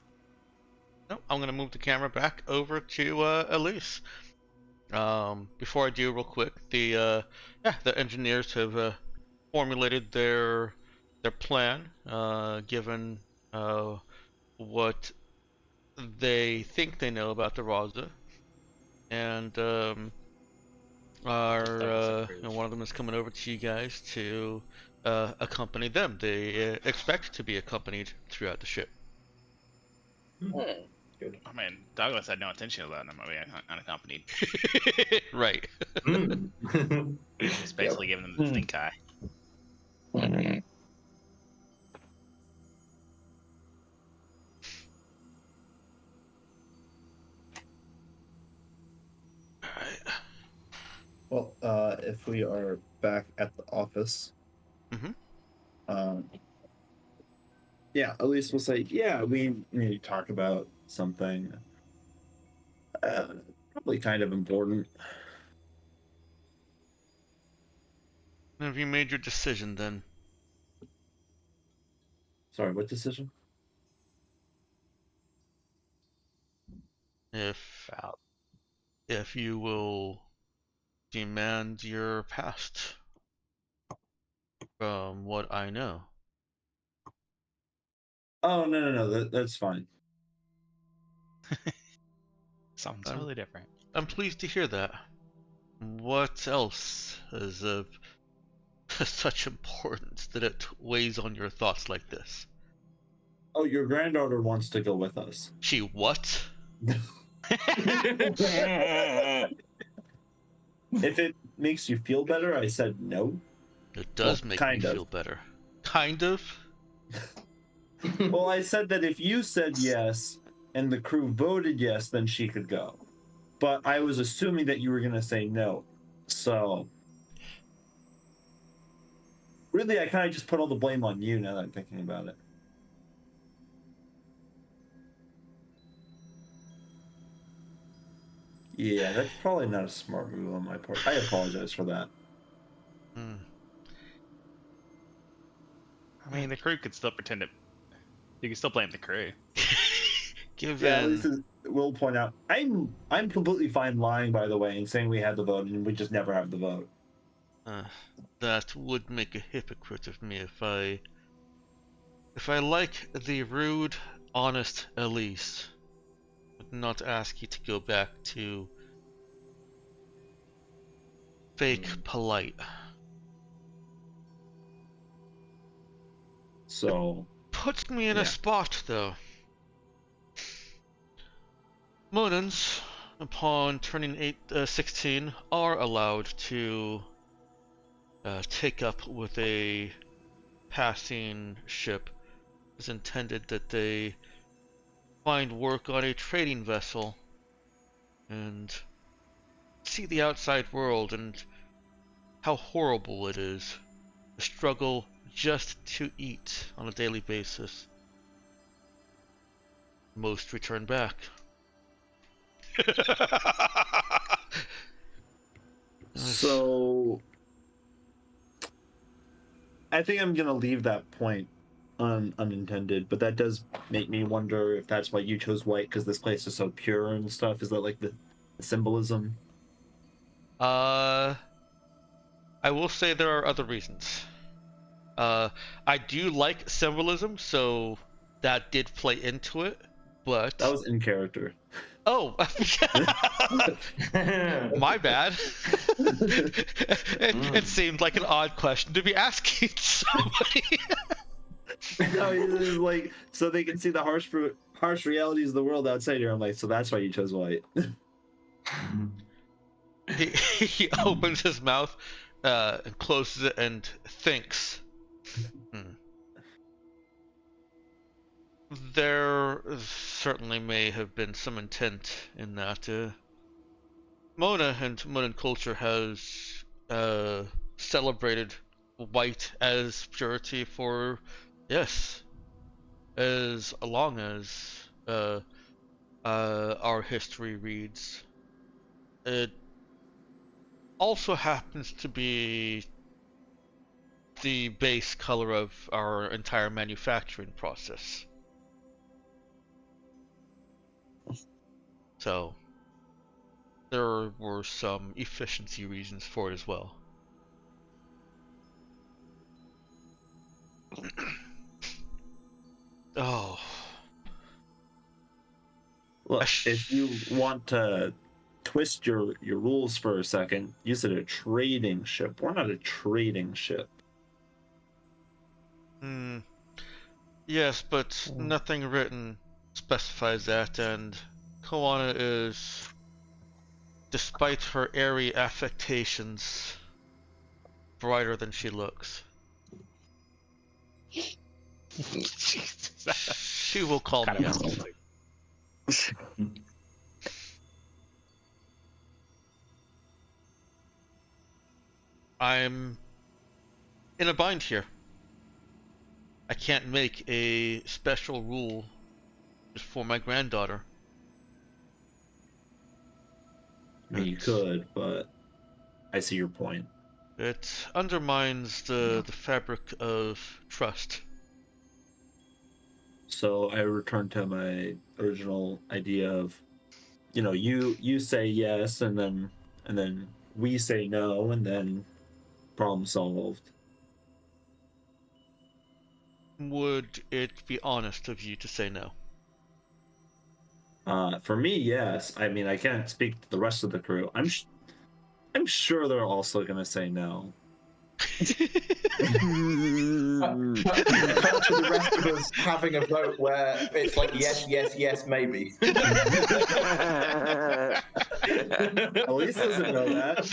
No, I'm gonna move the camera back over to Elise. Before I do, real quick, the engineers have formulated their plan, given what they think they know about the Raza. and one of them is coming over to you guys to accompany them. They expect to be accompanied throughout the ship. Good. I mean, Douglas had no intention of letting them be unaccompanied. Right. He's basically giving them the stink eye. Well, if we are back at the office, Mhm. Yeah, at least we'll say, yeah, we need to talk about something probably kind of important. Have you made your decision then? Sorry, what decision? If you will demand your past from what I know. Oh, no, that's fine. Something I'm- totally different. I'm pleased to hear that. What else is of such importance that it weighs on your thoughts like this? Oh, your granddaughter wants to go with us. She what? If it makes you feel better, I said no. It does Well, make kind me of. feel better. Kind of? Well, I said that if you said yes and the crew voted yes, then she could go. But I was assuming that you were going to say no. So, really, I kind of just put all the blame on you now that I'm thinking about it. Yeah, that's probably not a smart move on my part. I apologize for that. Hmm. I mean, the crew could still pretend it. You can still blame the crew. Yeah, at least Given we'll point out. I'm completely fine lying, by the way, and saying we had the vote and we just never have the vote. that would make a hypocrite of me if I like the rude, honest Elise, would not ask you to go back to fake polite. So, Puts me in a Yeah. spot though. Monans, upon turning 16, are allowed to take up with a passing ship. It's intended that they find work on a trading vessel and see the outside world and how horrible it is. The struggle just to eat on a daily basis. Most return back. so I think I'm gonna leave that point unintended, but that does make me wonder if that's why you chose white because this place is so pure and stuff. Is that like the symbolism? I will say there are other reasons. I do like symbolism, so that did play into it, but That was in character. oh, my bad. It seemed like an odd question to be asking somebody. No, it's like so they can see the harsh realities of the world outside here. I'm like, so that's why you chose white. He opens his mouth and closes it and thinks. There certainly may have been some intent in that. Mona and Monan culture has celebrated white as purity for, yes, as long as our history reads. It also happens to be the base color of our entire manufacturing process. So there were some efficiency reasons for it as well. Look, if you want to twist your rules for a second. You said a trading ship. We're not a trading ship. Yes, but nothing written specifies that, and Koana is, despite her airy affectations, brighter than she looks. Jesus. She will call Kind me of out. insulting. I'm in a bind here. I can't make a special rule just for my granddaughter. I mean, you could, but I see your point. It undermines the fabric of trust. So I return to my original idea of, you say yes, and then we say no, and then problem solved. Would it be honest of you to say no? For me, yes. I mean, I can't speak to the rest of the crew. I'm sure they're also gonna say no. Cut to the rest of us having a vote where it's like yes, yes, yes, maybe. Elise doesn't know that.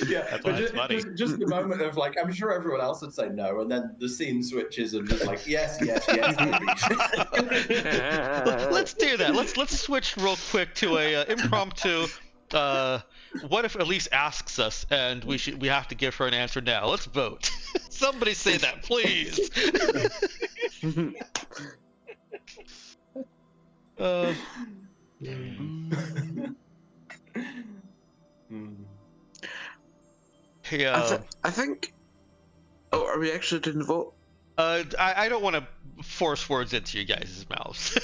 Yeah, That's but why it's funny. just the moment of like, I'm sure everyone else would say no, and then the scene switches and just like yes, yes, yes, maybe. Let's do that. Let's switch real quick to a impromptu. What if Elise asks us and we have to give her an answer now? Let's vote. Somebody say that, please. Hey, I think. Oh, are we actually doing the vote? I don't want to force words into you guys' mouths.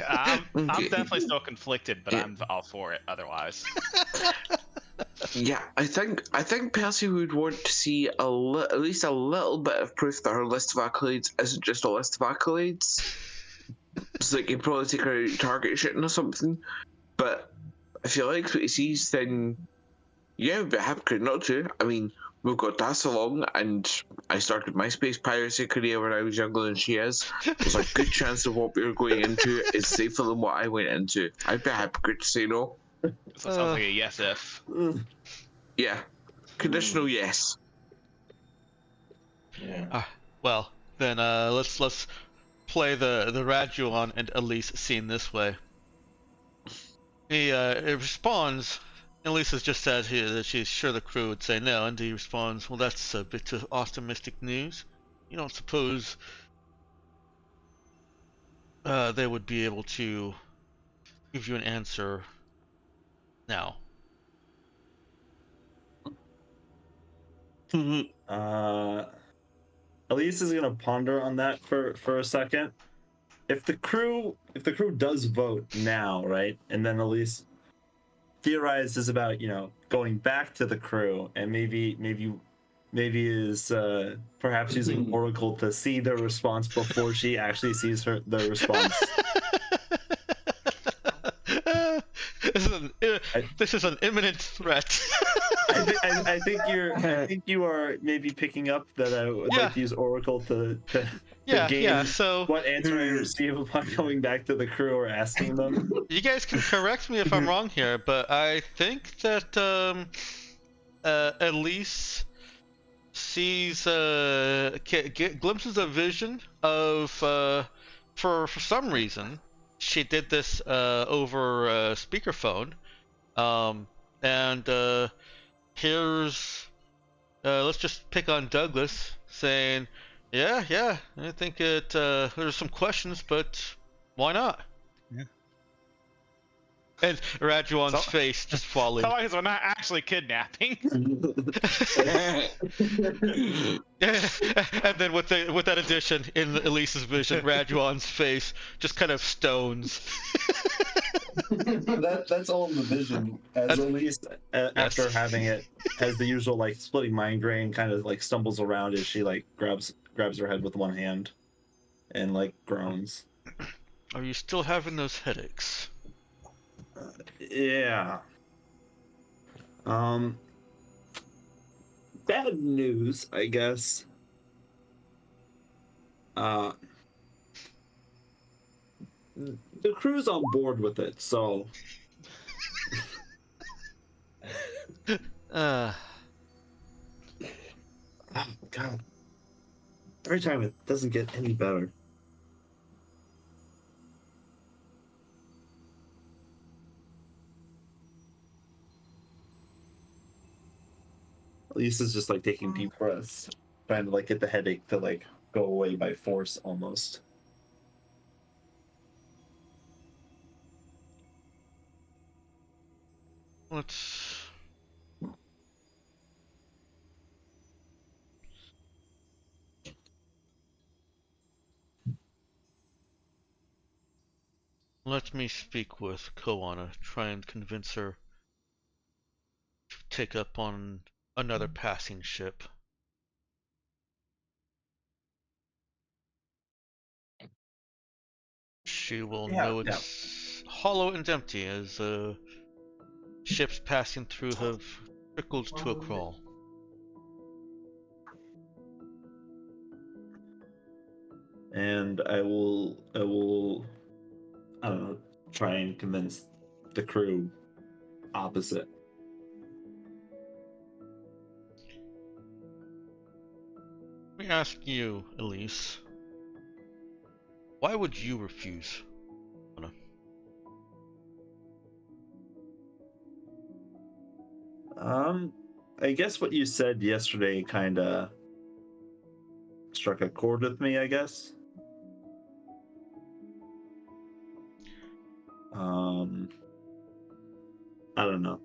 I'm Okay. definitely still conflicted, but Yeah. I'm all for it otherwise. Yeah, I think Percy would want to see at least a little bit of proof that her list of accolades isn't just a list of accolades. So they can probably take her out target shooting or something. But if he likes what he sees, then yeah, we'd be happy not to. I mean, we've got that along, and I started my space piracy career when I was younger than she is. There's a good chance of what we're going into is safer than what I went into. I'd be happy to say no. So it sounds like a yes if. Yeah. Conditional yes. Yeah. Well, then let's play the Raduan and Elise scene this way. He responds. Elise has just said here that she's sure the crew would say no, and he responds, "Well, that's a bit of optimistic news. You don't suppose they would be able to give you an answer now?" Elise is gonna ponder on that for a second. If the crew does vote now, right, and then Elise theorizes about going back to the crew and maybe is perhaps using Oracle to see their response before she actually sees their response. This is an imminent threat. I think you are maybe picking up that I would like to use Oracle to gauge So what answer I receive upon going back to the crew or asking them. you guys can correct me if I'm wrong here, but I think that Elise sees glimpses of vision of for some reason she did this over speakerphone, and here's let's just pick on Douglas saying, yeah, I think there's some questions, but why not? Yeah. And Rajuan's face just falling. So long as we're not actually kidnapping. And then with that addition in Elise's vision, Rajuan's face just kind of stones. That's all in the vision. As Elise, after having it, has the usual like splitting migraine, kind of like stumbles around as she like grabs her head with one hand, and like groans. Are you still having those headaches? Yeah. Bad news, I guess. Uh, the crew's on board with it, so Uh, oh, God. Every time it doesn't get any better. Lisa's just like taking deep breaths, trying to like get the headache to like go away by force almost. let's let me speak with Koana, try and convince her to take up on another passing ship. She will Yeah, know yeah. it's hollow and empty as ships passing through have trickled to a crawl. And I don't know, try and convince the crew opposite. Let me ask you, Elise, why would you refuse? I guess what you said yesterday kind of struck a chord with me, I guess. I don't know.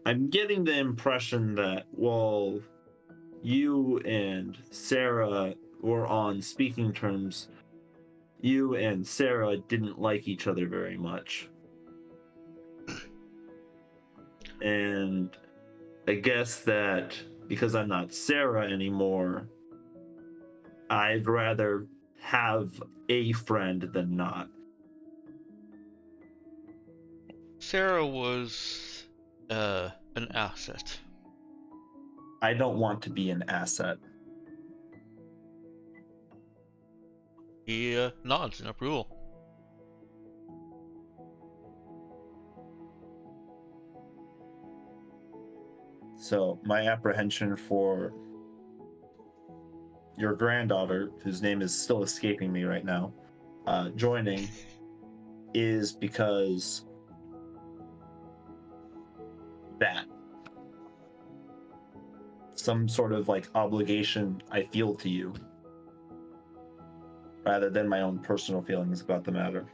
I'm getting the impression that, well, you and Sarah were on speaking terms. You and Sarah didn't like each other very much. And I guess that because I'm not Sarah anymore, I'd rather have a friend than not. Sarah was an asset. I don't want to be an asset. He nods in approval. So my apprehension for your granddaughter, whose name is still escaping me right now, joining is because that some sort of like obligation I feel to you rather than my own personal feelings about the matter.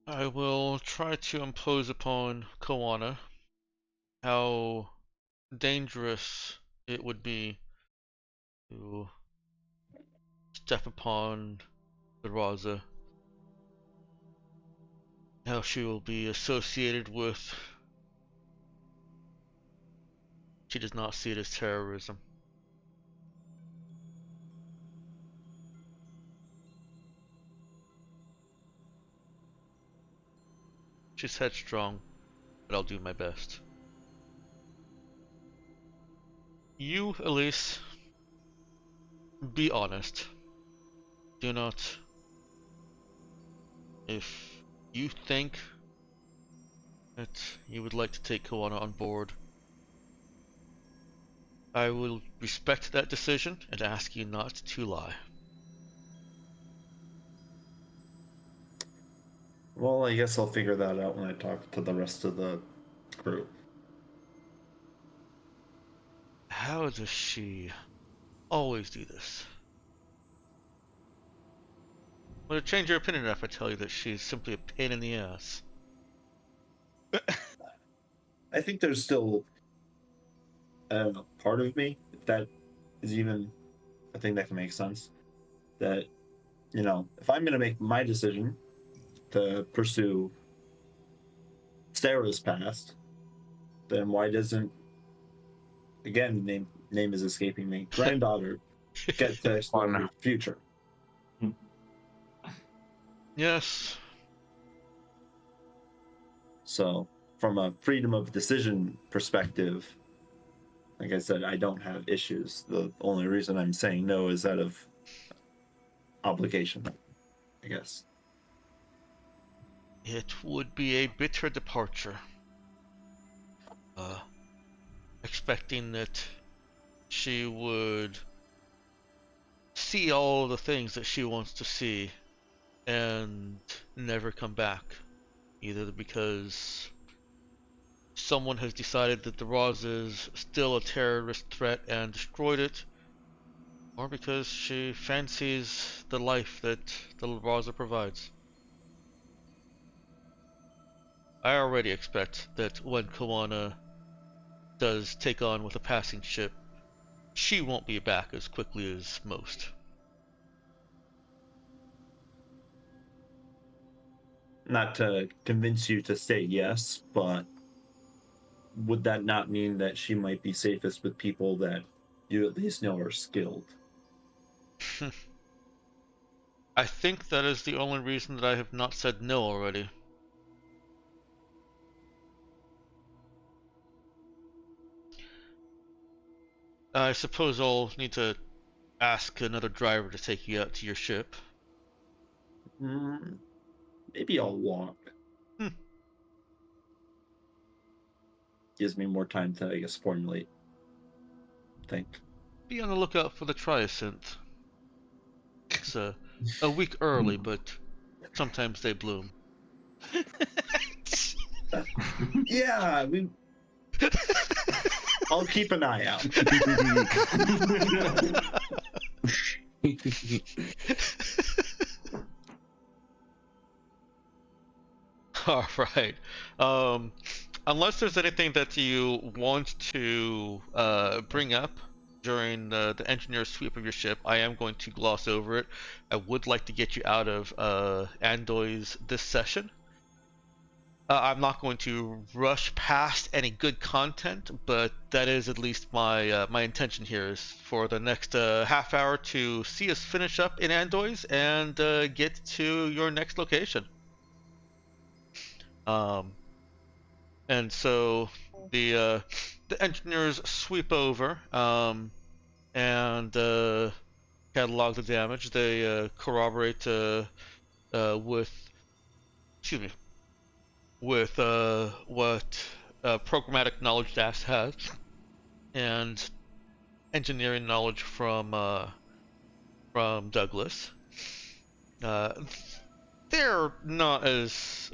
I will try to impose upon Koana how dangerous it would be to step upon the Raza. How she will be associated with. She does not see it as terrorism. She's headstrong, but I'll do my best. You, Elise, be honest. Do not. If you think that you would like to take Koana on board, I will respect that decision and ask you not to lie. Well, I guess I'll figure that out when I talk to the rest of the crew. How does she always do this? Will it change your opinion if I tell you that she's simply a pain in the ass? I think there's still, I don't know, part of me, if that is even a thing that can make sense, that, you know, if I'm going to make my decision to pursue Sarah's past, then why doesn't, again, name is escaping me, granddaughter get to explore Fun. the future. Yes. So, from a freedom of decision perspective, like I said, I don't have issues. The only reason I'm saying no is out of obligation, I guess. It would be a bitter departure. Expecting that she would see all the things that she wants to see and never come back. Either because someone has decided that the Roz is still a terrorist threat and destroyed it, or because she fancies the life that the Raza provides. I already expect that when Kawana does take on with a passing ship, she won't be back as quickly as most. Not to convince you to say yes, but would that not mean that she might be safest with people that you at least know are skilled? I think that is the only reason that I have not said no already. I suppose I'll need to ask another driver to take you out to your ship. Maybe I'll walk. Gives me more time to, I guess, formulate. Think. Be on the lookout for the Triasynth. It's a week early, but sometimes they bloom. Yeah, I'll keep an eye out. All right. Unless there's anything that you want to bring up during the engineer sweep of your ship, I am going to gloss over it. I would like to get you out of Andoys this session. I'm not going to rush past any good content, but that is at least my my intention here is for the next half hour to see us finish up in Andoys and get to your next location. And so the engineers sweep over and catalog the damage. They corroborate with, excuse me, with what programmatic knowledge DAS has and engineering knowledge from Douglas. They're not as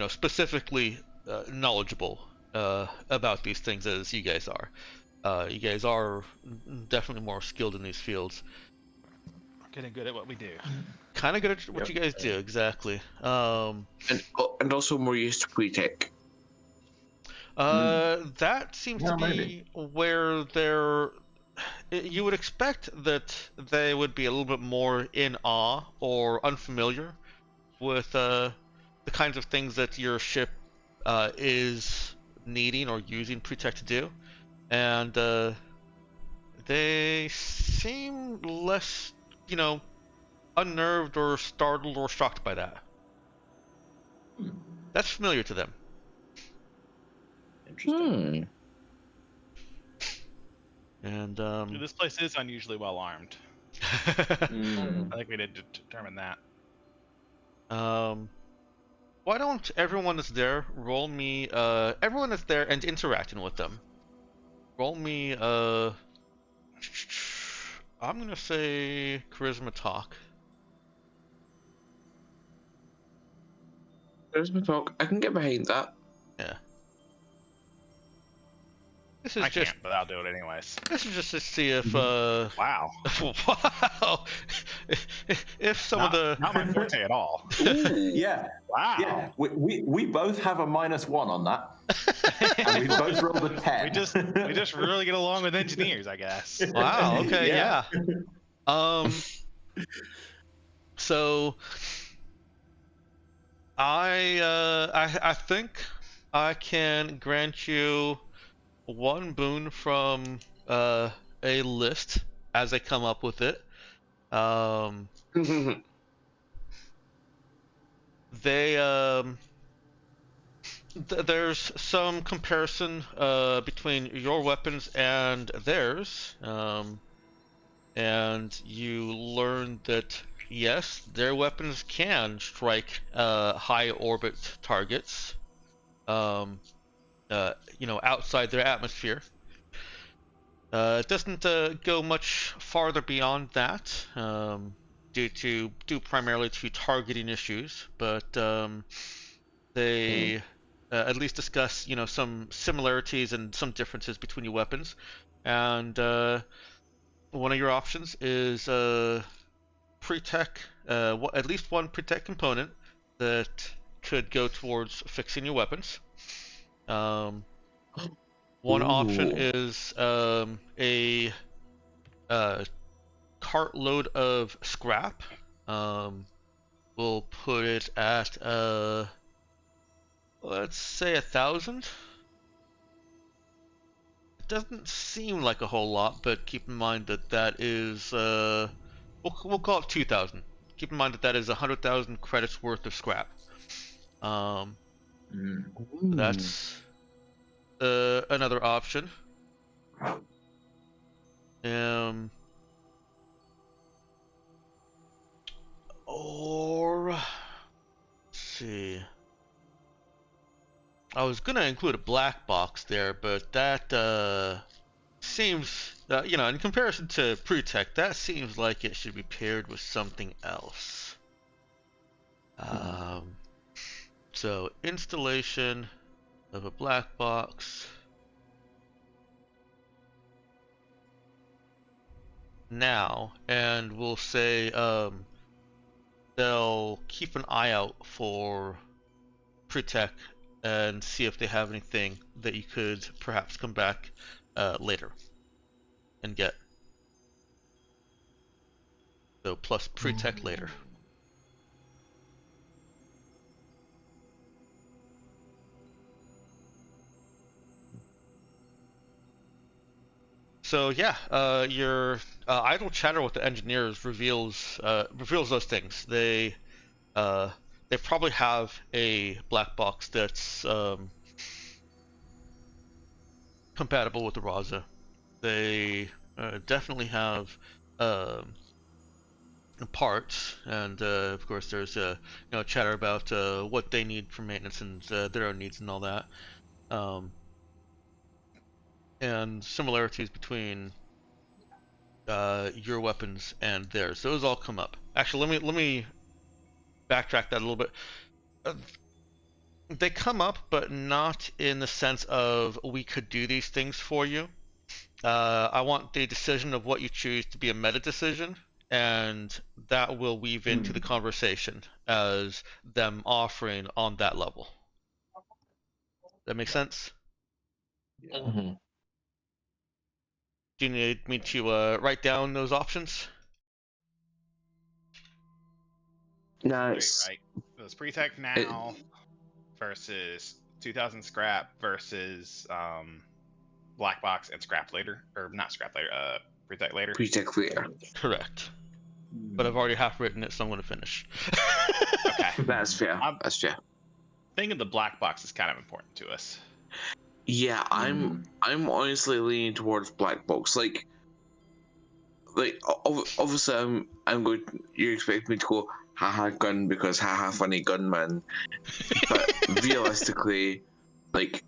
specifically knowledgeable about these things as you guys are. You guys are definitely more skilled in these fields. Getting good at what we do. Kind of good at what you guys do, exactly. And also more used to pre-tech. That seems to be maybe. where they're. You would expect that they would be a little bit more in awe or unfamiliar with the kinds of things that your ship is needing or using pre-tech to do, and they seem less, unnerved or startled or shocked by that. That's familiar to them. Interesting. And This place is unusually well armed. I think we did determine that. Why don't everyone that's there roll me? Everyone that's there and interacting with them. Roll me. I'm gonna say charisma talk. Charisma talk. I can get behind that. Yeah. This is I just. can't, but I'll do it anyways. This is just to see if. Wow. Wow. If some of the. Not my forte at all. Yeah. Wow. Yeah. We both have a -1 on that. And we both rolled a 10. We just really get along with engineers, I guess. Wow. Okay. Yeah. Yeah. So. I think I can grant you one boon from a list as they come up with it. There's some comparison between your weapons and theirs, and you learn that yes, their weapons can strike high orbit targets, outside their atmosphere. It doesn't go much farther beyond that, due primarily to targeting issues, but they at least discuss, some similarities and some differences between your weapons. And one of your options is pre-tech, at least one pre-tech component that could go towards fixing your weapons. One option is a cartload of scrap. We'll put it at let's say 1,000. It doesn't seem like a whole lot, but keep in mind that is we'll call it 2,000. Keep in mind that is 100,000 credits worth of scrap. That's another option. Or let's see. I was gonna include a black box there, but that seems, in comparison to pre-tech, that seems like it should be paired with something else. So installation of a black box. Now, and we'll say they'll keep an eye out for pre-tech and see if they have anything that you could perhaps come back later and get. So plus pre-tech later. So yeah, your idle chatter with the engineers reveals those things. They probably have a black box that's compatible with the Raza. They definitely have parts, and of course there's chatter about what they need for maintenance and their own needs and all that. And similarities between your weapons and theirs. Those all come up. Actually, let me backtrack that a little bit. They come up, but not in the sense of we could do these things for you. I want the decision of what you choose to be a meta decision, and that will weave into the conversation as them offering on that level. That makes sense? Mm-hmm. Do you need me to write down those options? Nice. Right. So it's pre-tech now versus 2,000 scrap versus black box and scrap later, or not scrap later, pre-tech later. Pre-tech later. Correct. But I've already half written it, so I'm going to finish. Okay. That's fair. That's fair. Thinking the black box is kind of important to us. Yeah, I'm honestly leaning towards black box. Like obviously I'm going. You expect me to go haha gun because haha funny gunman, but realistically, like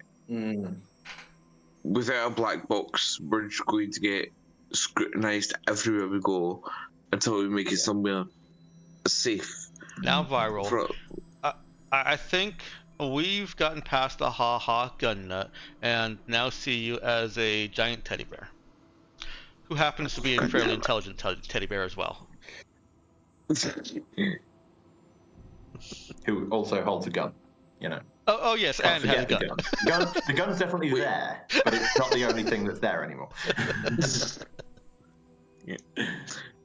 without a black box, we're just going to get scrutinized everywhere we go until we make it somewhere safe. Now viral. I think we've gotten past the ha-ha gun nut and now see you as a giant teddy bear. Who happens to be a fairly intelligent teddy bear as well. Who also holds a gun, Oh yes, and has a gun. The gun's definitely there, but it's not the only thing that's there anymore. Yeah.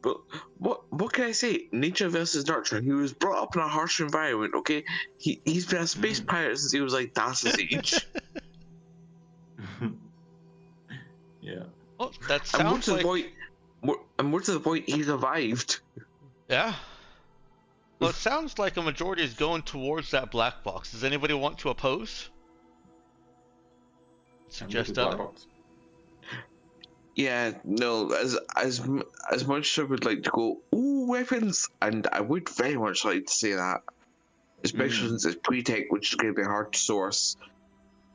But what can I say? Nature versus nurture. He was brought up in a harsh environment. Okay, he's been a space pirate since he was like Das's age. Yeah. Well, that sounds like more to the point, he survived. Yeah. Well, it sounds like a majority is going towards that black box. Does anybody want to oppose? Suggest Black other? box. Yeah, no, as much as I would like to go, ooh, weapons, and I would very much like to say that, especially since it's pre-tech, which is going to be hard to source.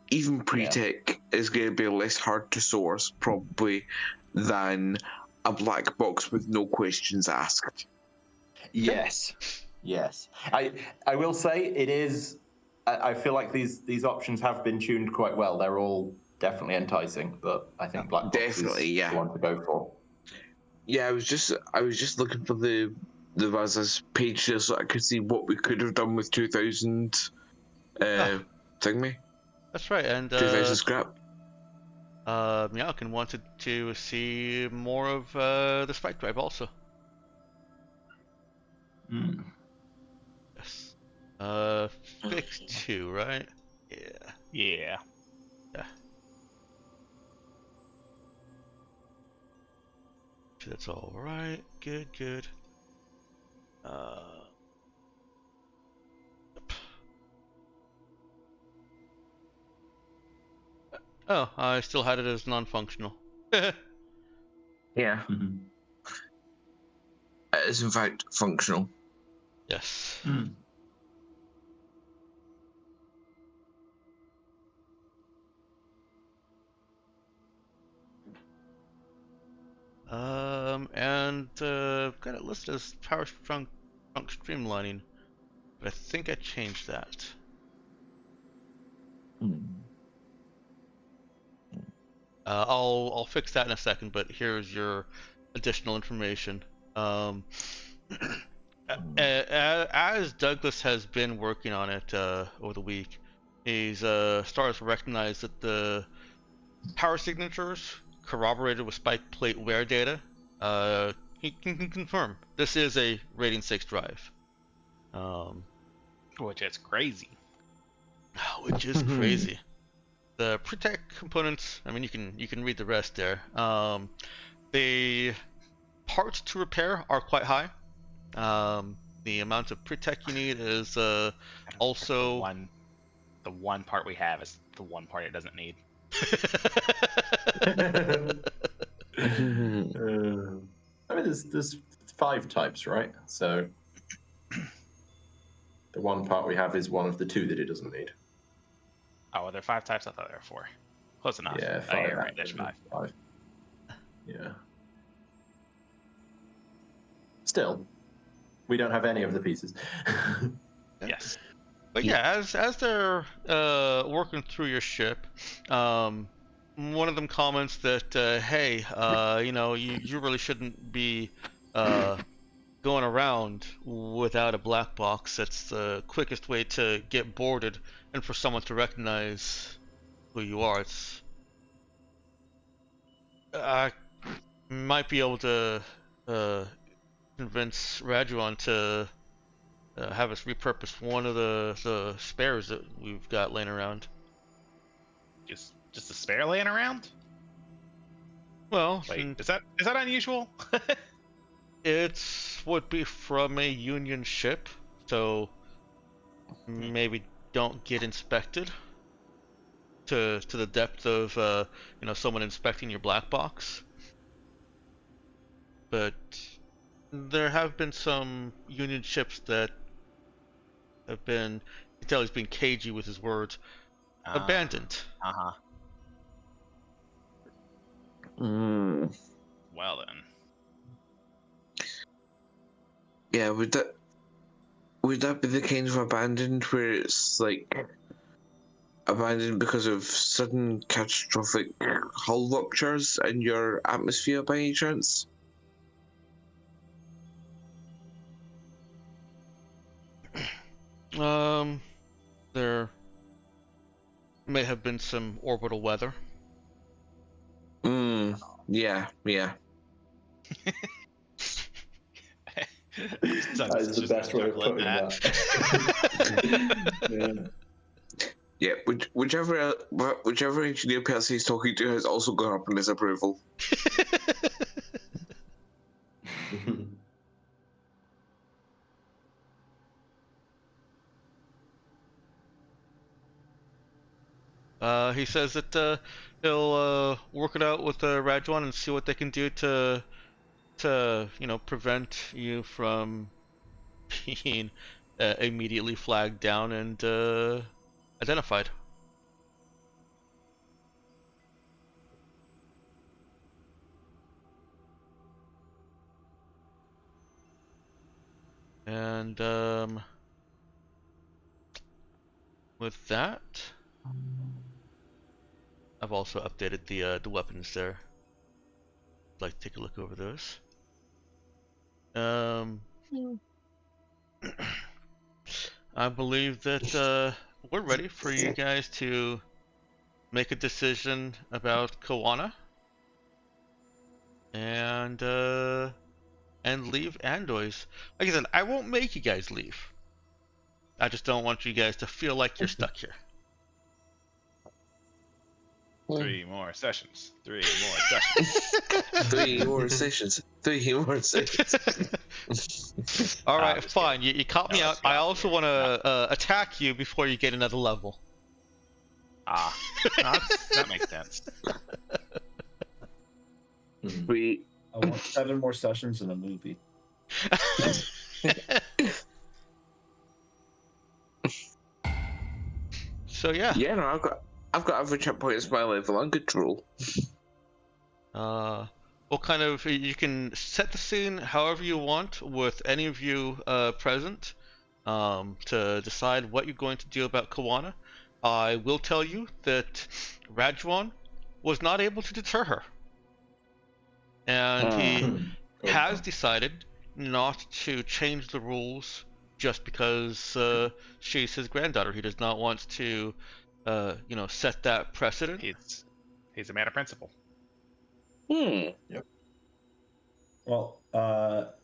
Even pre-tech is going to be less hard to source, probably, than a black box with no questions asked. Yes. Yes. I will say it is. I feel like these options have been tuned quite well. They're all definitely enticing, but I think black box Definitely, is yeah. the one to go for. Yeah, I was just looking for the Vaz's page just so I could see what we could have done with 2000 thingy. That's right, and 2000 scrap. Meowkin wanted to see more of the spike drive also. Yes. Fix 2, right? Yeah. Yeah. Yeah. That's all right. Good, good. Oh, I still had it as non-functional. Yeah. It is in fact functional. Yes. And got it listed as power trunk streamlining, but I think I changed that. I'll fix that in a second, but here's your additional information. As Douglas has been working on it over the week, he's started to recognize that the power signatures corroborated with spike plate wear data. He can confirm this is a rating 6 drive. Which is crazy. Which is crazy. The pre-tech components, I mean, you can read the rest there. The parts to repair are quite high. The amount of pre-tech you need is also the one part we have is the one part it doesn't need. I mean, there's 5 types, right? So the one part we have is one of the 2 that it doesn't need. Oh, are there 5 types? I thought there were 4. Close enough. Yeah, 5. Oh, you're right. There's 5. Yeah. Still, we don't have any of the pieces. Yes. But yeah, as they're working through your ship, one of them comments that, hey, you really shouldn't be going around without a black box. That's the quickest way to get boarded and for someone to recognize who you are. It's I might be able to convince Rajuan to have us repurpose one of the spares that we've got laying around. Just a spare laying around? Well, Wait, is that unusual? It's would be from a Union ship, so maybe don't get inspected to the depth of someone inspecting your black box. But there have been some Union ships that have been, you can tell he's being cagey with his words, abandoned. Well then. Yeah, would that be the kind of abandoned where it's like abandoned because of sudden catastrophic hull ruptures in your atmosphere by any chance? There may have been some orbital weather. Yeah. That is the best way of putting that. Yeah, whichever engineer person he's talking to has also gone up in his approval. He says that he'll work it out with Rajuan and see what they can do to prevent you from being immediately flagged down and identified. And with that, I've also updated the weapons there. I'd like to take a look over those. I believe that we're ready for you guys to make a decision about Koana and leave Andoys. Like I said, I won't make you guys leave. I just don't want you guys to feel like you're stuck here. 3 more sessions. 3 more sessions. 3 more sessions. 3 more sessions. All right, just fine. You caught me No, out. let's I go. also want to attack you before you get another level. That makes sense. We I want 7 more sessions in a movie. So yeah. yeah, no, I've got average hit points my level on control. What kind of you can set the scene however you want with any of you present to decide what you're going to do about Kawana. I will tell you that Rajuan was not able to deter her, and he has decided not to change the rules just because she's his granddaughter. He does not want to, set that precedent. He's a man of principle. Well,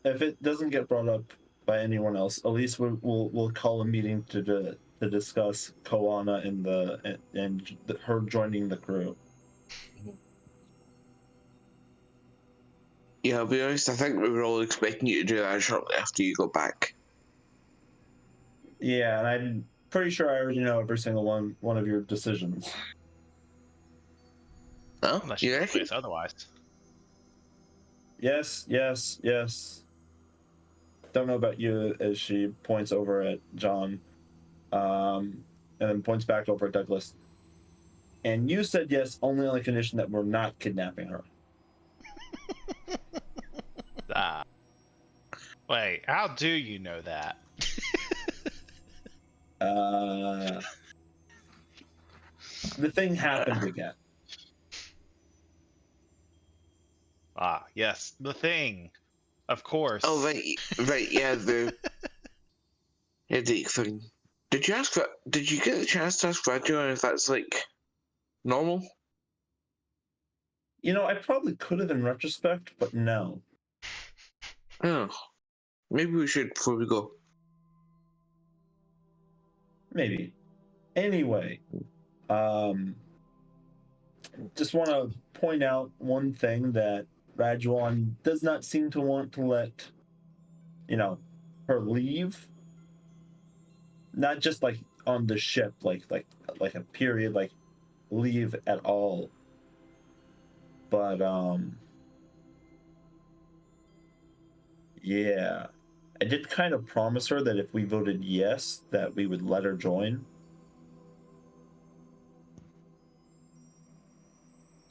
if it doesn't get brought up by anyone else, at least we'll call a meeting to discuss Koana and her joining the crew. Yeah, I'll be honest, I think we were all expecting you to do that shortly after you got back. Yeah, and I'm pretty sure I already know every single one of your decisions. Oh, Unless you you reckon? place otherwise. Yes. Don't know about you, as she points over at John, and then points back over at Douglas. And you said yes only on the condition that we're not kidnapping her. Wait, how do you know that? The thing happened again. Yes, the thing. Of course. Oh, right, yeah, the headache thing. Did you get the chance to ask Rajuan if that's, like, normal? You know, I probably could have in retrospect, but no. Oh, maybe we should before we go. Maybe. Anyway, just want to point out one thing that Rajuan does not seem to want to let, her leave. Not just like on the ship, like a period, like leave at all. But yeah, I did kind of promise her that if we voted yes, that we would let her join.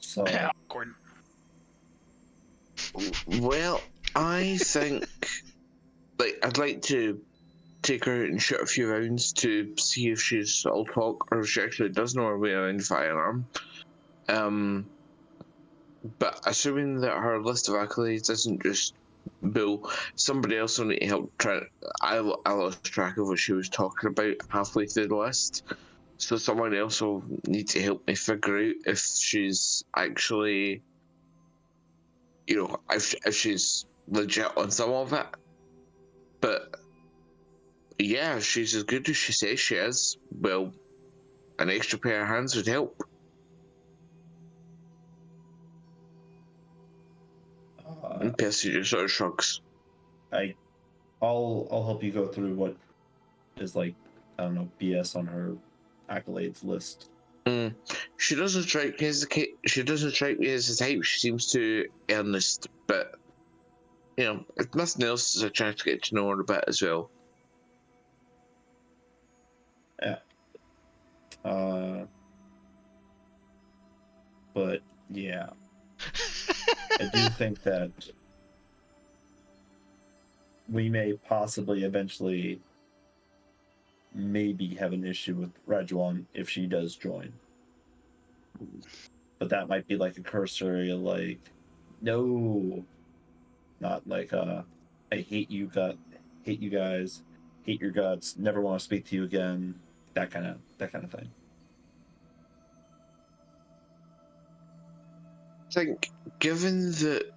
So Awkward. Well, I think, like, I'd like to take her out and shoot a few rounds to see if she's all talk or if she actually does know her way around firearm. But assuming that her list of accolades isn't just bull, somebody else will need to help I lost track of what she was talking about halfway through the list. So someone else will need to help me figure out if she's actually, if she's legit on some of it. But yeah, if she's as good as she says she is, well, an extra pair of hands would help. And Percy just sort of shrugs. I'll help you go through what is, like, I don't know, BS on her accolades list She doesn't strike me as she doesn't strike me as the type. She seems too earnest, but you know, if nothing else, is a chance to get to know her a bit as well. Yeah. But yeah, I do think that we may possibly eventually maybe have an issue with Rajuan if she does join. But that might be like a cursory, like, no, not like I hate you, hate you guys, hate your guts, never want to speak to you again, that kind of thing. I think, given that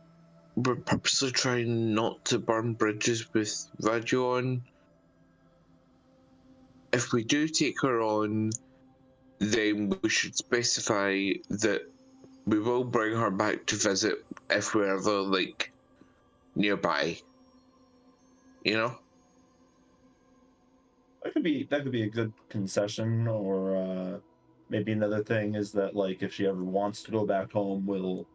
we're purposely trying not to burn bridges with Rajuan, if we do take her on, then we should specify that we will bring her back to visit if we're ever, like, nearby. You know? That could be a good concession, or maybe another thing is that, like, if she ever wants to go back home, we'll,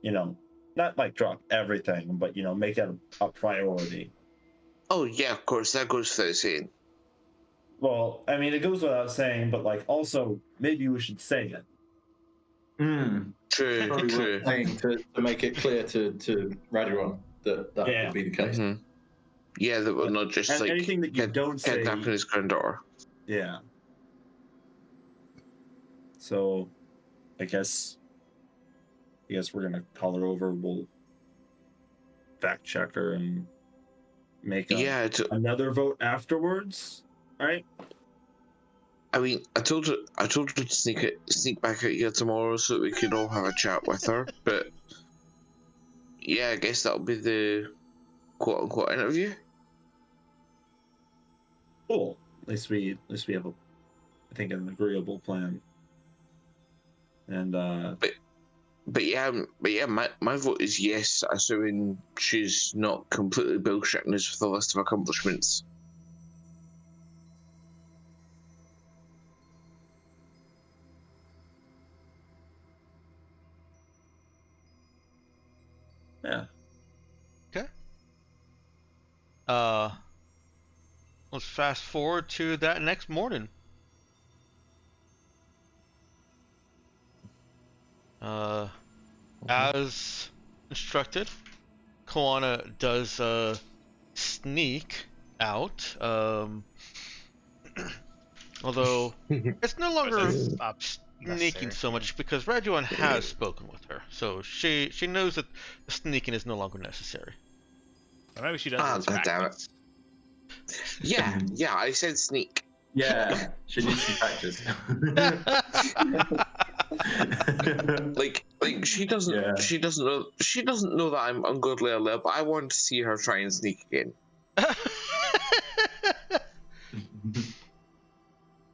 you know, not like drop everything, but you know, make it a priority. Oh, yeah, of course, that goes without saying. Well, I mean, it goes without saying, but like, also maybe we should say it. True, Probably true. worth saying to make it clear to Rajuan that Yeah. would be the case. Mm-hmm. Yeah, that we're not just And like anything that you don't say, kidnapping his granddaughter. yeah. So, I guess we're gonna call her over. We'll fact check her and make another vote afterwards. All right. I mean, I told her to sneak back out here tomorrow so that we could all have a chat with her. But yeah, I guess that'll be the quote unquote interview. Cool. At least we have I think an agreeable plan. And But yeah, my vote is yes, assuming she's not completely bullshitting us with a list of accomplishments. yeah. Okay. Let's fast forward to that next morning. As instructed, Koana does sneak out. Although it's no longer Stop sneaking so much because Rajuan has spoken with her, so she knows that the sneaking is no longer necessary. Or maybe she does. Ah, it as goddammit. practice. Yeah, I said sneak. Yeah, she needs some practice. Like she doesn't know that I'm ungodly alert, but I want to see her try and sneak again.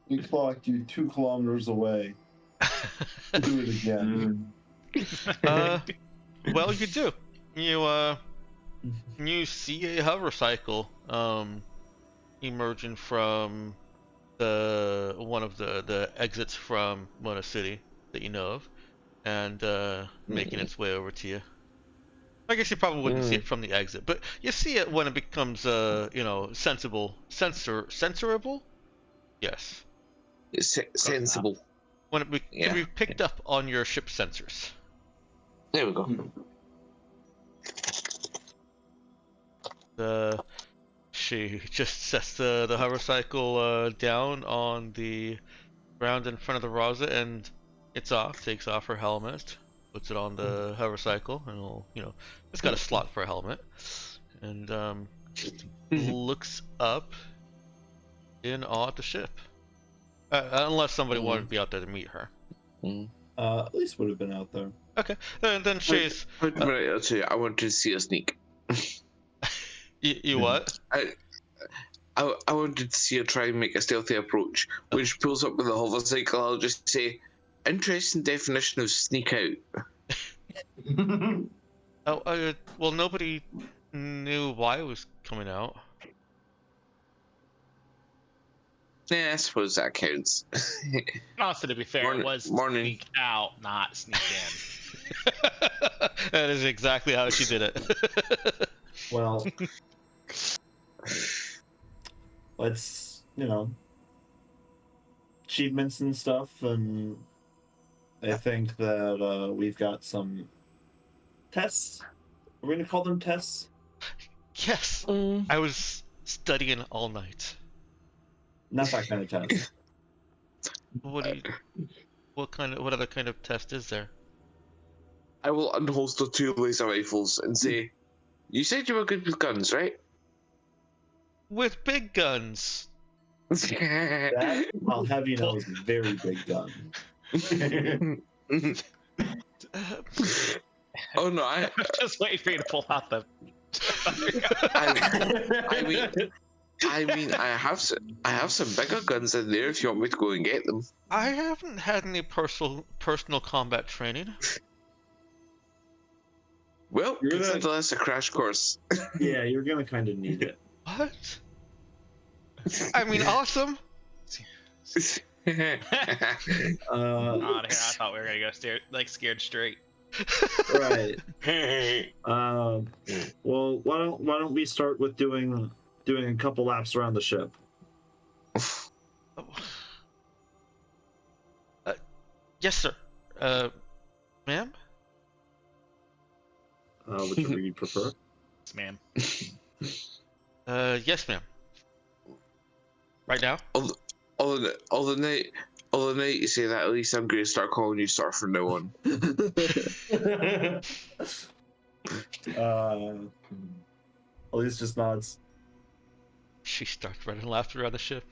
We clocked you 2 kilometers away. Do it again. Well, you do. You see a hover cycle emerging from one of the exits from Mona City that you know of, and making its way over to you. I guess you probably wouldn't see it from the exit, but you see it when it becomes censorable. Yes. It's sensible. When it can be picked up on your ship sensors. There we go. She just sets the hover cycle down on the ground in front of the Raza, and it's off. Takes off her helmet, puts it on the hover cycle, and it's got a slot for a helmet, and looks up in awe at the ship. Unless somebody wanted to be out there to meet her. At least would have been out there. Okay, then she's. Right, I'll tell you, I want to see her sneak. You what? I wanted to see her try and make a stealthy approach. When she pulls up with the hover cycle, I'll just say, interesting definition of sneak out. Well, nobody knew why it was coming out. Yeah, I suppose that counts. Also, to be fair, Morning- it was morning. sneak out, not sneak in. That is exactly how she did it. Well, let's, achievements and stuff, and I think that we've got some tests. We're gonna call them tests. Yes, I was studying all night. Not that kind of test. What do you? What other kind of test is there? I will unholster 2 laser rifles and say, "You said you were good with guns, right?" With big guns. That, I'll have you know, is a very big gun. Oh no, I'm just waiting for you to pull out the. I mean, I have some bigger guns in there if you want me to go and get them. I haven't had any personal combat training. Well, You're gonna- consider this a crash course. Yeah, you're gonna kind of need it. What? I mean, awesome. Out of here, I thought we were gonna go scared straight. Right. Well, why don't we start with doing a couple laps around the ship? Yes, sir. Ma'am? Whichever you prefer. Yes, ma'am. Yes, ma'am. Right now? All the night you say that, at least I'm going to start calling you Sir from now on. Elise just nods. She starts running laps around the ship.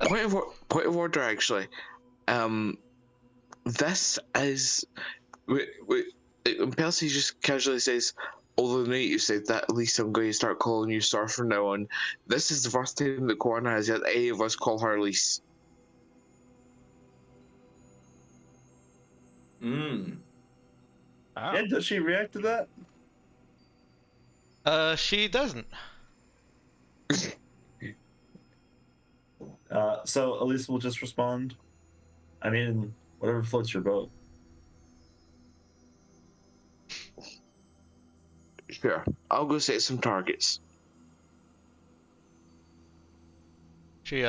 Point of order, actually. This is when Percy just casually says, "Although the night you said that, at least I'm going to start calling you Sir from now on." This is the first time that Corna has had any of us call her Elise. Mm. Oh. Yeah, does she react to that? She doesn't. So Elise will just respond. I mean, whatever floats your boat. Sure, I'll go set some targets. She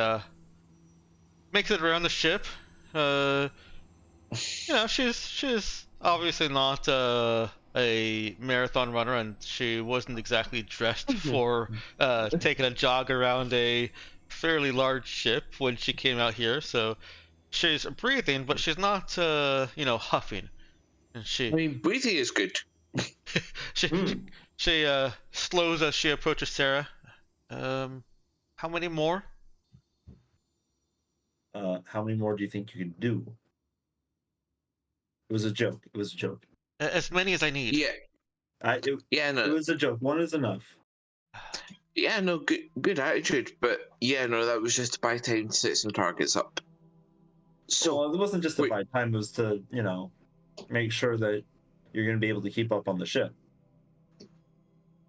makes it around the ship. She's obviously not a marathon runner, and she wasn't exactly dressed for taking a jog around a fairly large ship when she came out here. So she's breathing, but she's not huffing. And I mean, breathing is good. she slows as she approaches Sarah. How many more? How many more do you think you can do? It was a joke. It was a joke. As many as I need. Yeah, It no, was a joke. One is enough. yeah, no, good attitude, but yeah, no, that was just to buy time to set some targets up. So Well, it wasn't just to wait. buy time. It was to, make sure that you're going to be able to keep up on the ship.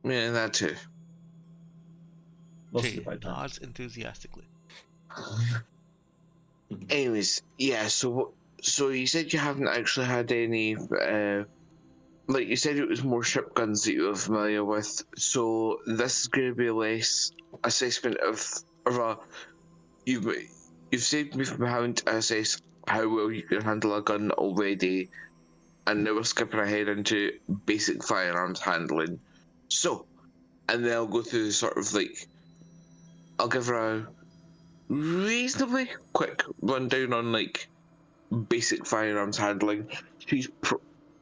Yeah, that too. Mostly She to buy time. nods enthusiastically. Anyways, yeah. So you said you haven't actually had any, like you said, it was more ship guns that you were familiar with. So this is going to be less assessment of a. You've saved me from having to assess how well you can handle a gun already, and now we're skipping ahead into basic firearms handling. So, and then I'll go through the sort of like, I'll give her a reasonably quick rundown on like basic firearms handling.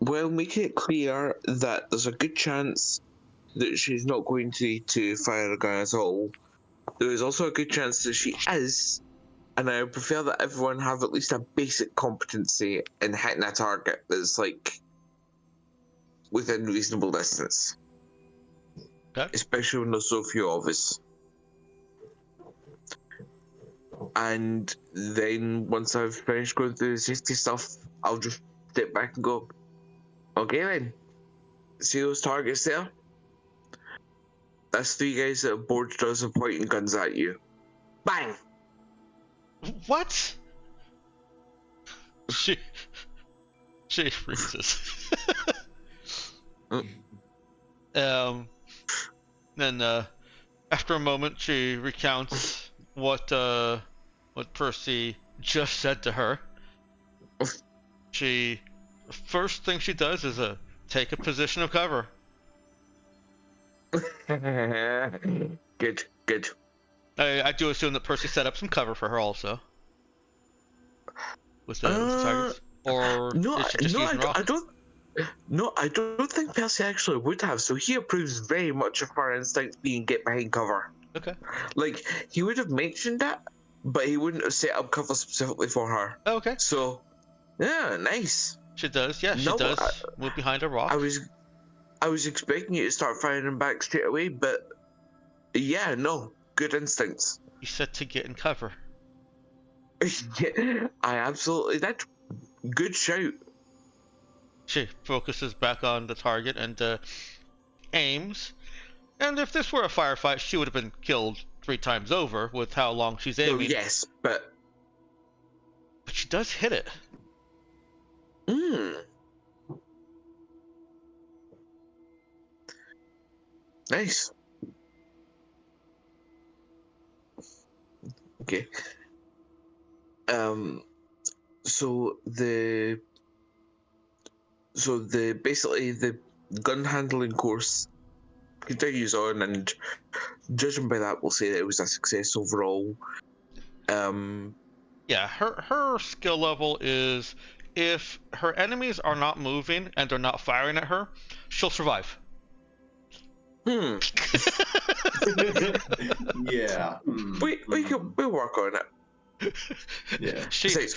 Well, making it clear that there's a good chance that she's not going to need to fire a gun at all. There is also a good chance that she is, and I would prefer that everyone have at least a basic competency in hitting a target that's like within reasonable distance. Okay. Especially when there's so few of us. And then once I've finished going through the safety stuff, I'll just step back and go, okay then, see those targets there? That's 3 guys that have boarded us and pointing guns at you. Bang! What? She freezes. Then after a moment, she recounts what Percy just said to her. First thing she does is take a position of cover. Good. I do assume that Percy set up some cover for her also. With the targets, or is she just using rocks? I don't think Percy actually would have. So he approves very much of her instinct being get behind cover. Okay. Like he would have mentioned that, but he wouldn't have set up cover specifically for her. Okay. So, yeah, nice. She does. Yeah, she does. Move behind a rock. I was expecting you to start firing back straight away, but yeah, no, good instincts. You said to get in cover. Yeah, I absolutely. That's good shout. She focuses back on the target and aims. And if this were a firefight, she would have been killed 3 times over with how long she's aiming. Oh, yes, but she does hit it. Nice. Okay. So basically the gun handling course continues on, and judging by that, we'll say that it was a success overall. Yeah, her skill level is, if her enemies are not moving and they're not firing at her, she'll survive. Yeah. We'll work on it. Yeah.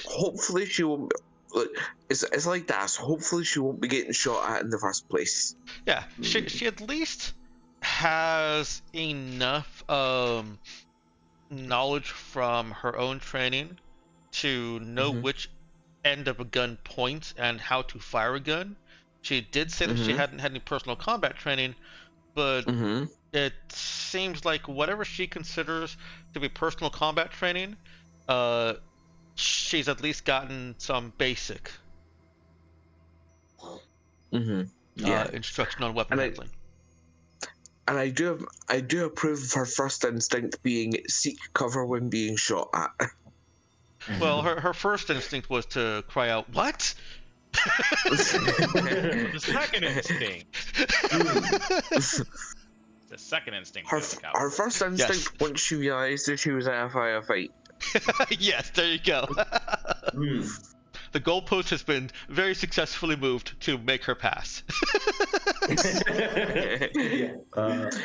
Hopefully she won't. Look, it's like that. So hopefully she won't be getting shot at in the first place. Yeah, she at least has enough knowledge from her own training to know which end of a gun points and how to fire a gun. She did say that she hadn't had any personal combat training, but it seems like whatever she considers to be personal combat training, she's at least gotten some basic instruction on weapon handling. And I do approve of her first instinct being seek cover when being shot at. Well, her first instinct was to cry out, "What?" The second instinct. The second instinct. Her first instinct once she realized that she was at a firefight. Yes, there you go. The goalpost has been very successfully moved to make her pass.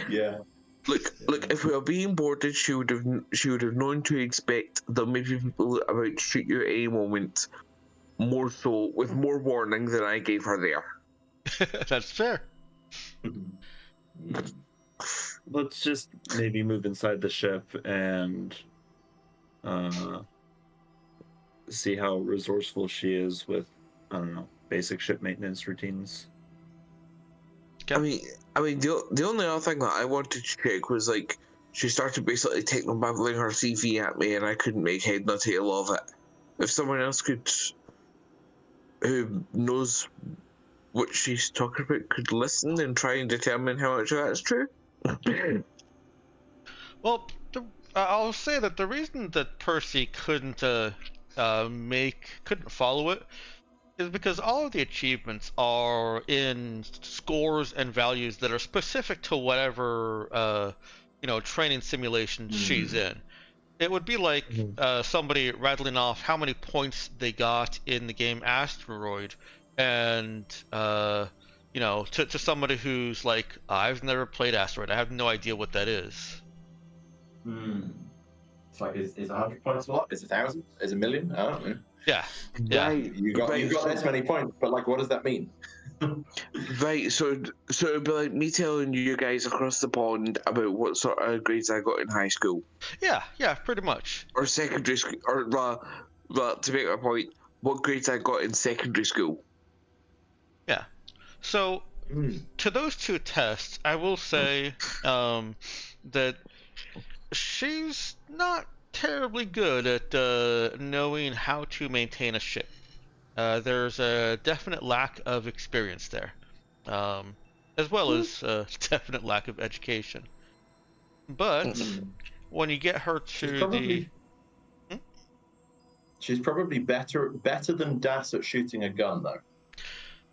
Yeah. Look. If we were being boarded, she would have known to expect there may be people about to shoot you at any moment. More so, with more warning than I gave her there. That's fair. Let's just maybe move inside the ship and see how resourceful she is with, I don't know, basic ship maintenance routines. Okay. I mean, the only other thing that I wanted to check was like she started basically technobabbling her CV at me, and I couldn't make head nor tail of it. If someone else who knows what she's talking about could listen and try and determine how much of that's true. Well, I'll say that the reason that Percy couldn't follow it is because all of the achievements are in scores and values that are specific to whatever training simulation she's in. It would be like somebody rattling off how many points they got in the game Asteroid, and to somebody who's like, I've never played Asteroid, I have no idea what that is. It's like, is 100 points a lot? Is 1,000? Is 1,000,000? I don't know. Yeah. Right. You got this many points, but like, what does that mean? Right, so it'd be like me telling you guys across the pond about what sort of grades I got in high school. Yeah, pretty much. Or secondary school, or to make my point, what grades I got in secondary school. Yeah. So, to those 2 tests, I will say that she's not terribly good at knowing how to maintain a ship. There's a definite lack of experience there, as well as a definite lack of education. But when you get her She's to probably she's probably better than Das at shooting a gun, though.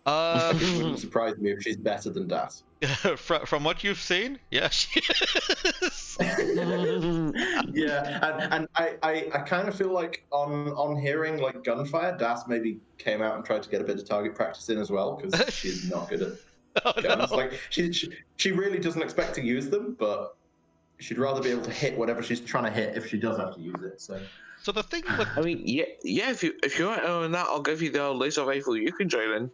Like, it wouldn't surprise me if she's better than Das. from what you've seen, yeah, she is. Yeah, and I kind of feel like on hearing like gunfire, Das maybe came out and tried to get a bit of target practice in as well, because she's not good at Oh, guns. no. Like she really doesn't expect to use them, but she'd rather be able to hit whatever she's trying to hit if she does have to use it. So the thing with I mean, yeah. If you want on that, I'll give you the laser rifle. You can join in.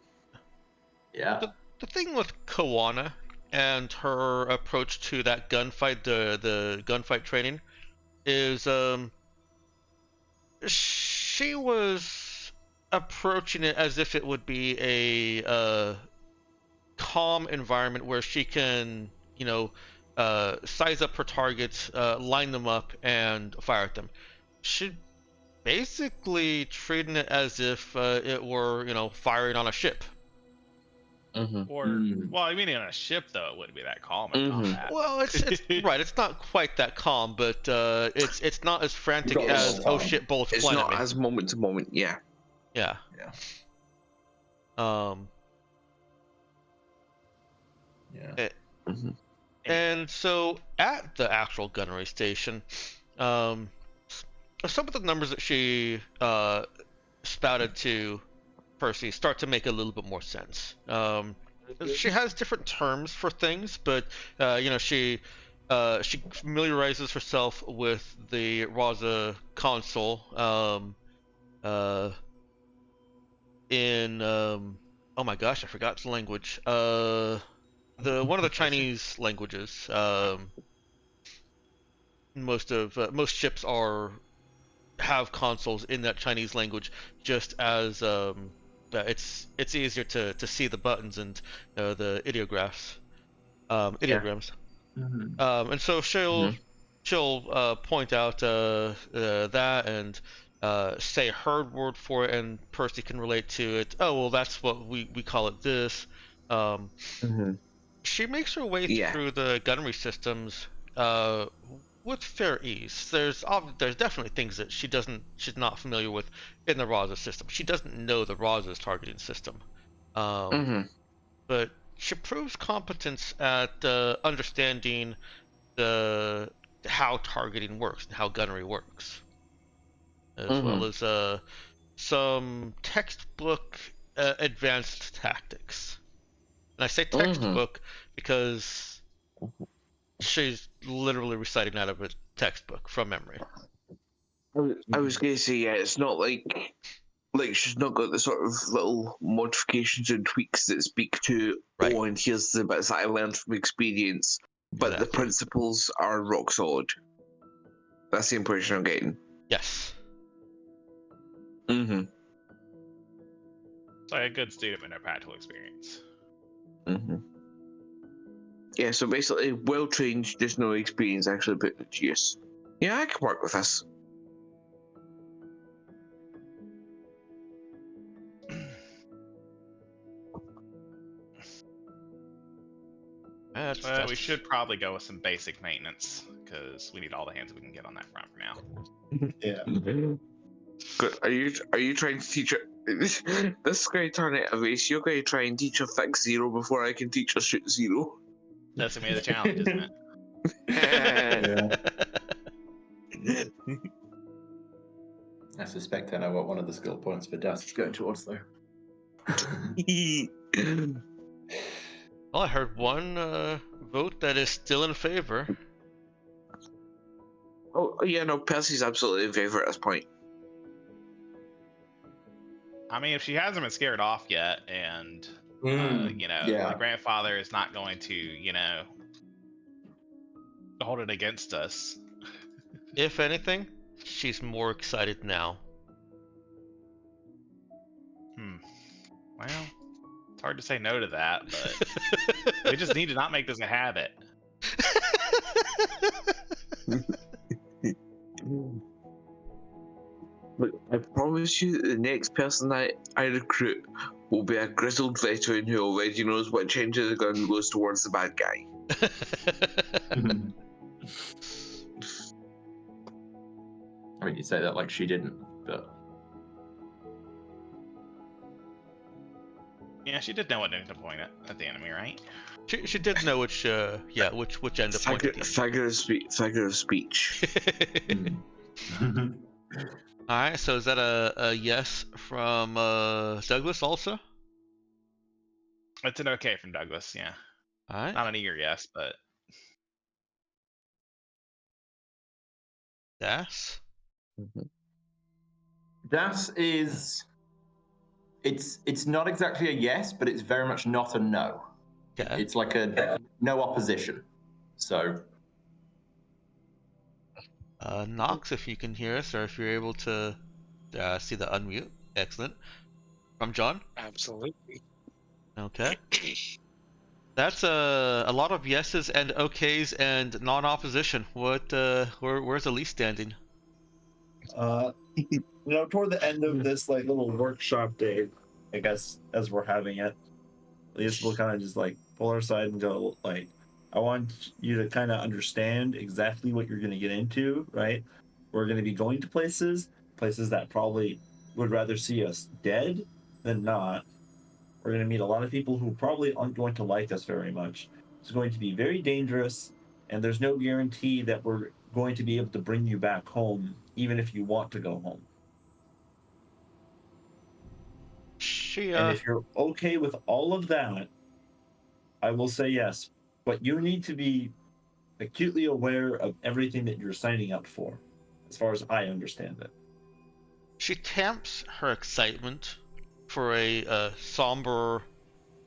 Yeah. the thing with Kawana and her approach to that gunfight, the gunfight training, is she was approaching it as if it would be a calm environment where she can, size up her targets, line them up, and fire at them. She basically treating it as if it were, firing on a ship. Or, well, I mean, on a ship though, it wouldn't be that calm in combat. Well, it's right. It's not quite that calm, but it's not as frantic You've got as a lot of oh time. shit, bullets It's flying not at me. as moment to moment. Yeah. Yeah. Yeah. Yeah. And so at the actual gunnery station, some of the numbers that she spouted to Percy start to make a little bit more sense. She has different terms for things, but she familiarizes herself with the Raza console in oh my gosh, I forgot the language. The one of the Chinese languages. Most ships have consoles in that Chinese language, just as it's easier to see the buttons and the ideograms. And so she'll point out that and say her word for it, and Percy can relate to it. Oh, well, that's what we call it this. She makes her way through the gunnery systems with fair ease. There's definitely things that she's not familiar with in the Raza system. She doesn't know the Raza's targeting system, but she proves competence at understanding how targeting works and how gunnery works, as well as some textbook advanced tactics. And I say textbook because she's literally reciting out of a textbook from memory. I was gonna say, yeah, it's not like she's not got the sort of little modifications and tweaks that speak to, Right. oh, and here's the bits that I learned from experience, but the principles are rock solid. That's the impression I'm getting. Yes. It's like a good student with no practical experience. Yeah, so basically, well trained, just no experience actually put it to use. Yeah, I can work with this. We should probably go with some basic maintenance because we need all the hands we can get on that front for now. Yeah. Good. Are you trying to teach her? This is going to turn out a race. You're going to try and teach her fix zero before I can teach her shoot zero. That's gonna be the challenge, isn't it? I suspect I know what one of the skill points for Das is going towards, though. Well, I heard one vote that is still in favor. Oh yeah, no, Percy's absolutely in favor at this point. I mean, if she hasn't been scared off yet, and the grandfather is not going to, hold it against us. If anything, she's more excited now. Well, it's hard to say no to that, but we just need to not make this a habit. Look, I promise you that the next person I recruit will be a grizzled veteran who already knows which end of the gun goes towards the bad guy. I mean, you say that like she didn't, but Yeah, she did know what ended to point at the enemy, right? She did know which which end of pointed. Figure of speech. All right, so is that a yes from Douglas also? It's an okay from Douglas, yeah. All right. Not an eager yes, but Das. Das is. It's not exactly a yes, but it's very much not a no. Okay. It's like a no opposition. So Knox, if you can hear us, or if you're able to see the unmute. Excellent. From John. Absolutely. Okay. That's a lot of yeses and okays and non-opposition. What where's Elise standing? Toward the end of this like little workshop day, I guess, as we're having it, Lisa will kind of just like pull her aside and go like, I want you to kind of understand exactly what you're going to get into, right? We're going to be going to places that probably would rather see us dead than not. We're going to meet a lot of people who probably aren't going to like us very much. It's going to be very dangerous, and there's no guarantee that we're going to be able to bring you back home, even if you want to go home. She And if you're okay with all of that, I will say yes. But you need to be acutely aware of everything that you're signing up for, as far as I understand it. she tamps her excitement for a somber,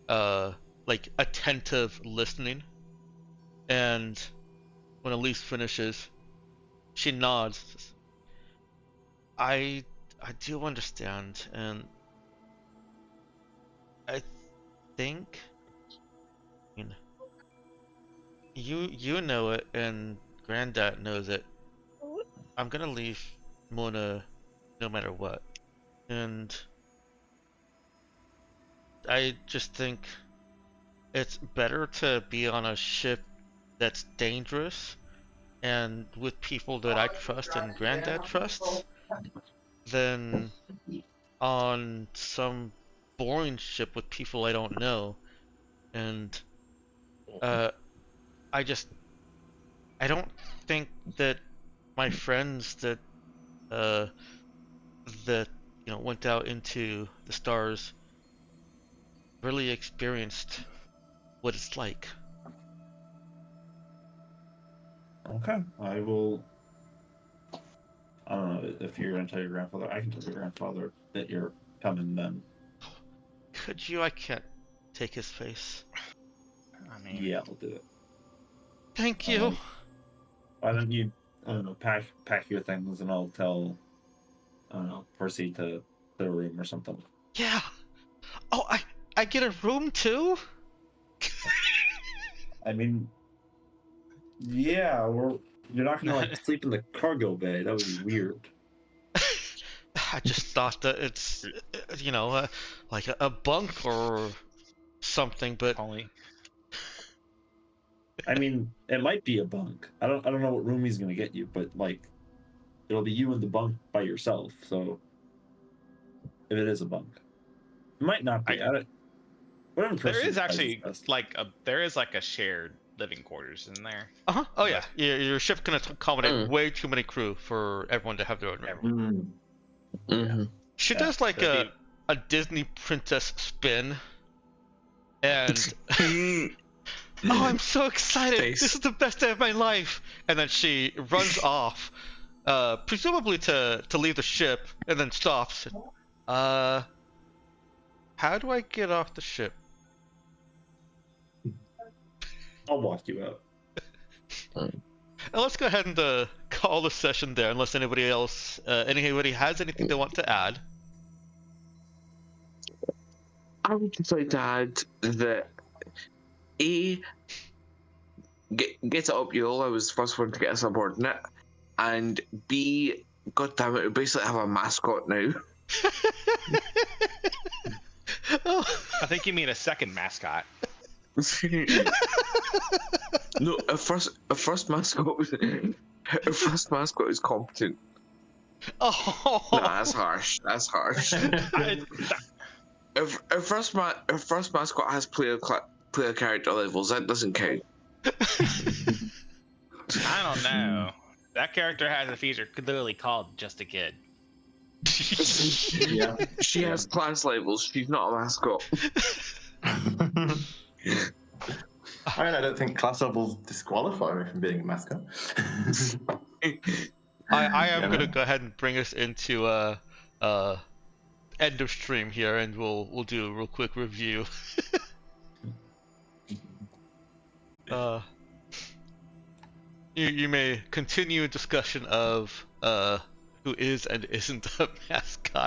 like attentive listening, and when Elise finishes, she nods. I do understand, and I think, I mean, you know it, and Granddad knows it. I'm gonna leave Mona no matter what, and I just think it's better to be on a ship that's dangerous and with people that I trust and Granddad trusts than on some boring ship with people I don't know. And uh, I don't think that my friends that uh, that went out into the stars really experienced what it's like. Okay. I will. I don't know if you're going to tell your grandfather. I can tell your grandfather that you're coming then. Could you? I can't take his face. I mean, Yeah, I'll do it. Thank you. Why don't you, I don't know, pack your things and I'll tell, I don't know, Percy to a room or something. Yeah. Oh, I get a room too? I mean, yeah, you're not gonna like sleep in the cargo bay. That would be weird. I just thought that it's, like a bunk or something, but only I mean, it might be a bunk. I don't know what room he's gonna get you, but like, it'll be you in the bunk by yourself. So, if it is a bunk, it might not be. Whatever. there is actually there is like a shared living quarters in there. uh-huh. Oh yeah, your ship can accommodate way too many crew for everyone to have their own room. Mm-hmm. She does like a Disney princess spin, and oh, I'm so excited! Face. This is the best day of my life. And then she runs off, presumably to leave the ship, and then stops. How do I get off the ship? I'll walk you out. And let's go ahead and call the session there, unless anybody else, anybody has anything they want to add. I would just like to add that A, get it up, Yul. I was the first one to get a subordinate, and B, God damn it, we basically have a mascot now. I think you mean a second mascot. No, a first mascot was competent. Oh. No, that's harsh. That's harsh. Our first mascot has player character levels. That doesn't count. I don't know. That character has a feature literally called Just a Kid. Yeah. She has class levels. She's not a mascot. I mean, I don't think class levels disqualify me from being a mascot. I am Yeah, gonna man. go ahead and bring us into end of stream here, and we'll do a real quick review. You may continue a discussion of who is and isn't a mascot.